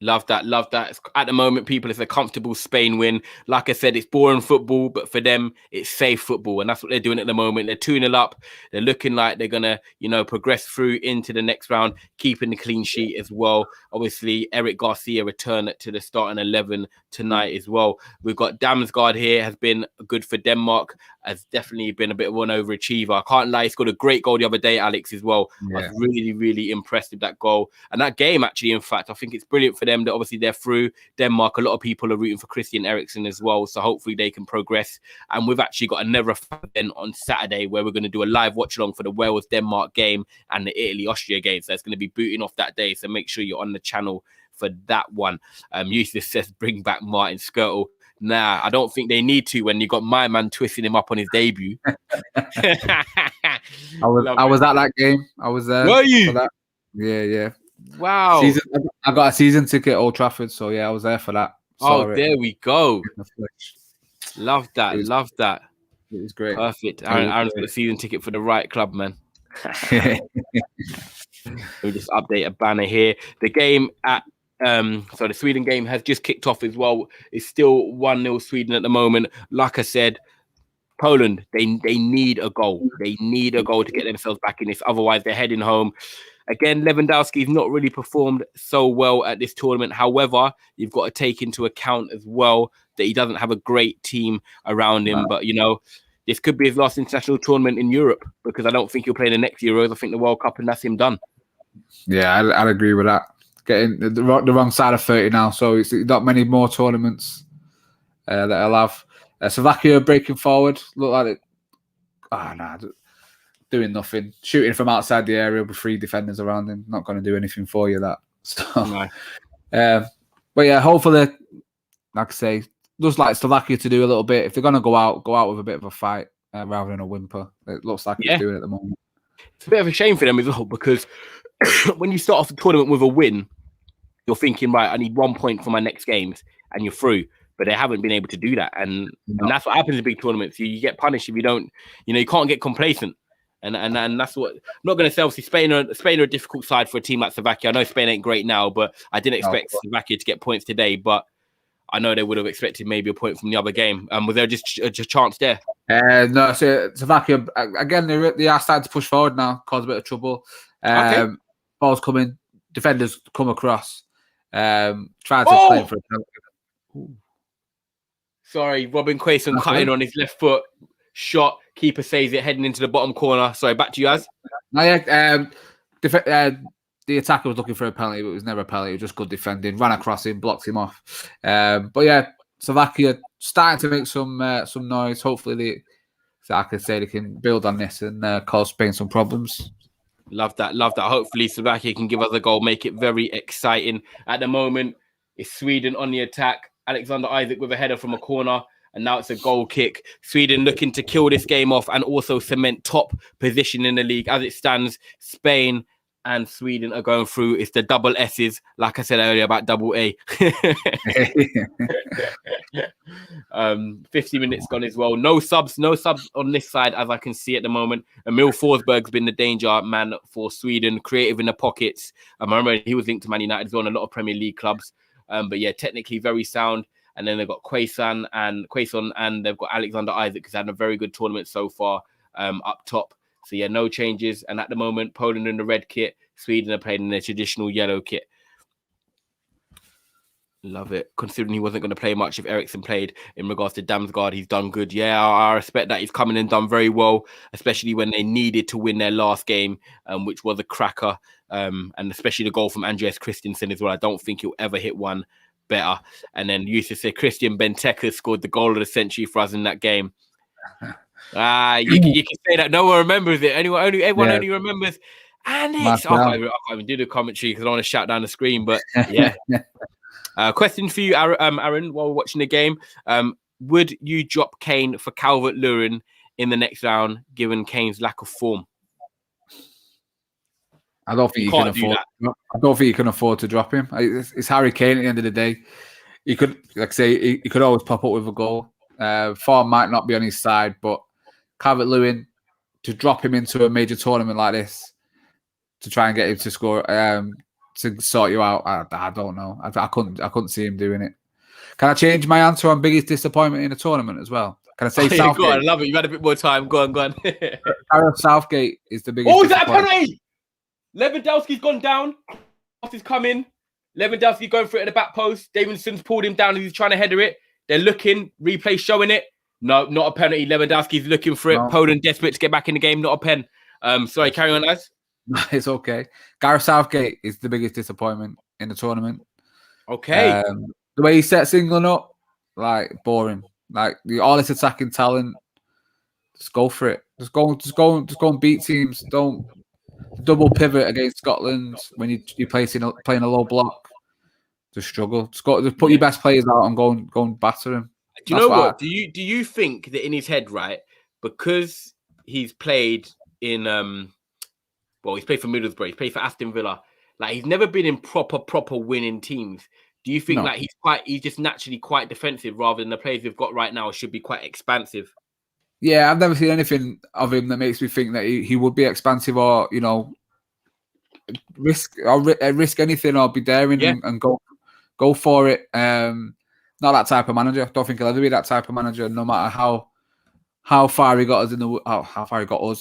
Love that. Love that. At the moment, people, it's a comfortable Spain win. Like I said, it's boring football, but for them, it's safe football. And that's what they're doing at the moment. They're 2-0 up. They're looking like they're going to, progress through into the next round, keeping the clean sheet as well. Obviously, Eric Garcia returned to the starting 11 tonight as well. We've got Damsgaard here, has been good for Denmark, has definitely been a bit of an overachiever. I can't lie, he scored a great goal the other day, Alex, as well. Yeah. I was really, really impressed with that goal. And that game, actually, in fact, I think it's brilliant for them that obviously they're through. Denmark, a lot of people are rooting for Christian Eriksen as well, so hopefully they can progress. And we've actually got a Neverafoul then on Saturday where we're going to do a live watch-along for the Wales-Denmark game and the Italy-Austria game, so it's going to be booting off that day, so make sure you're on the channel for that one. Yusuf says bring back Martin Skirtle. Nah, I don't think they need to when you got my man twisting him up on his debut. I was at that game. I was there. Were you? For that. Yeah. Wow. I got a season ticket at Old Trafford, so yeah, I was there for that. There we go. Love that. Love that. It was great. Perfect. Aaron's got a season ticket for the right club, man. Let me just update a banner here. The game at so the Sweden game has just kicked off as well. It's still 1-0 Sweden at the moment. Like I said, Poland, they need a goal. They need a goal to get themselves back in this. Otherwise, they're heading home. Again, Lewandowski's not really performed so well at this tournament. However, you've got to take into account as well that he doesn't have a great team around him. But, this could be his last international tournament in Europe because I don't think he'll play the next Euros. I think the World Cup, and that's him done. Yeah, I'd agree with that. Getting the wrong side of 30 now, so it's not many more tournaments that I'll have. Slovakia breaking forward, look like it. Doing nothing, shooting from outside the area with 3 defenders around him. Not going to do anything for you. That. So, no. But yeah, hopefully, like I say, looks like Slovakia to do a little bit. If they're going to go out with a bit of a fight rather than a whimper. It looks like they're doing it at the moment. It's a bit of a shame for them as well because when you start off the tournament with a win, you're thinking, right, I need 1 point for my next games, and you're through. But they haven't been able to do that, and that's what happens in big tournaments. You get punished if you don't. You can't get complacent, and that's what. I'm not going to say. Obviously, Spain are a difficult side for a team like Slovakia. I know Spain ain't great now, but I didn't expect Slovakia to get points today. But I know they would have expected maybe a point from the other game. Was there just a chance there? No, so Slovakia again. They are starting to push forward now, cause a bit of trouble. Balls coming, defenders come across, trying to play for a penalty. Sorry, Robin Quaison cutting on his left foot. Shot, keeper saves it, heading into the bottom corner. Sorry, back to you guys. The attacker was looking for a penalty, but it was never a penalty. It was just good defending. Ran across him, blocked him off. But yeah, Slovakia starting to make some noise. Hopefully, I can say they can build on this and cause Spain some problems. Love that. Hopefully, Slovakia can give us a goal, make it very exciting. At the moment, it's Sweden on the attack. Alexander Isak with a header from a corner, and now it's a goal kick. Sweden looking to kill this game off and also cement top position in the league. As it stands, Spain and Sweden are going through. It's the double S's, like I said earlier about double A. 50 minutes gone as well. No subs on this side, as I can see at the moment. Emil Forsberg's been the danger man for Sweden, creative in the pockets. I remember he was linked to Man United as well, and a lot of Premier League clubs. But yeah, technically very sound. And then they've got Quaison and they've got Alexander Isak, who's had a very good tournament so far up top. So yeah, no changes. And at the moment, Poland in the red kit, Sweden are playing in their traditional yellow kit. Love it. Considering he wasn't going to play much if Eriksen played in regards to Damsgaard, he's done good. Yeah, I respect that. He's come in and done very well, especially when they needed to win their last game, which was a cracker. And especially the goal from Andreas Christensen as well. I don't think he'll ever hit one better. And then you used to say Christian Benteke scored the goal of the century for us in that game. You can say that no one remembers it. Everyone only remembers. And I can't even do the commentary because I don't want to shout down the screen. But yeah. Question for you, Aaron, while we're watching the game. Would you drop Kane for Calvert-Lewin in the next round, given Kane's lack of form? I don't think you can afford. I don't think you can afford to drop him. It's Harry Kane at the end of the day. He could, like I say, he could always pop up with a goal. Form might not be on his side, but Calvert-Lewin, to drop him into a major tournament like this, to try and get him to score, to sort you out. I don't know. I couldn't see him doing it. Can I change my answer on biggest disappointment in a tournament as well? Can I say Southgate? Go on, I love it. You've had a bit more time. Go on. Gareth Southgate is the biggest. Oh, is that a penalty? Lewandowski's gone down. Cross is coming. Lewandowski going for it at the back post. Davidson's pulled him down as he's trying to header it. They're looking. Replay showing it. No, not a penalty. Lewandowski's looking for it. No. Poland desperate to get back in the game. Not a pen. Sorry, carry on, guys. It's okay. Gareth Southgate is the biggest disappointment in the tournament. Okay. The way he sets England up, like boring. Like all this attacking talent, just go for it. Just go and beat teams. Don't double pivot against Scotland when you're playing a low block. Just struggle. Just put your best players out and go and batter them. Do you know what? Do you think that in his head, right? Because he's played in he's played for Middlesbrough, he's played for Aston Villa. Like he's never been in proper winning teams. Do you think like he's just naturally quite defensive rather than the players we've got right now should be quite expansive? Yeah, I've never seen anything of him that makes me think that he would be expansive or risk anything or be daring and go for it. Not that type of manager. I don't think he'll ever be that type of manager. No matter how far he got us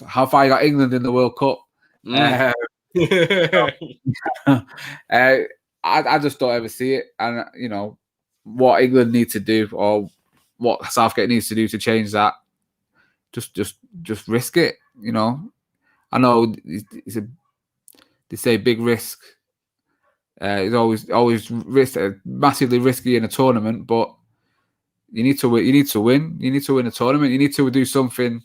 how far he got England in the World Cup. I just don't ever see it, and what England need to do or what Southgate needs to do to change that. Just risk it. I know they say big risk. It's always massively risky in a tournament, but you need to win. You need to win. You need to win a tournament. You need to do something.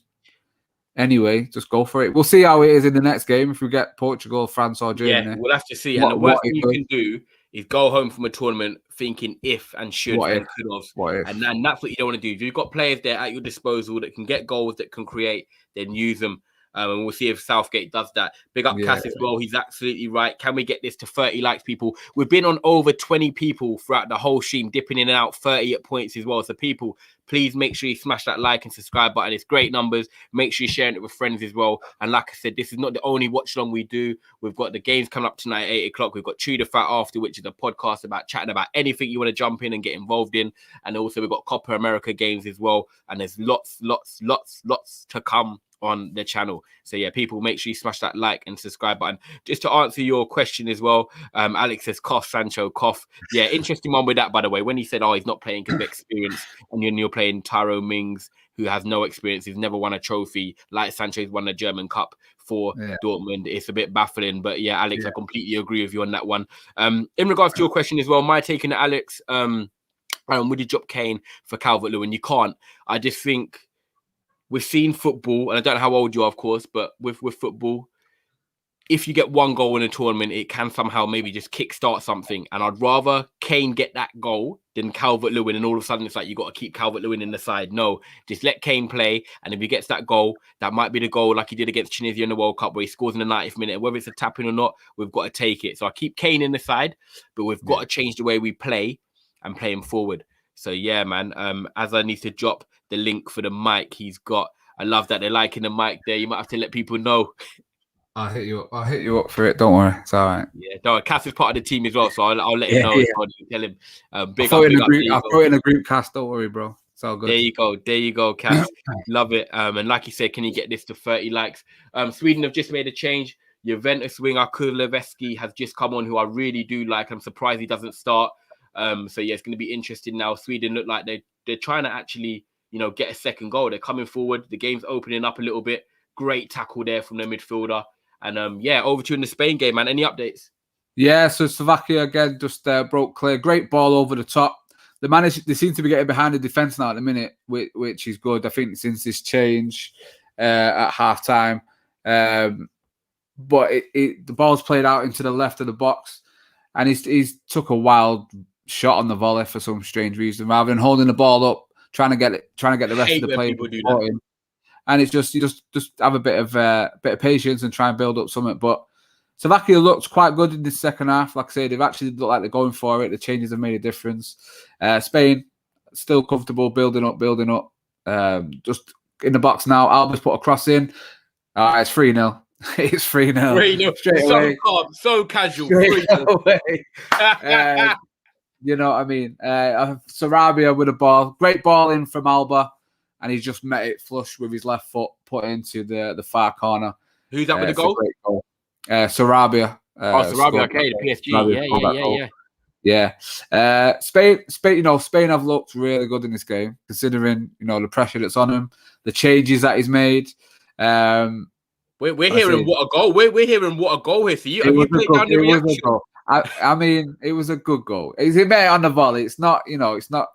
Anyway, just go for it. We'll see how it is in the next game if we get Portugal, France, or Germany. Yeah, we'll have to see. And the worst thing you can do is go home from a tournament thinking if and should and could have. And that's what you don't want to do. If you've got players there at your disposal that can get goals, that can create, then use them. And we'll see if Southgate does that. Big up Cass as well. He's absolutely right. Can we get this to 30 likes, people? We've been on over 20 people throughout the whole stream, dipping in and out, 30 at points as well. So people, please make sure you smash that like and subscribe button. It's great numbers. Make sure you're sharing it with friends as well. And like I said, this is not the only watch along we do. We've got the games coming up tonight at 8 o'clock. We've got Chew the Fat After, which is a podcast about chatting about anything you want to jump in and get involved in. And also we've got Copa America games as well. And there's lots to come on the channel. So yeah, people, make sure you smash that like and subscribe button. Just to answer your question as well, Alex says cough, Sancho cough. Yeah, interesting one with that, by the way, when he said he's not playing because of experience, and you're playing Tyrone Mings, who has no experience, he's never won a trophy like Sancho's won the German Cup for Dortmund. It's a bit baffling, but yeah, Alex, I completely agree with you on that one. In regards to your question as well, my take on it, Alex, would you drop Kane for Calvert-Lewin? You can't. I just think we've seen football, and I don't know how old you are, of course, but with football, if you get one goal in a tournament, it can somehow maybe just kickstart something. And I'd rather Kane get that goal than Calvert-Lewin, and all of a sudden it's like you got to keep Calvert-Lewin in the side. No, just let Kane play, and if he gets that goal, that might be the goal like he did against Tunisia in the World Cup, where he scores in the 90th minute. And whether it's a tap-in or not, we've got to take it. So I keep Kane in the side, but we've got to change the way we play and play him forward. So yeah, man, as I need to drop the link for the mic he's got. I love that they're liking the mic there. You might have to let people know. I'll hit you up for it. Don't worry. It's all right. Yeah, don't worry. Cass is part of the team as well, so I'll let him know. Tell him. I'll throw it in a group cast. Don't worry, bro. It's all good. There you go, Cass. Love it. And like you said, can you get this to 30 likes? Sweden have just made a change. Juventus winger Kuleveski has just come on, who I really do like. I'm surprised he doesn't start. So yeah, it's going to be interesting now. Sweden look like they're trying to actually, get a second goal. They're coming forward. The game's opening up a little bit. Great tackle there from the midfielder. And over to you in the Spain game, man. Any updates? Yeah, so Slovakia again just broke clear. Great ball over the top. They seem to be getting behind the defence now at the minute, which is good. I think since this change at half time. But the ball's played out into the left of the box, and he's took a wild shot on the volley for some strange reason, rather than holding the ball up, trying to get the rest of the players in. And it's just you just have a bit of patience and try and build up something. But Slovakia looked quite good in the second half. Like I say, they've actually looked like they're going for it. The changes have made a difference. Spain still comfortable, building up. Just in the box now. Alba's put a cross in. It's 3-0. It's 3-0. 3-0. Straight So away. calm, so casual. Straight 3-0. away. You know what I mean? Sarabia with a ball. Great ball in from Alba. And he just met it flush with his left foot, put into the far corner. Who's that with the goal? Great goal. Sarabia. Sarabia, okay, the PSG. Yeah. Spain have looked really good in this game, considering the pressure that's on them, the changes that he's made. We're hearing what a goal. We're hearing what a goal here. So have you played down the reaction? I mean, it was a good goal. He made it on the volley. It's not, it's not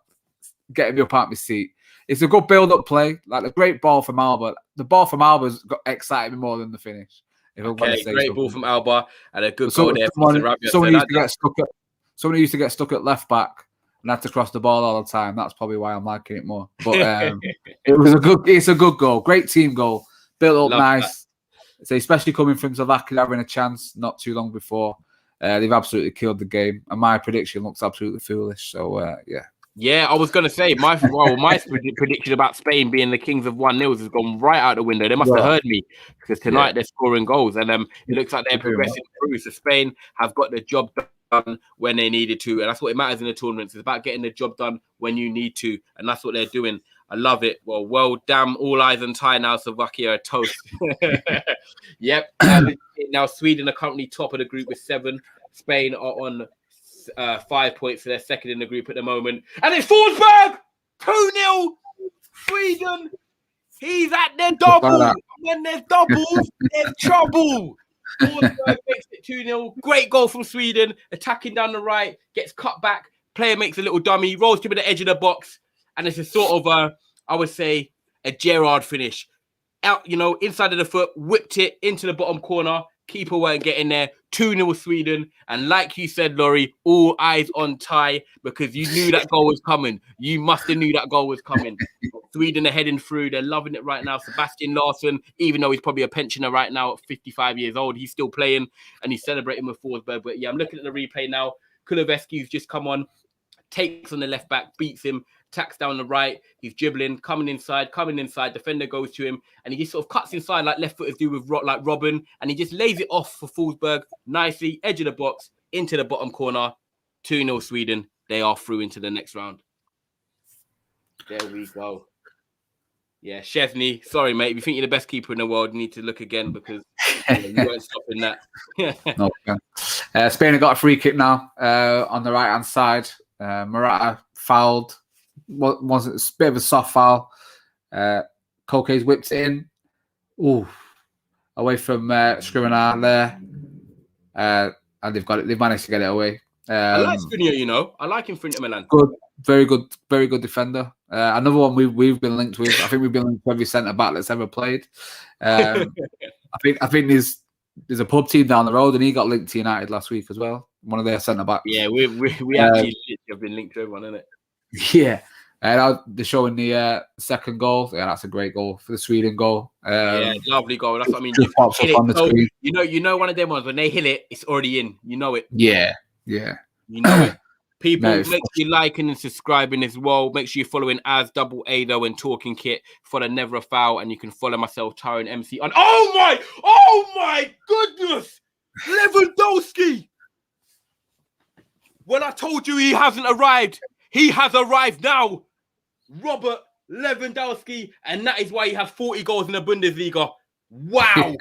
getting me up out my seat. It's a good build-up play, like a great ball from Alba. The ball from Alba's got excited me more than the finish. Great ball from Alba and a good goal there. Someone used to get stuck at left back and had to cross the ball all the time. That's probably why I'm liking it more. But it's a good goal. Great team goal. Built up nice. So especially coming from Slovakia having a chance not too long before. They've absolutely killed the game. And my prediction looks absolutely foolish. So, yeah. Yeah, I was going to say, my prediction about Spain being the kings of 1-0 has gone right out the window. They must have heard me because tonight they're scoring goals. And it looks like they're progressing through. So Spain have got the job done when they needed to. And that's what it matters in the tournaments. It's about getting the job done when you need to. And that's what they're doing. I love it. Well, damn, all eyes on Thai now. Slovakia are toast. Yep. Now Sweden are currently top of the group with 7. Spain are on 5 points, so they're second in the group at the moment. And it's Forsberg! 2-0! Sweden! He's at their double! When there's doubles, there's trouble! Forsberg makes it 2-0. Great goal from Sweden. Attacking down the right, gets cut back. Player makes a little dummy, rolls to the edge of the box. And it's a sort of, I would say, a Gerrard finish. Out, inside of the foot, whipped it into the bottom corner. Keeper weren't getting there. 2-0 Sweden. And like you said, Laurie, all eyes on Thai because you knew that goal was coming. You must have knew that goal was coming. Sweden are heading through. They're loving it right now. Sebastian Larsson, even though he's probably a pensioner right now at 55 years old, he's still playing and he's celebrating with Forsberg. But yeah, I'm looking at the replay now. Kuleveski's just come on, takes on the left back, beats him, attacks down the right. He's dribbling, coming inside. Defender goes to him, and he just sort of cuts inside like left footers do with like Robin, and he just lays it off for Forsberg nicely, edge of the box, into the bottom corner. 2-0 Sweden. They are through into the next round. There we go. Yeah, Chesney. Sorry, mate. If you think you're the best keeper in the world, you need to look again because you weren't stopping that. Okay. Spain have got a free kick now on the right-hand side. Morata fouled. Was a bit of a soft foul. Koke's whipped it in. Ooh, away from Skriniar there. And they've managed to get it away. I like Skriniar, I like him for Inter Milan. Good, very good defender. Another one we've been linked with. I think we've been linked with every centre back that's ever played. I think there's a pub team down the road, and he got linked to United last week as well. One of their centre backs. Yeah, we actually have been linked to everyone, isn't it? Yeah. They're showing the second goal. Yeah, that's a great goal for the Sweden goal. Yeah, lovely goal. That's what I mean. Just pops up on the screen. You know, one of them ones when they hit it, it's already in. You know it. Yeah. You know it. People, make sure you liking and subscribing as well. Make sure you're following as Double Ado and Talking Kit. Follow Neverafoul, and you can follow myself, Tyrone MC. On oh my goodness, Lewandowski. When I told you he hasn't arrived, he has arrived now. Robert Lewandowski, and that is why he has 40 goals in the Bundesliga. Wow.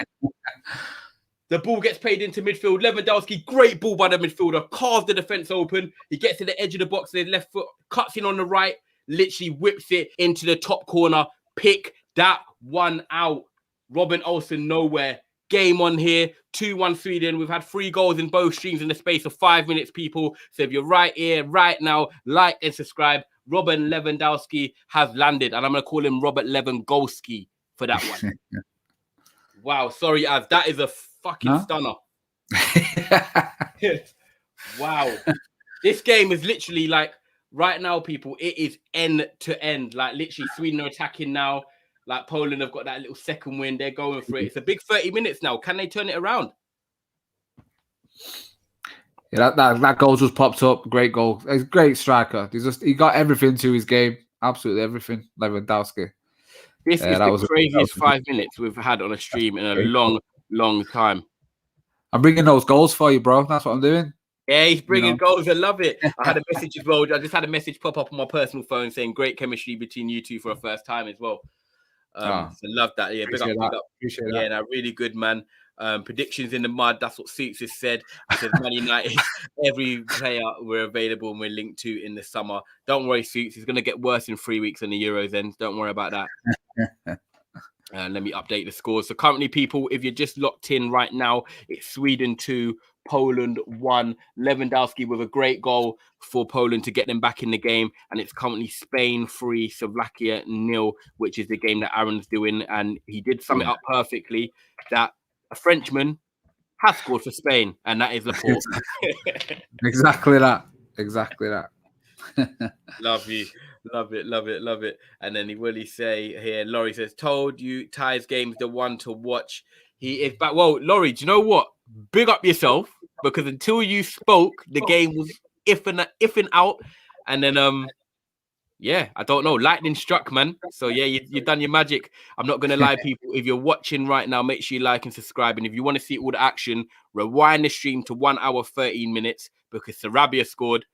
The ball gets played into midfield. Lewandowski, great ball by the midfielder, carves the defence open. He gets to the edge of the box, the left foot, cuts in on the right, literally whips it into the top corner. Pick that one out. Robin Olsen, nowhere. Game on here, 2-1 Sweden. We've had 3 goals in both streams in the space of 5 minutes, people. So if you're right here, right now, like and subscribe. Robin Lewandowski has landed, and I'm going to call him Robert Lewandowski for that one. Wow, sorry, Az. That is a fucking stunner. Wow. This game is literally like, right now, people, it is end to end. Like, literally, Sweden are attacking now. Like, Poland have got that little second win. They're going for it. It's a big 30 minutes now. Can they turn it around? Yeah, that goal just popped up. Great goal. He's a great striker. He got everything to his game. Absolutely everything. Lewandowski. This is the craziest 5 minutes we've had on a stream in a long, Long time. I'm bringing those goals for you, bro. That's what I'm doing. Yeah, he's bringing goals. I love it. I had a message as well. I just had a message pop up on my personal phone saying great chemistry between you two for a first time as well. So love that. Yeah, big up. Appreciate yeah, that. no, really good, man. Predictions in the mud. That's what Suits has said. He says Man United, every player we're available and we're linked to in the summer. Don't worry, Suits. It's going to get worse in 3 weeks when the Euros ends. Don't worry about that. Let me update the scores. So currently, people, if you're just locked in right now, it's Sweden 2, Poland 1. Lewandowski with a great goal for Poland to get them back in the game. And it's currently Spain 3, Slovakia 0, which is the game that Aaron's doing. And he did sum it up perfectly that a Frenchman has scored for Spain, and that is Laporte. Exactly that. Exactly that. Love you. Love it. And then he will say here, Laurie says, told you Ty's game's the one to watch. He is back. Well, Laurie, do you know what? Big up yourself, because until you spoke, the game was iffing out. And then yeah, I don't know. Lightning struck, man. So yeah, you've done your magic. I'm not gonna lie, people. If you're watching right now, make sure you like and subscribe. And if you want to see all the action, rewind the stream to 1 hour 13 minutes, because Sarabia scored.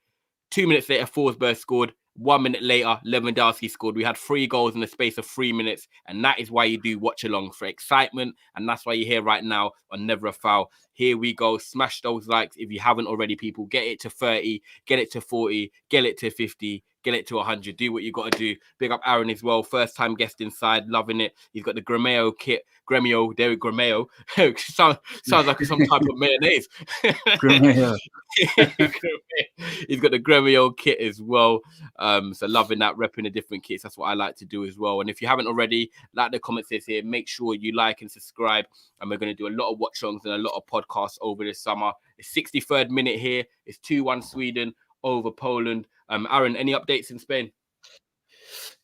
2 minutes later, Forsberg scored. 1 minute later, Lewandowski scored. We had 3 goals in the space of 3 minutes. And that is why you do watch along, for excitement. And that's why you're here right now on Neverafoul. Here we go. Smash those likes if you haven't already, people. Get it to 30, get it to 40, get it to 50, get it to 100. Do what you got to do. Big up Aaron as well. First time guest inside. Loving it. He's got the Gremio kit. Gremio. There we go. Gremio. sounds like some type of mayonnaise. Gremio. He's got the Gremio kit as well. So loving that, repping the different kits. That's what I like to do as well. And if you haven't already, like the comment says here, make sure you like and subscribe. And we're going to do a lot of watch-alongs and a lot of podcasts over this summer. It's 63rd minute here. It's 2-1 Sweden over Poland. Aaron, any updates in Spain?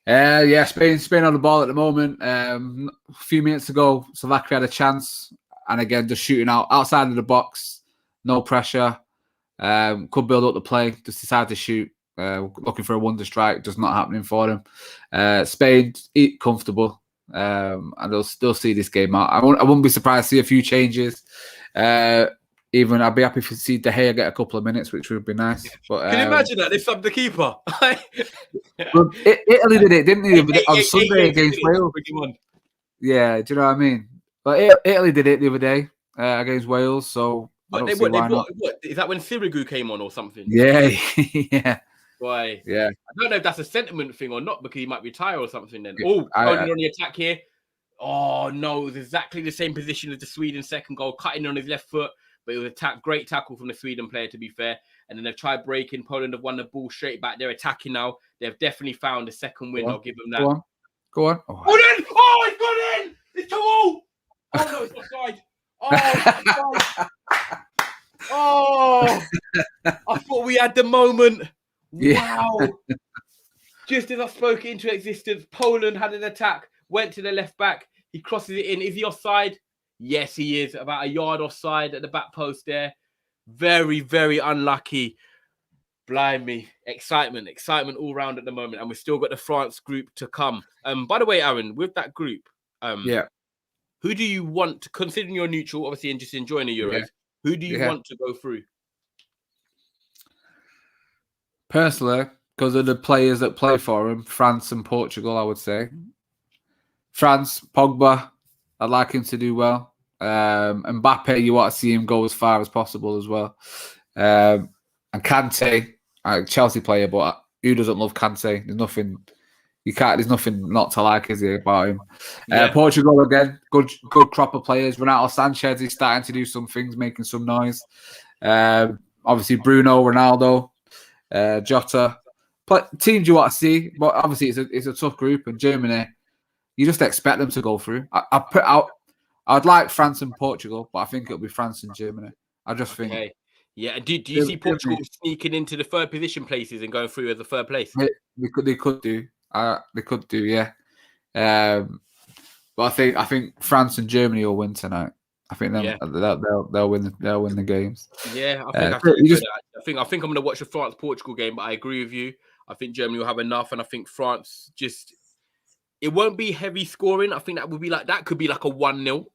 Yeah, Spain on the ball at the moment. A few minutes ago, Slovakia had a chance, and again, just shooting outside of the box, no pressure. Could build up the play, just decided to shoot. Looking for a wonder strike, just not happening for them. Spain comfortable, and they'll still see this game out. I wouldn't be surprised to see a few changes. Even I'd be happy to see De Gea get a couple of minutes, which would be nice. But can you imagine that they subbed the keeper? Well, Italy did it, didn't they? On Sunday against Wales. Yeah, do you know what I mean? But Italy did it the other day against Wales, so what is that when Sirigu came on or something? Yeah, yeah. Why? Yeah. I don't know if that's a sentiment thing or not, because he might retire or something then. Oh, Poland on the attack here. Oh no, it was exactly the same position as the Sweden second goal, cutting on his left foot. But it was a great tackle from the Sweden player, to be fair. And then they've tried breaking. Poland have won the ball straight back. They're attacking now. They've definitely found a second win. I'll give them that. Go on. Oh, it's gone in! It's 2-0! Oh, no, it's offside. Oh, I thought we had the moment. Yeah. Wow. Just as I spoke it into existence, Poland had an attack, went to the left back. He crosses it in. Is he offside? Yes, he is. About a yard offside at the back post there. Very, very unlucky. Blimey. Excitement all round at the moment. And we've still got the France group to come. By the way, Aaron, with that group, who do you want, considering you're neutral, obviously, and just enjoying the Euros, who do you want to go through? Personally, because of the players that play for him, France and Portugal, I would say. France, Pogba, I'd like him to do well. Mbappe, you want to see him go as far as possible as well. And Kante, a Chelsea player, but who doesn't love Kante? There's nothing not to like, is there, about him? Portugal again, good crop of players. Renato Sanchez is starting to do some things, making some noise. Obviously Bruno, Ronaldo, Jota. Teams you want to see, but obviously it's a tough group. And Germany, you just expect them to go through. I'd like France and Portugal, but I think it'll be France and Germany. I just think. Yeah, do you see Portugal sneaking into the third position places and going through as a third place? They could do. They could do, yeah. But I think France and Germany will win tonight. I think they'll win the games. Yeah, I think I'm going to watch the France Portugal game, but I agree with you. I think Germany will have enough, and I think France it won't be heavy scoring. I think that could be like a 1-0.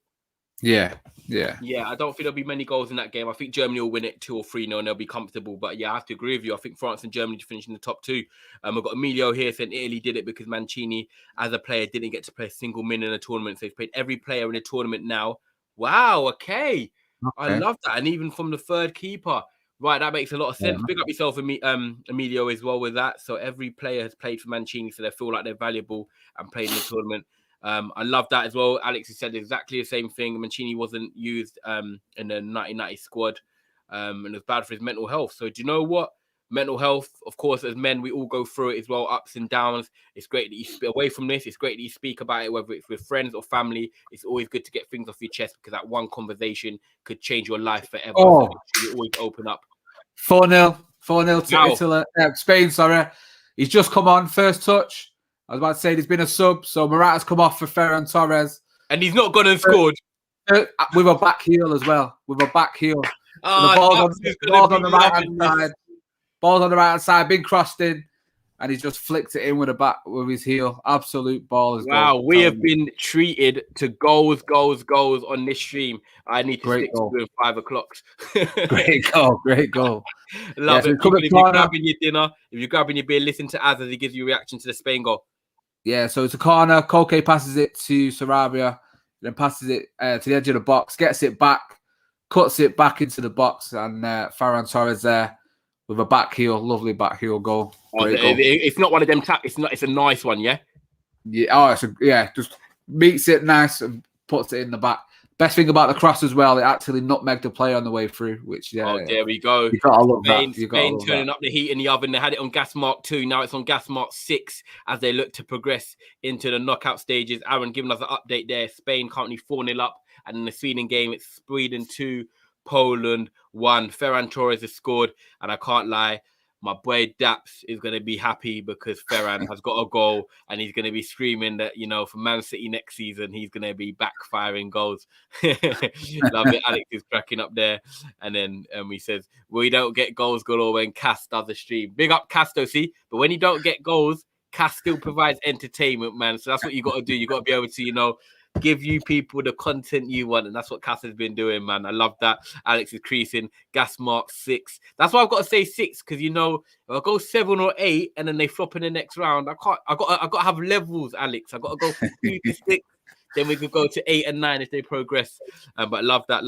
Yeah. Yeah, I don't think there'll be many goals in that game. I think Germany will win it 2 or 3-0 and they'll be comfortable. But yeah, I have to agree with you. I think France and Germany finish in the top two. We've got Emilio here saying Italy did it because Mancini, as a player, didn't get to play a single minute in a tournament. So he's played every player in a tournament now. Wow, okay. I love that. And even from the third keeper. Right, that makes a lot of sense. Big up yourself, Emilio, as well with that. So every player has played for Mancini, so they feel like they're valuable and played in the tournament. I love that as well. Alex has said exactly the same thing. Mancini wasn't used in the 1990 squad, and it was bad for his mental health. So do you know what? Mental health, of course, as men, we all go through it as well, ups and downs. It's great that you speak away from this. It's great that you speak about it, whether it's with friends or family. It's always good to get things off your chest because that one conversation could change your life forever. Oh, so you always open up. 4-0 to Italy, Spain. Sorry, he's just come on first touch. I was about to say there's been a sub, so Morata's come off for Ferran Torres, and he's not gone and scored with a back heel as well. With a back heel, the ball's on the right hand side. Ball's on the right hand side, been crossed in, and he's just flicked it in with his heel. Absolute ball. Wow, we have been treated to goals on this stream. I need to stick to doing 5 o'clock. Great goal. Love it. If you're grabbing your dinner, if you're grabbing your beer, listen to Az as he gives you a reaction to the Spain goal. Yeah, so it's a corner. Koke passes it to Sarabia, then passes it to the edge of the box, gets it back, cuts it back into the box, and Ferran Torres there with a back heel, lovely back heel goal. Goal. It's not one of them it's a nice one, yeah? Yeah, just meets it nice and puts it in the back. Best thing about the cross as well, it actually nutmegged the player on the way through, which there we go. You gotta love Spain, that. Spain turning up the heat in the oven. They had it on gas mark 2. Now it's on gas mark 6 as they look to progress into the knockout stages. Aaron giving us an update there. Spain currently 4-0 up, and in the Sweden game, it's Sweden 2, Poland 1. Ferran Torres has scored, and I can't lie, my boy Daps is going to be happy because Ferran has got a goal and he's going to be screaming that, for Man City next season, he's going to be backfiring goals. Love it. Alex is cracking up there. And then he says, we don't get goals galore when Cass does the stream. Big up Casto, see? But when you don't get goals, Cass still provides entertainment, man. So that's what you got to do. You got to be able to, give you people the content you want, and that's what Cass has been doing, man. I love that. Alex is creasing. Gas mark 6. That's why I've got to say 6 because if I go 7 or 8 and then they flop in the next round, I got to have levels, Alex. I got to go from 2 to 6. Then we could go to 8 and 9 if they progress. But love that.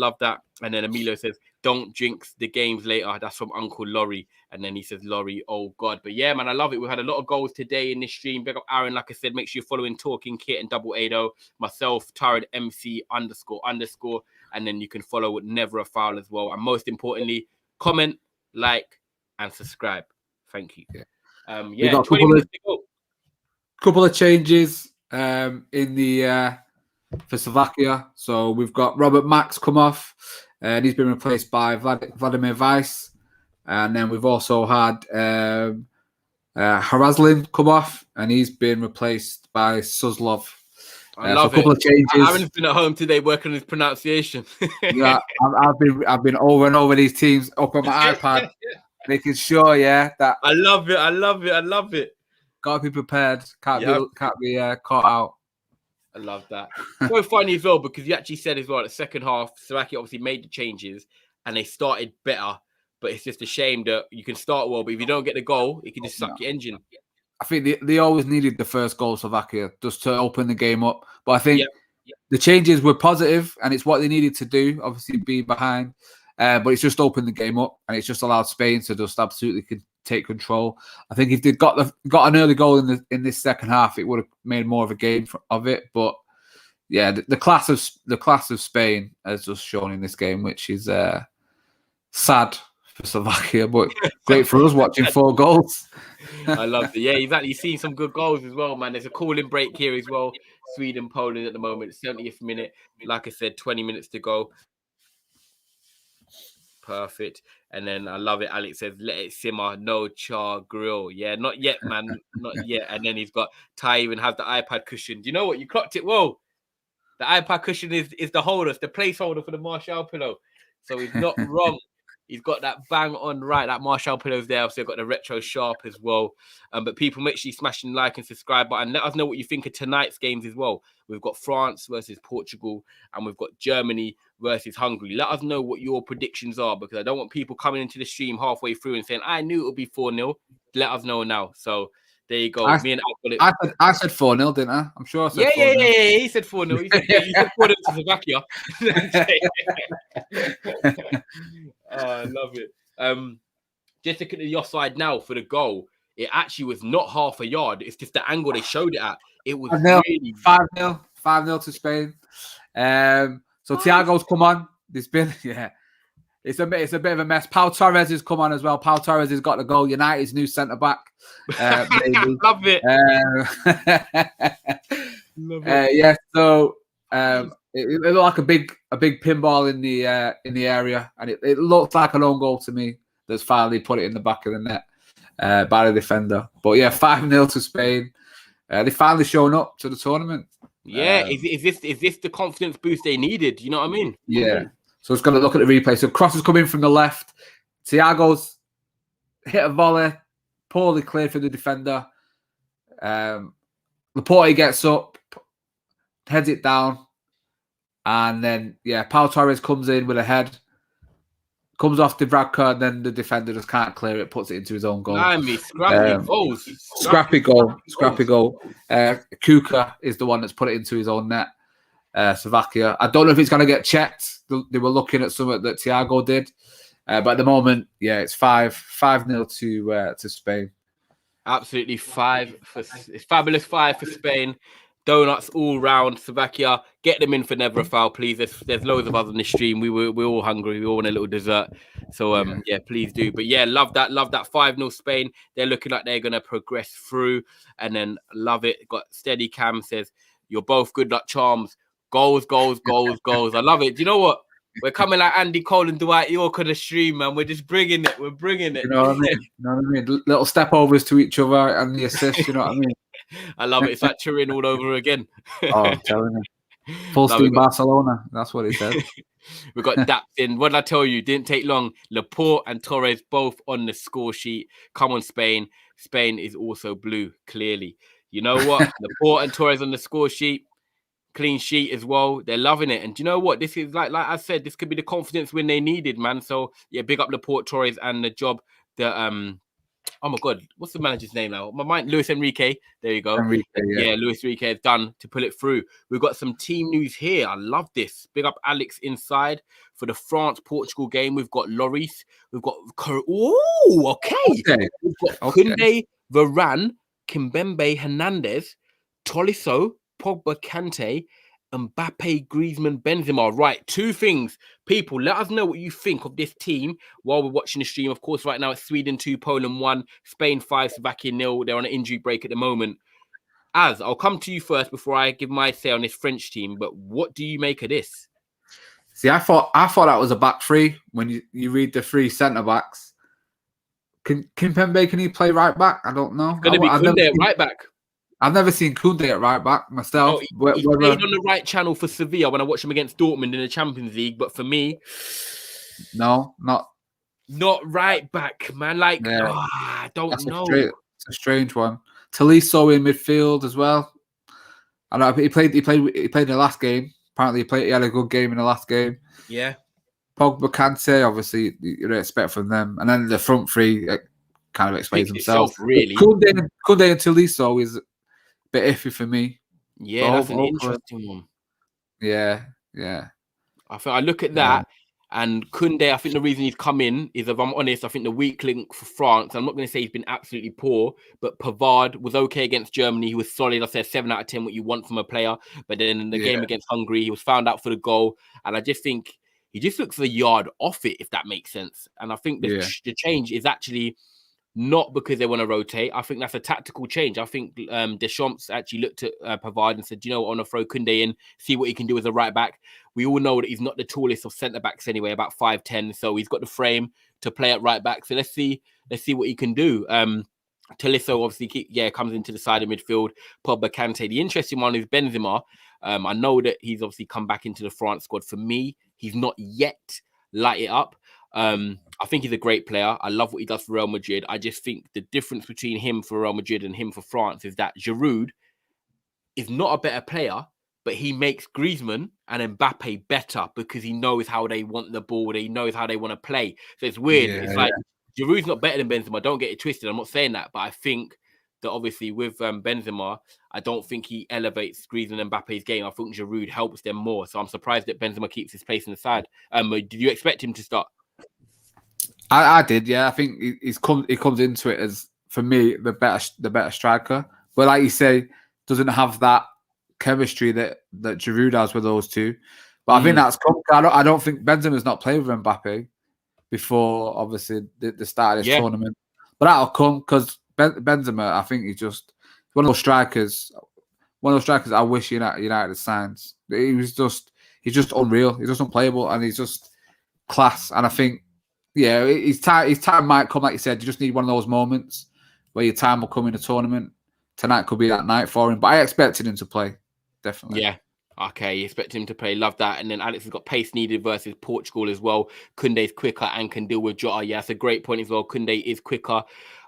And then Emilio says, don't jinx the games later. That's from Uncle Laurie. And then he says, Laurie, oh God. But yeah, man, I love it. We had a lot of goals today in this stream. Big up Aaron, like I said, make sure you're following Talking Kit and 880. Myself, Tyrant MC __. And then you can follow with Neverafoul as well. And most importantly, comment, like, and subscribe. Thank you. We got 20 minutes to go. Couple of changes in the for Slovakia. So we've got Robert Max come off, and he's been replaced by Vladimir Weiss. And then we've also had Haraslin come off, and he's been replaced by Suslov. I love a couple of changes. Aaron's been at home today working on his pronunciation. Yeah, I've been over and over these teams up on my iPad, making sure, that I love it. Gotta be prepared. Can't be caught out. I love that. So funny as well because you actually said as well, the second half, Slovakia obviously made the changes and they started better. But it's just a shame that you can start well, but if you don't get the goal, it can just suck your engine. I think they always needed the first goal, Slovakia, just to open the game up. But I think the changes were positive, and it's what they needed to do. Obviously, being behind, but it's just opened the game up, and it's just allowed Spain to just absolutely take control. I think if they got an early goal in this second half, it would have made more of a game of it. But yeah, the class of Spain has just shown in this game, which is sad for Slovakia, but great for us watching 4 goals. I love it. Yeah, you've seen some good goals as well, man. There's a cooling break here as well. Sweden, Poland at the moment, 70th minute. Like I said, 20 minutes to go. Perfect. And then I love it. Alex says, let it simmer, no char grill. Yeah, not yet, man. Not yet. And then he's got Ty even has the iPad cushion. Do you know what? You clocked it well. The iPad cushion is the holder, the placeholder for the Marshall pillow. So he's not wrong. He's got that bang on right. That Marshall pillows there. Also got the retro sharp as well. But people, make sure you smash the like and subscribe button. Let us know what you think of tonight's games as well. We've got France versus Portugal, and we've got Germany versus Hungary. Let us know what your predictions are, because I don't want people coming into the stream halfway through and saying, I knew it would be 4-0. Let us know now. So there you go. Me and I said 4-0, didn't I? I'm sure I said 4-0. Yeah. He said 4-0. He said 4-0 to Slovakia. I love it. Just looking at the offside now for the goal. It actually was not half a yard. It's just the angle they showed it at. It was really 5-0. 5-0 to Spain. So Thiago's come on. It's been it's a bit of a mess. Pau Torres has come on as well. Pau Torres has got the goal. United's new centre back. Love it. Love it. Yeah. So it looked like a big pinball in the area, and it looked like an own goal to me. That's finally put it in the back of the net by the defender. But yeah, 5-0 to Spain. They finally shown up to the tournament. Yeah, is this the confidence boost they needed? You know what I mean? Yeah. So it's going to look at the replay. So crosses come in from the left. Thiago's hit a volley, poorly cleared for the defender. Laporte gets up, heads it down, and then Pau Torres comes in with a head, comes off the Vradka, and then the defender just can't clear it, puts it into his own goal. Scrappy goal. Kuka is the one that's put it into his own net. Slovakia. I don't know if it's going to get checked. They were looking at something that Thiago did, but at the moment, it's 5-0 to Spain. Absolutely it's fabulous 5 for Spain. Donuts all round. Slovakia, get them in for Neverafoul, please. There's loads of us on the stream. We're all hungry. We all want a little dessert. So please do. But love that 5-0 Spain. They're looking like they're gonna progress through, and then love it. Got Steady Cam says, you're both good luck charms. Goals. I love it. Do you know what? We're coming like Andy Cole and Dwight York on the stream, man. We're just bringing it. We're bringing it. You know what I mean? Little step overs to each other and the assist. You know what I mean? I love it. It's like Turin all over again. I'm telling you. Full steam Barcelona. That's what he said. We got Daps in. What did I tell you? Didn't take long. Laporte and Torres both on the score sheet. Come on, Spain. Spain is also blue, clearly. You know what? Laporte and Torres on the score sheet. Clean sheet as well. They're loving it. And do you know what? This is like I said, this could be the confidence win they needed, man. So big up Laporte, Torres, and the job that oh my god, what's the manager's name now? My mind, Luis Enrique. There you go. Luis Enrique has done to pull it through. We've got some team news here. I love this. Big up Alex inside for the France-Portugal game. We've got Lloris. We've got We've got Koundé, Varane, Kimpembe, Hernandez, Tolisso, Pogba, Kante, Mbappe, Griezmann, Benzema. Right, 2 things. People, let us know what you think of this team while we're watching the stream. Of course, right now it's Sweden 2, Poland 1, Spain 5, Slovakia 0. They're on an injury break at the moment. Az, I'll come to you first before I give my say on this French team, but what do you make of this? See, I thought that was a back three when you read the 3 centre-backs. Kimpembe, can he play right back? I don't know. It's going to be Koundé at right back. I've never seen Koundé at right back myself. He played on the right channel for Sevilla when I watched him against Dortmund in the Champions League. But for me, no, not right back, man. Like, I don't know. It's a strange one. Tolisso in midfield as well. I know he played in the last game. Apparently, he had a good game in the last game. Yeah. Pogba, Kante, obviously, you'd expect from them, and then the front three kind of explains themselves. Really, Koundé and Tolisso is bit iffy for me. Yeah, that's an interesting one. Yeah. I think I look at that, and Koundé, I think the reason he's come in is, if I'm honest, I think the weak link for France, I'm not going to say he's been absolutely poor, but Pavard was okay against Germany. He was solid. I said 7 out of 10, what you want from a player. But then in the game against Hungary, he was found out for the goal. And I just think he just looks a yard off it, if that makes sense. And I think the change is actually not because they want to rotate. I think that's a tactical change. I think Deschamps actually looked at Pavard and said, you know what, I want to throw Koundé in, see what he can do as a right back. We all know that he's not the tallest of centre backs anyway, about 5'10", so he's got the frame to play at right back. So let's see what he can do. Tolisso obviously comes into the side of midfield. Pogba, Kante. The interesting one is Benzema. I know that he's obviously come back into the France squad. For me, he's not yet light it up. I think he's a great player. I love what he does for Real Madrid. I just think the difference between him for Real Madrid and him for France is that Giroud is not a better player, but he makes Griezmann and Mbappe better because he knows how they want the ball. He knows how they want to play. So it's weird. It's like Giroud's not better than Benzema. Don't get it twisted. I'm not saying that, but I think that obviously with Benzema, I don't think he elevates Griezmann and Mbappe's game. I think Giroud helps them more. So I'm surprised that Benzema keeps his place in the side. Did you expect him to start? I did, yeah. I think he comes into it as, for me, the better striker. But like you say, doesn't have that chemistry that Giroud has with those two. But I think that's come. I don't think Benzema's not played with Mbappe before, obviously, the start of this tournament. But that'll come because Benzema, I think he's just one of those strikers. One of those strikers I wish United signs. He's just unreal. He's just unplayable, and he's just class. And I think, yeah, his time might come, like you said. You just need one of those moments where your time will come in a tournament. Tonight could be that night for him, but I expected him to play, definitely. Yeah. Okay, you expect him to play. Love that. And then Alex has got pace needed versus Portugal as well. Koundé's quicker and can deal with Jota. Yeah, that's a great point as well. Koundé is quicker.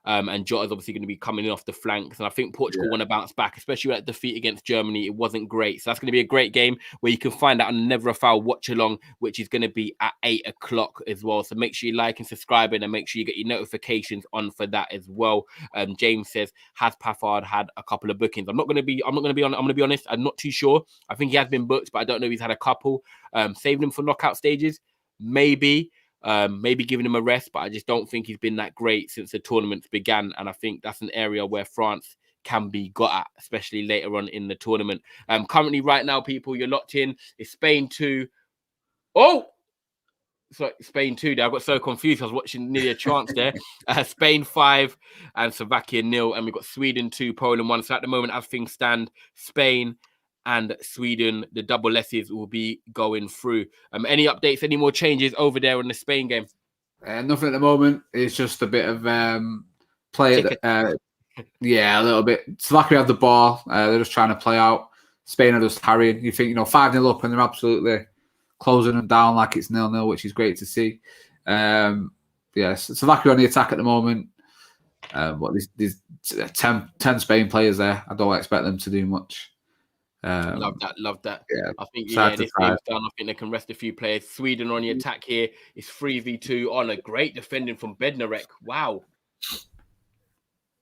And Jota's obviously going to be coming in off the flanks. And I think Portugal want to bounce back, especially with that defeat against Germany. It wasn't great. So that's going to be a great game where you can find out on the Neverafoul Watchalong, which is going to be at 8 o'clock as well. So make sure you like and subscribe and make sure you get your notifications on for that as well. James says, has Pavard had a couple of bookings? I'm going to be honest. I'm not too sure. I think he has been booked, but I don't know if he's had a couple. Saving him for knockout stages, maybe. Maybe giving him a rest, but I just don't think he's been that great since the tournaments began. And I think that's an area where France can be got at, especially later on in the tournament. Currently, right now, people, you're locked in. It's Spain 2. Oh! Sorry, Spain 2 there. I got so confused. I was watching nearly a chance there. Spain 5 and Slovakia 0. And we've got Sweden 2, Poland 1. So at the moment, as things stand, Spain and Sweden, the double S's will be going through. Any updates, any more changes over there in the Spain game? Nothing at the moment. It's just a bit of play. A little bit. Slovakia have the ball. They're just trying to play out. Spain are just harrying. You think, 5-0 up and they're absolutely closing them down like it's 0-0, which is great to see. Slovakia on the attack at the moment. But there's 10 Spain players there. I don't expect them to do much. Love that. Yeah, I think this game's done. I think they can rest a few players. Sweden on the attack here. It's 3v2 on a great defending from Bednarek. Wow.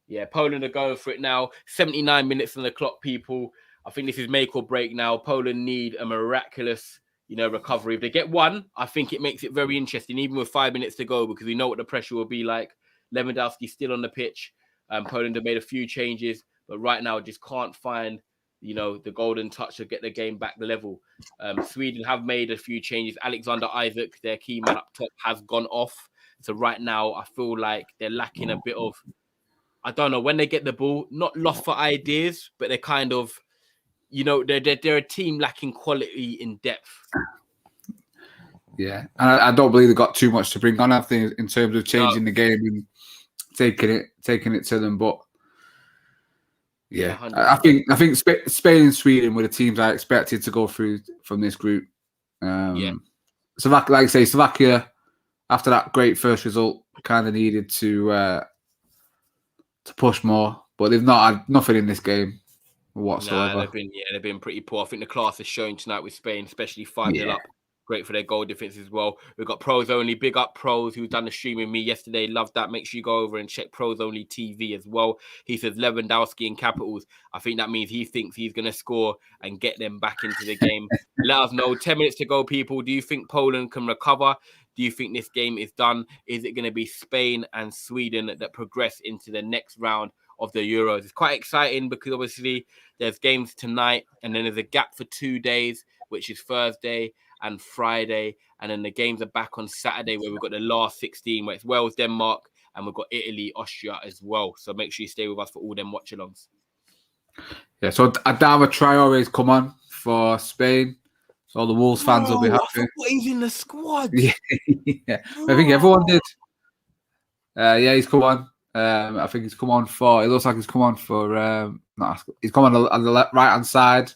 Yeah, Poland are going for it now. 79 minutes on the clock, people. I think this is make or break now. Poland need a miraculous, recovery. If they get one, I think it makes it very interesting, even with 5 minutes to go, because we know what the pressure will be like. Lewandowski still on the pitch. Poland have made a few changes, but right now just can't find the golden touch to get the game back the level. Sweden have made a few changes. Alexander Isak, their key man up top, has gone off. So right now, I feel like they're lacking a bit of, I don't know, when they get the ball, not lost for ideas, but they're kind of, they're a team lacking quality in depth. Yeah, and I don't believe they've got too much to bring on, I think, in terms of changing the game and taking it to them, but yeah, 100%. I think Spain and Sweden were the teams I expected to go through from this group. Slovakia, like I say, Slovakia, after that great first result, kind of needed to push more, but they've not had nothing in this game whatsoever. Nah, they've been pretty poor. I think the class is showing tonight with Spain, especially 5-0 up. Great for their goal difference as well. We've got Pros Only. Big up Pros, who done the stream with me yesterday. Love that. Make sure you go over and check Pros Only TV as well. He says Lewandowski in capitals. I think that means he thinks he's going to score and get them back into the game. Let us know. 10 minutes to go, people. Do you think Poland can recover? Do you think this game is done? Is it going to be Spain and Sweden that progress into the next round of the Euros? It's quite exciting because obviously there's games tonight and then there's a gap for 2 days, which is Thursday and Friday, and then the games are back on Saturday where we've got the last 16 where it's Wales, Denmark, and we've got Italy, Austria as well. So make sure you stay with us for all them watch-alongs. Yeah, so Adama Traore's come on for Spain, so the Wolves fans will be happy. I forgot he's in the squad. Yeah. I think everyone did. He's come on. I think he's come on for. It looks like he's come on for. He's come on the right hand side.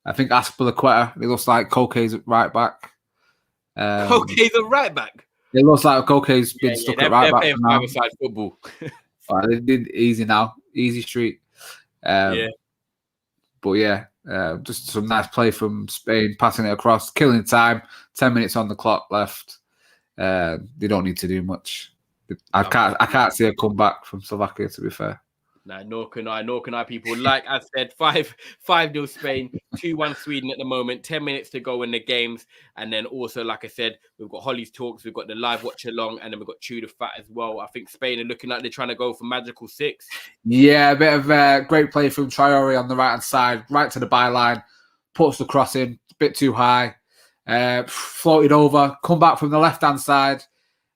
I think Aspilicueta. It looks like Koke's right back. Koke's a right back. It looks like Koke's been stuck at right they're back playing for now. five-a-side football. They did easy now, easy street. But yeah, just some nice play from Spain, passing it across, killing time. 10 minutes on the clock left. They don't need to do much. I can't see a comeback from Slovakia, to be fair. Nah, nor can I, people. Like I said, 5-0 Spain, 2-1 Sweden at the moment, 10 minutes to go in the games. And then also, like I said, we've got Holly's Talks, we've got the live watch along, and then we've got Chew the Fat as well. I think Spain are looking like they're trying to go for magical 6. Yeah, a bit of great play from Traore on the right-hand side, right to the byline, puts the cross in, a bit too high, floated over, come back from the left-hand side.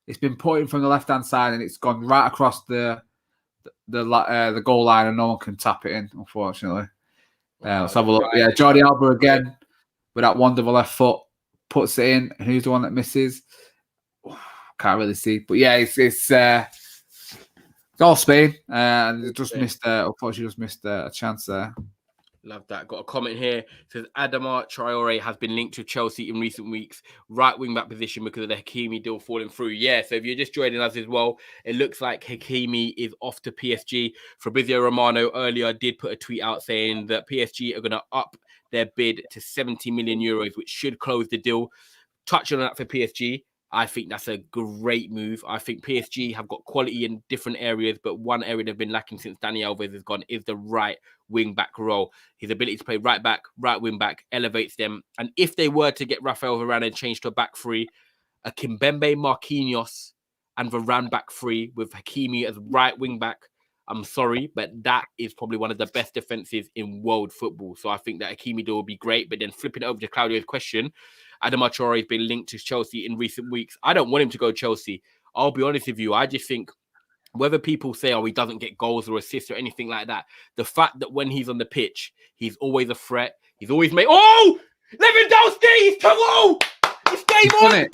It's been put in from the left-hand side, and it's gone right across the goal line, and no one can tap it in, unfortunately. Let's have a look. Yeah, Jordi Alba again with that wonderful left foot puts it in. And who's the one that misses? Can't really see, but yeah, it's all Spain, and unfortunately, just missed a chance there. Love that. Got a comment here. It says Adama Traore has been linked to Chelsea in recent weeks, right wing back position because of the Hakimi deal falling through. Yeah, so if you're just joining us as well, it looks like Hakimi is off to PSG. Fabrizio Romano earlier did put a tweet out saying that PSG are going to up their bid to 70 million euros, which should close the deal. Touching on that for PSG, I think that's a great move. I think PSG have got quality in different areas, but one area they've been lacking since Dani Alves has gone is the right wing back role. His ability to play right back, right wing back elevates them. And if they were to get Rafael Varane and change to a back three, a Kimpembe, Marquinhos, and Varane back three with Hakimi as right wing back, I'm sorry, but that is probably one of the best defenses in world football. So I think that Hakimi deal will be great. But then flipping it over to Claudio's question, Adama Traore has been linked to Chelsea in recent weeks. I don't want him to go Chelsea. I'll be honest with you. I just think whether people say, oh, he doesn't get goals or assists or anything like that, the fact that when he's on the pitch, he's always a threat. He's always made... Oh! Lewandowski! He's come on! It's game on!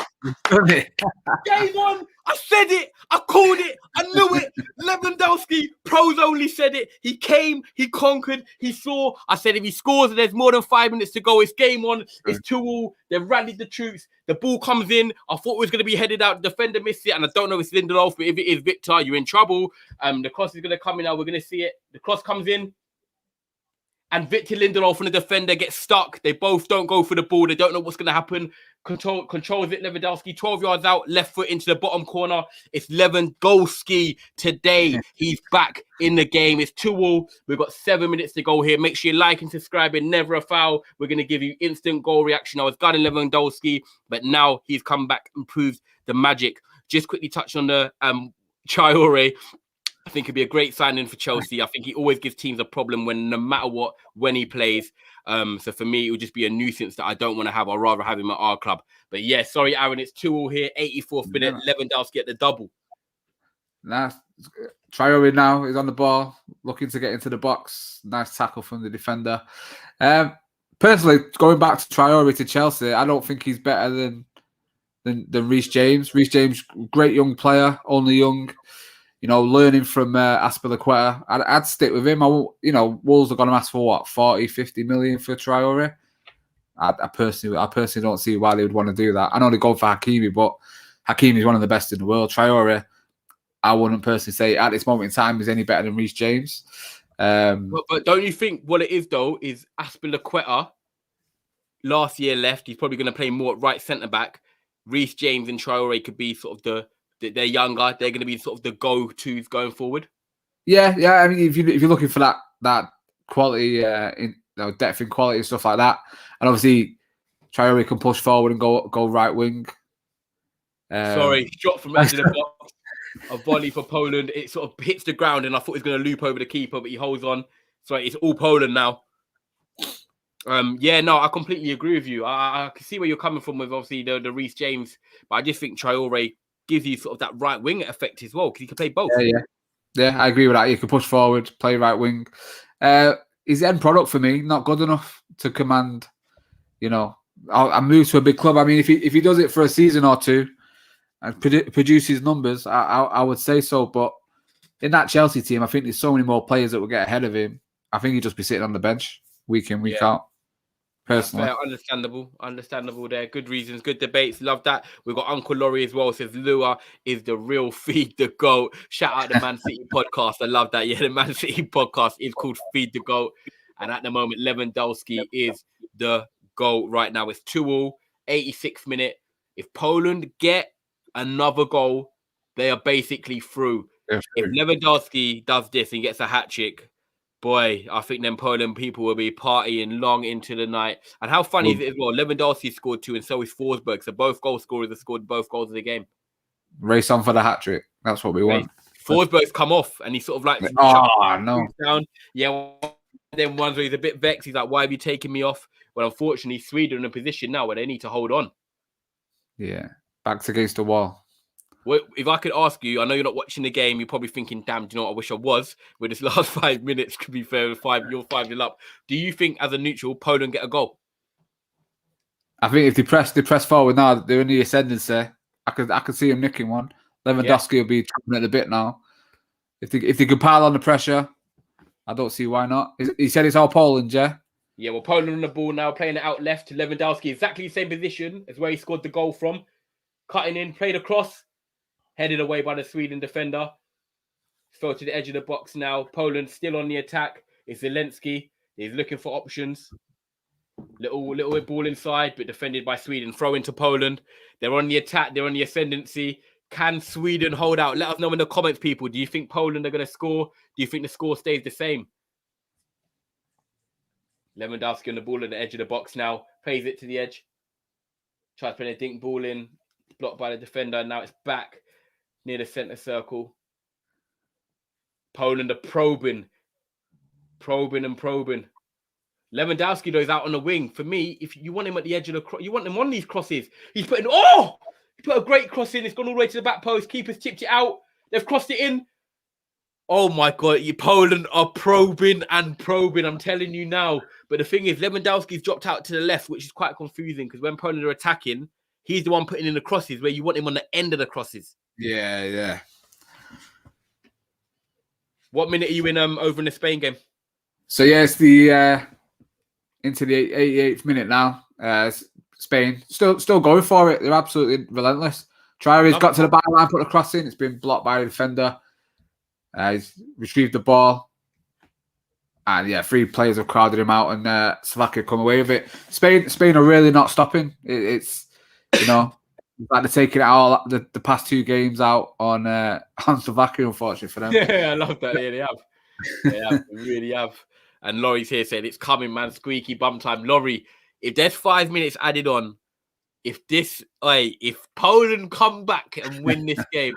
Done it. Game on! I said it! I called it! I knew it! Lewandowski, pros only said it. He came, he conquered, he saw. I said if he scores and there's more than 5 minutes to go, it's game on. It's 2-2. They've rallied the troops. The ball comes in. I thought it was going to be headed out. The defender missed it, and I don't know if it's Lindelof, but if it is Victor, you're in trouble. The cross is going to come in now. We're going to see it. The cross comes in. And Victor Lindelof and the defender get stuck. They both don't go for the ball. They don't know what's going to happen. Controls it. Lewandowski, 12 yards out, left foot into the bottom corner. It's Lewandowski today. He's back in the game. It's 2-2. We've got 7 minutes to go here. Make sure you like and subscribe. Neverafoul. We're going to give you instant goal reaction. I was gunning Lewandowski, but now he's come back and proved the magic. Just quickly touch on the Traore. I think it'd be a great signing for Chelsea. I think he always gives teams a problem no matter what, when he plays. So for me, it would just be a nuisance that I don't want to have. I'd rather have him at our club. But yeah, sorry, Aaron, it's 2-2 here. 84th minute, Lewandowski at the double. Nah, Traore now is on the ball, looking to get into the box. Nice tackle from the defender. Personally, going back to Traore to Chelsea, I don't think he's better than Reece James. Reece James, great young player, only young. You know, learning from Azpilicueta. I'd stick with him. Wolves are going to ask for what, 40, 50 million for Traore? I personally don't see why they would want to do that. I know they go for Hakimi, but Hakimi is one of the best in the world. Traore, I wouldn't personally say at this moment in time is any better than Reece James. But don't you think what it is, though, is Azpilicueta last year left. He's probably going to play more at right centre-back. Reece James and Traore could be sort of they're younger. They're going to be sort of the go-tos going forward. Yeah. I mean, if you're looking for that quality, depth and quality and stuff like that, and obviously Traore can push forward and go right wing. Sorry, shot from edge of the box. A volley for Poland. It sort of hits the ground, and I thought he was going to loop over the keeper, but he holds on. So it's all Poland now. I completely agree with you. I can see where you're coming from with obviously the Reece James, but I just think Traore gives you sort of that right wing effect as well because he can play both. Yeah, I agree with that. You can push forward, play right wing. His the end product for me not good enough to command. I move to a big club. I mean, if he does it for a season or two and produces numbers, I would say so. But in that Chelsea team, I think there's so many more players that will get ahead of him. I think he'd just be sitting on the bench week in, week out. personally. Fair, understandable there. Good reasons, good debates. Love that. We've got Uncle Laurie as well. Says Lua is the real Feed the Goat. Shout out the Man City podcast. I love that. Yeah, the Man City podcast is called Feed the Goat. And at the moment, Lewandowski is the goal right now. It's 2-2, 86th minute. If Poland get another goal, they are basically through. If Lewandowski does this and gets a hat trick, boy, I think then Poland people will be partying long into the night. And how funny is it as well? Lewandowski scored 2 and so is Forsberg. So both goal scorers have scored both goals of the game. Race on for the hat trick. That's what we want. Forsberg's come off and he's sort of like no. down. Yeah, then ones where he's a bit vexed. He's like, why have you taken me off? Well, unfortunately, Sweden are in a position now where they need to hold on. Yeah, backs against the wall. Well, if I could ask you, I know you're not watching the game. You're probably thinking, damn, do you know what? I wish I was. With this last 5 minutes, to be fair, you're 5-0 up. Do you think, as a neutral, Poland get a goal? I think if they press forward now, they're in the ascendancy. I could see him nicking one. Lewandowski will be trapping at the bit now. If they could pile on the pressure, I don't see why not. He said it's all Poland, yeah? Yeah, well, Poland on the ball now, playing it out left to Lewandowski. Exactly the same position as where he scored the goal from. Cutting in, played across. Headed away by the Sweden defender. Fell to the edge of the box now. Poland still on the attack. It's Zelensky. He's looking for options. Little ball inside, but defended by Sweden. Throw into Poland. They're on the attack. They're on the ascendancy. Can Sweden hold out? Let us know in the comments, people. Do you think Poland are going to score? Do you think the score stays the same? Lewandowski on the ball at the edge of the box now. Plays it to the edge. Tries to play a dink ball in. Blocked by the defender. Now it's back near the centre circle. Poland are probing. Lewandowski, though, is out on the wing. For me, if you want him at the edge of the cross, you want him on these crosses. He put a great cross in. It's gone all the way to the back post. Keeper's tipped it out. They've crossed it in. Oh, my God. Poland are probing. I'm telling you now. But the thing is, Lewandowski's dropped out to the left, which is quite confusing because when Poland are attacking, he's the one putting in the crosses where you want him on the end of the crosses. Yeah. What minute are you in over in the Spain game? So, yeah, it's the into the 88th minute now. Spain still going for it. They're absolutely relentless. Torres got to the byline, put a cross in. It's been blocked by the defender. He's retrieved the ball. And, yeah, 3 players have crowded him out and Slovakia come away with it. Spain are really not stopping. It's like they're taking it all the past 2 games out on Slovakia, unfortunately for them. Yeah, I love that. Yeah, they have. They really have. And Laurie's here saying it's coming, man. Squeaky bum time. Laurie, if there's 5 minutes added on, if Poland come back and win this game,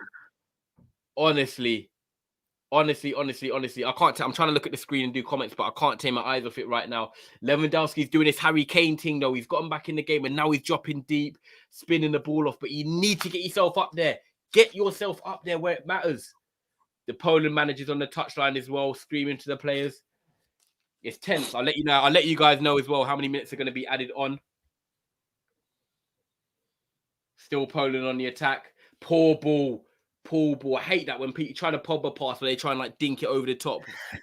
honestly, I can't. I'm trying to look at the screen and do comments, but I can't take my eyes off it right now. Lewandowski's doing this Harry Kane thing, though. He's gotten back in the game and now he's dropping deep, spinning the ball off. But you need to get yourself up there. Get yourself up there where it matters. The Poland manager's on the touchline as well, screaming to the players. It's tense. I'll let you know. I'll let you guys know as well how many minutes are going to be added on. Still Poland on the attack. Poor ball. I hate that when people try to pop a pass where they try and like dink it over the top.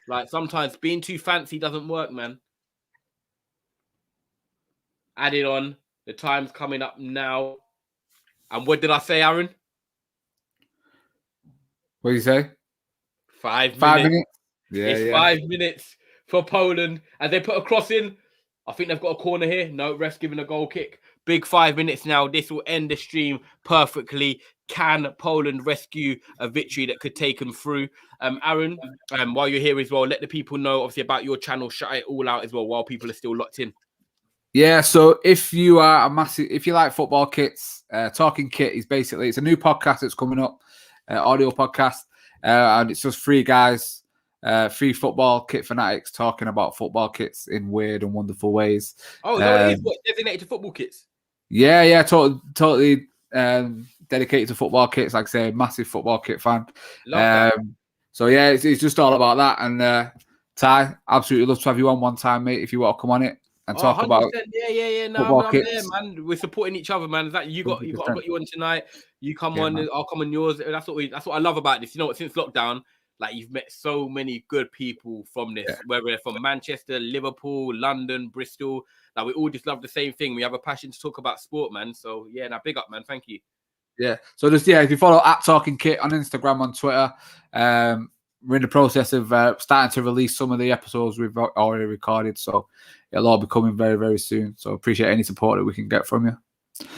Like sometimes being too fancy doesn't work, man. Added on. The time's coming up now. And what did I say, Aaron? What did you say? 5 minutes. 5 minutes? It's 5 minutes for Poland. And they put a cross in. I think they've got a corner here. No, ref's giving a goal kick. Big 5 minutes now. This will end the stream perfectly. Can Poland rescue a victory that could take them through? Aaron, while you're here as well, let the people know, obviously, about your channel. Shout it all out as well while people are still locked in. Yeah, so if you are if you like football kits, Talking Kit is basically, it's a new podcast that's coming up, audio podcast, and it's just 3 guys, 3 football kit fanatics talking about football kits in weird and wonderful ways. Oh, no, it is designated to football kits? Yeah, totally dedicated to football kits. Like I say, massive football kit fan. So yeah, it's just all about that. And Ty, absolutely love to have you on one time, mate, if you want to come on it and talk 100%. About No, I'm there, man. We're supporting each other, man. I've got you on tonight. You come on, I'll come on yours. That's what I love about this. You know what? Since lockdown, Like, you've met so many good people from this, whether they're from Manchester, Liverpool, London, Bristol. Like, we all just love the same thing. We have a passion to talk about sport, man. So, yeah, now big up, man. Thank you. Yeah. So just, if you follow @TalkingKit on Instagram, on Twitter, we're in the process of starting to release some of the episodes we've already recorded. So it'll all be coming very, very soon. So appreciate any support that we can get from you.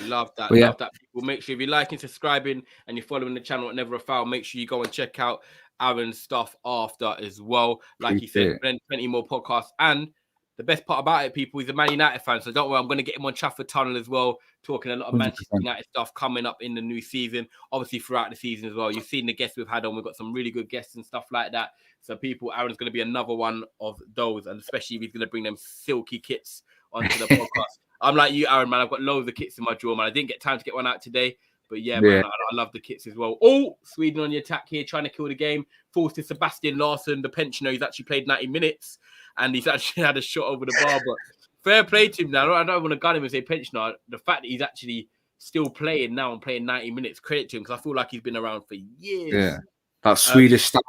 Love that. But love that. People, make sure if you're liking, subscribing, and you're following the channel at Neverafoul, make sure you go and check out Aaron's stuff after as well. Like he said, plenty more podcasts. And the best part about it, people, he's a Man United fan. So don't worry, I'm going to get him on Trafford Tunnel as well, talking a lot of 100%. Manchester United stuff coming up in the new season. Obviously, throughout the season as well. You've seen the guests we've had on. We've got some really good guests and stuff like that. So people, Aaron's going to be another one of those. And especially if he's going to bring them silky kits onto the podcast. I'm like you, Aaron, man. I've got loads of kits in my drawer, man. I didn't get time to get one out today. But yeah, man, I love the kits as well. Oh, Sweden on the attack here, trying to kill the game. Forced to Sebastian Larsson, the pensioner. He's actually played 90 minutes. And he's actually had a shot over the bar. But fair play to him now. I don't want to gun him and say pensioner. The fact that he's actually still playing now and playing 90 minutes, credit to him, because I feel like he's been around for years. Yeah. That Swedish star.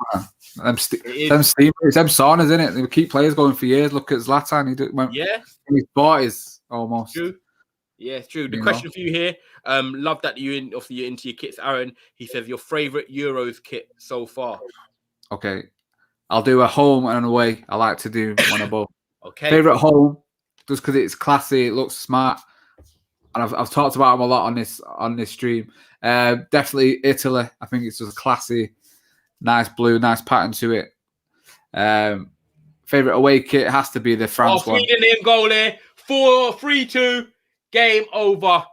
Them saunas, isn't it? They keep players going for years. Look at Zlatan. He went in his 40s almost. True. Yeah, it's true. The question for you here, love that you're into your kits, Aaron. He says your favorite Euros kit so far. Okay. I'll do a home and an away. I like to do one of both. Okay. Favorite home, just because it's classy, it looks smart. And I've talked about them a lot on this stream. Definitely Italy. I think it's just classy. Nice blue, nice pattern to it. Favorite away kit has to be the France one. Sweden in goal here. 4-3-2. Game over.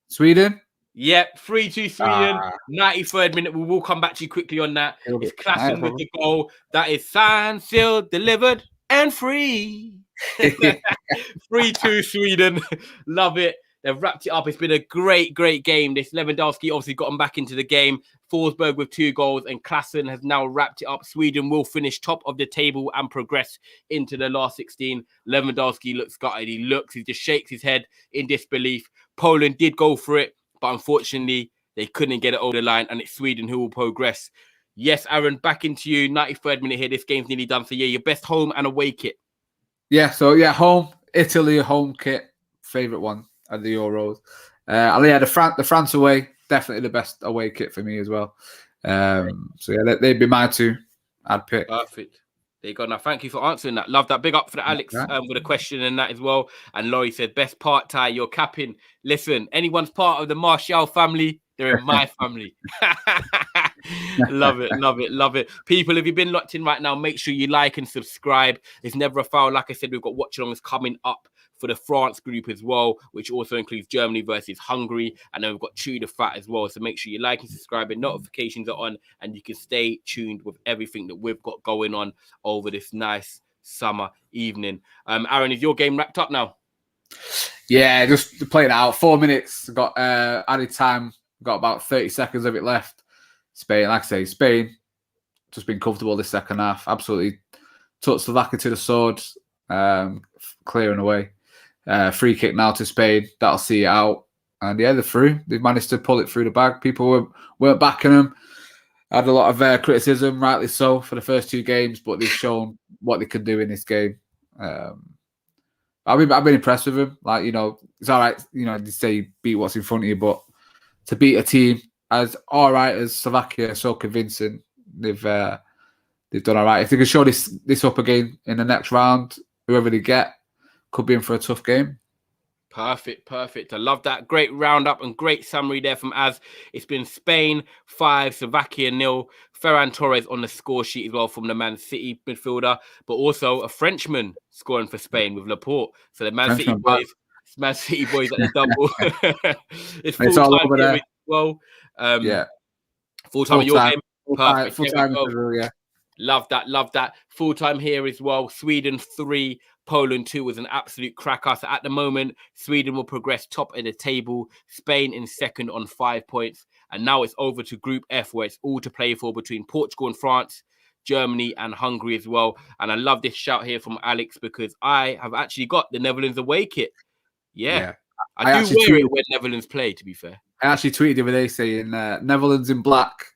Sweden? Yep, 3-2 Sweden. 93rd minute. We will come back to you quickly on that. It's Klassen with the goal. That is signed, sealed, delivered, and free. 3-2 Sweden. Love it. They've wrapped it up. It's been a great, great game. This Lewandowski obviously got them back into the game. Forsberg with 2 goals, and Klassen has now wrapped it up. Sweden will finish top of the table and progress into the last 16. Lewandowski looks gutted. He just shakes his head in disbelief. Poland did go for it, but unfortunately, they couldn't get it over the line, and it's Sweden who will progress. Yes, Aaron, back into you. 93rd minute here. This game's nearly done for you. Your best home and away kit. Yeah, home. Italy, home kit. Favorite one at the Euros. The France away, definitely the best away kit for me as well. They'd be my 2. I'd pick. Perfect. There you go. Now, thank you for answering that. Love that. Big up for the Alex with a question and that as well. And Laurie said, best part, Ty, you're capping. Listen, anyone's part of the Martial family, they're in my family. Love it, love it, love it. People, if you've been locked in right now, make sure you like and subscribe. It's Neverafoul. Like I said, we've got Watchalongs coming up for the France group as well, which also includes Germany versus Hungary. And then we've got Chew the Fat as well. So make sure you like and subscribe, and notifications are on, and you can stay tuned with everything that we've got going on over this nice summer evening. Aaron, is your game wrapped up now? Yeah, just to play it out. 4 minutes. Got added time. Got about 30 seconds of it left. Spain, like I say, Spain just been comfortable this second half. Absolutely took Slovakia to the sword, clearing away. Free kick now to Spain. That'll see it out. And yeah, they're through. They've managed to pull it through the bag. People weren't backing them. Had a lot of criticism, rightly so, for the first 2 games, but they've shown what they can do in this game. I've been impressed with them. Like, it's all right. They say beat what's in front of you, but to beat a team as all right as Slovakia, so convincing, they've done all right. If they can show this up again in the next round, whoever they get could be in for a tough game. Perfect. I love that. Great roundup and great summary there from Az. It's been Spain 5, Slovakia 0. Ferran Torres on the score sheet as well from the Man City midfielder, but also a Frenchman scoring for Spain with Laporte. So the Man City boys at the double. It's all over there. Well, full-time in your game. Perfect. Full-time, yeah. Love that. Full-time here as well. Sweden 3, Poland 2 was an absolute cracker. So at the moment, Sweden will progress top of the table. Spain in second on 5 points. And now it's over to Group F, where it's all to play for between Portugal and France, Germany and Hungary as well. And I love this shout here from Alex, because I have actually got the Netherlands away kit. Yeah. I do wear it when Netherlands play, to be fair. I actually tweeted the other day saying Netherlands in black,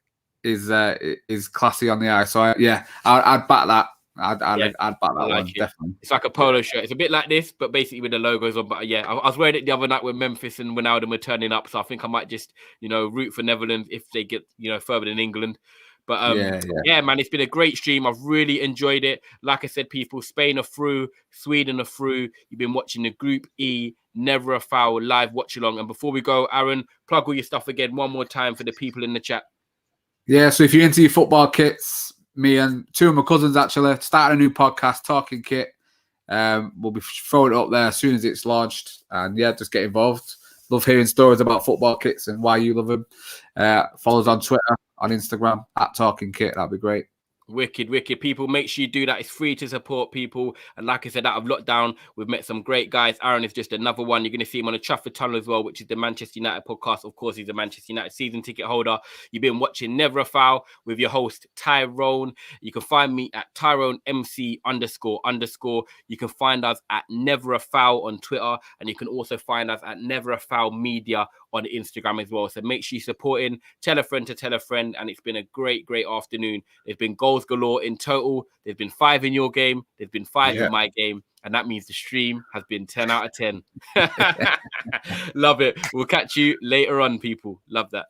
is classy on the eye. So I'd back that. I'd back that one definitely. It's like a polo shirt. It's a bit like this, but basically with the logos on. But yeah, I was wearing it the other night when Memphis and Wijnaldum were turning up. So I think I might just root for Netherlands if they get further than England. But yeah, man, it's been a great stream. I've really enjoyed it. Like I said, people, Spain are through, Sweden are through. You've been watching the Group E Neverafoul live watch along. And before we go, Aaron, plug all your stuff again one more time for the people in the chat. Yeah, so if you're into your football kits, me and two of my cousins actually started a new podcast, Talking Kit. We'll be throwing it up there as soon as it's launched. And yeah, just get involved. Love hearing stories about football kits and why you love them. Follow us on Twitter, on Instagram, @Talking Kit. That'd be great. Wicked. People, make sure you do that. It's free to support people. And like I said, out of lockdown, we've met some great guys. Aaron is just another one. You're going to see him on the Trafford Tunnel as well, which is the Manchester United podcast. Of course, he's a Manchester United season ticket holder. You've been watching Neverafoul with your host, Tyrone. You can find me at TyroneMC__. You can find us at Neverafoul on Twitter. And you can also find us at Neverafoul Media on Instagram as well. So make sure you're supporting. Tell a friend to tell a friend. And it's been a great afternoon. There's been goals galore in total. There's been 5 in your game. There's been 5 in my game. And that means the stream has been 10 out of 10. Love it. We'll catch you later on, people. Love that.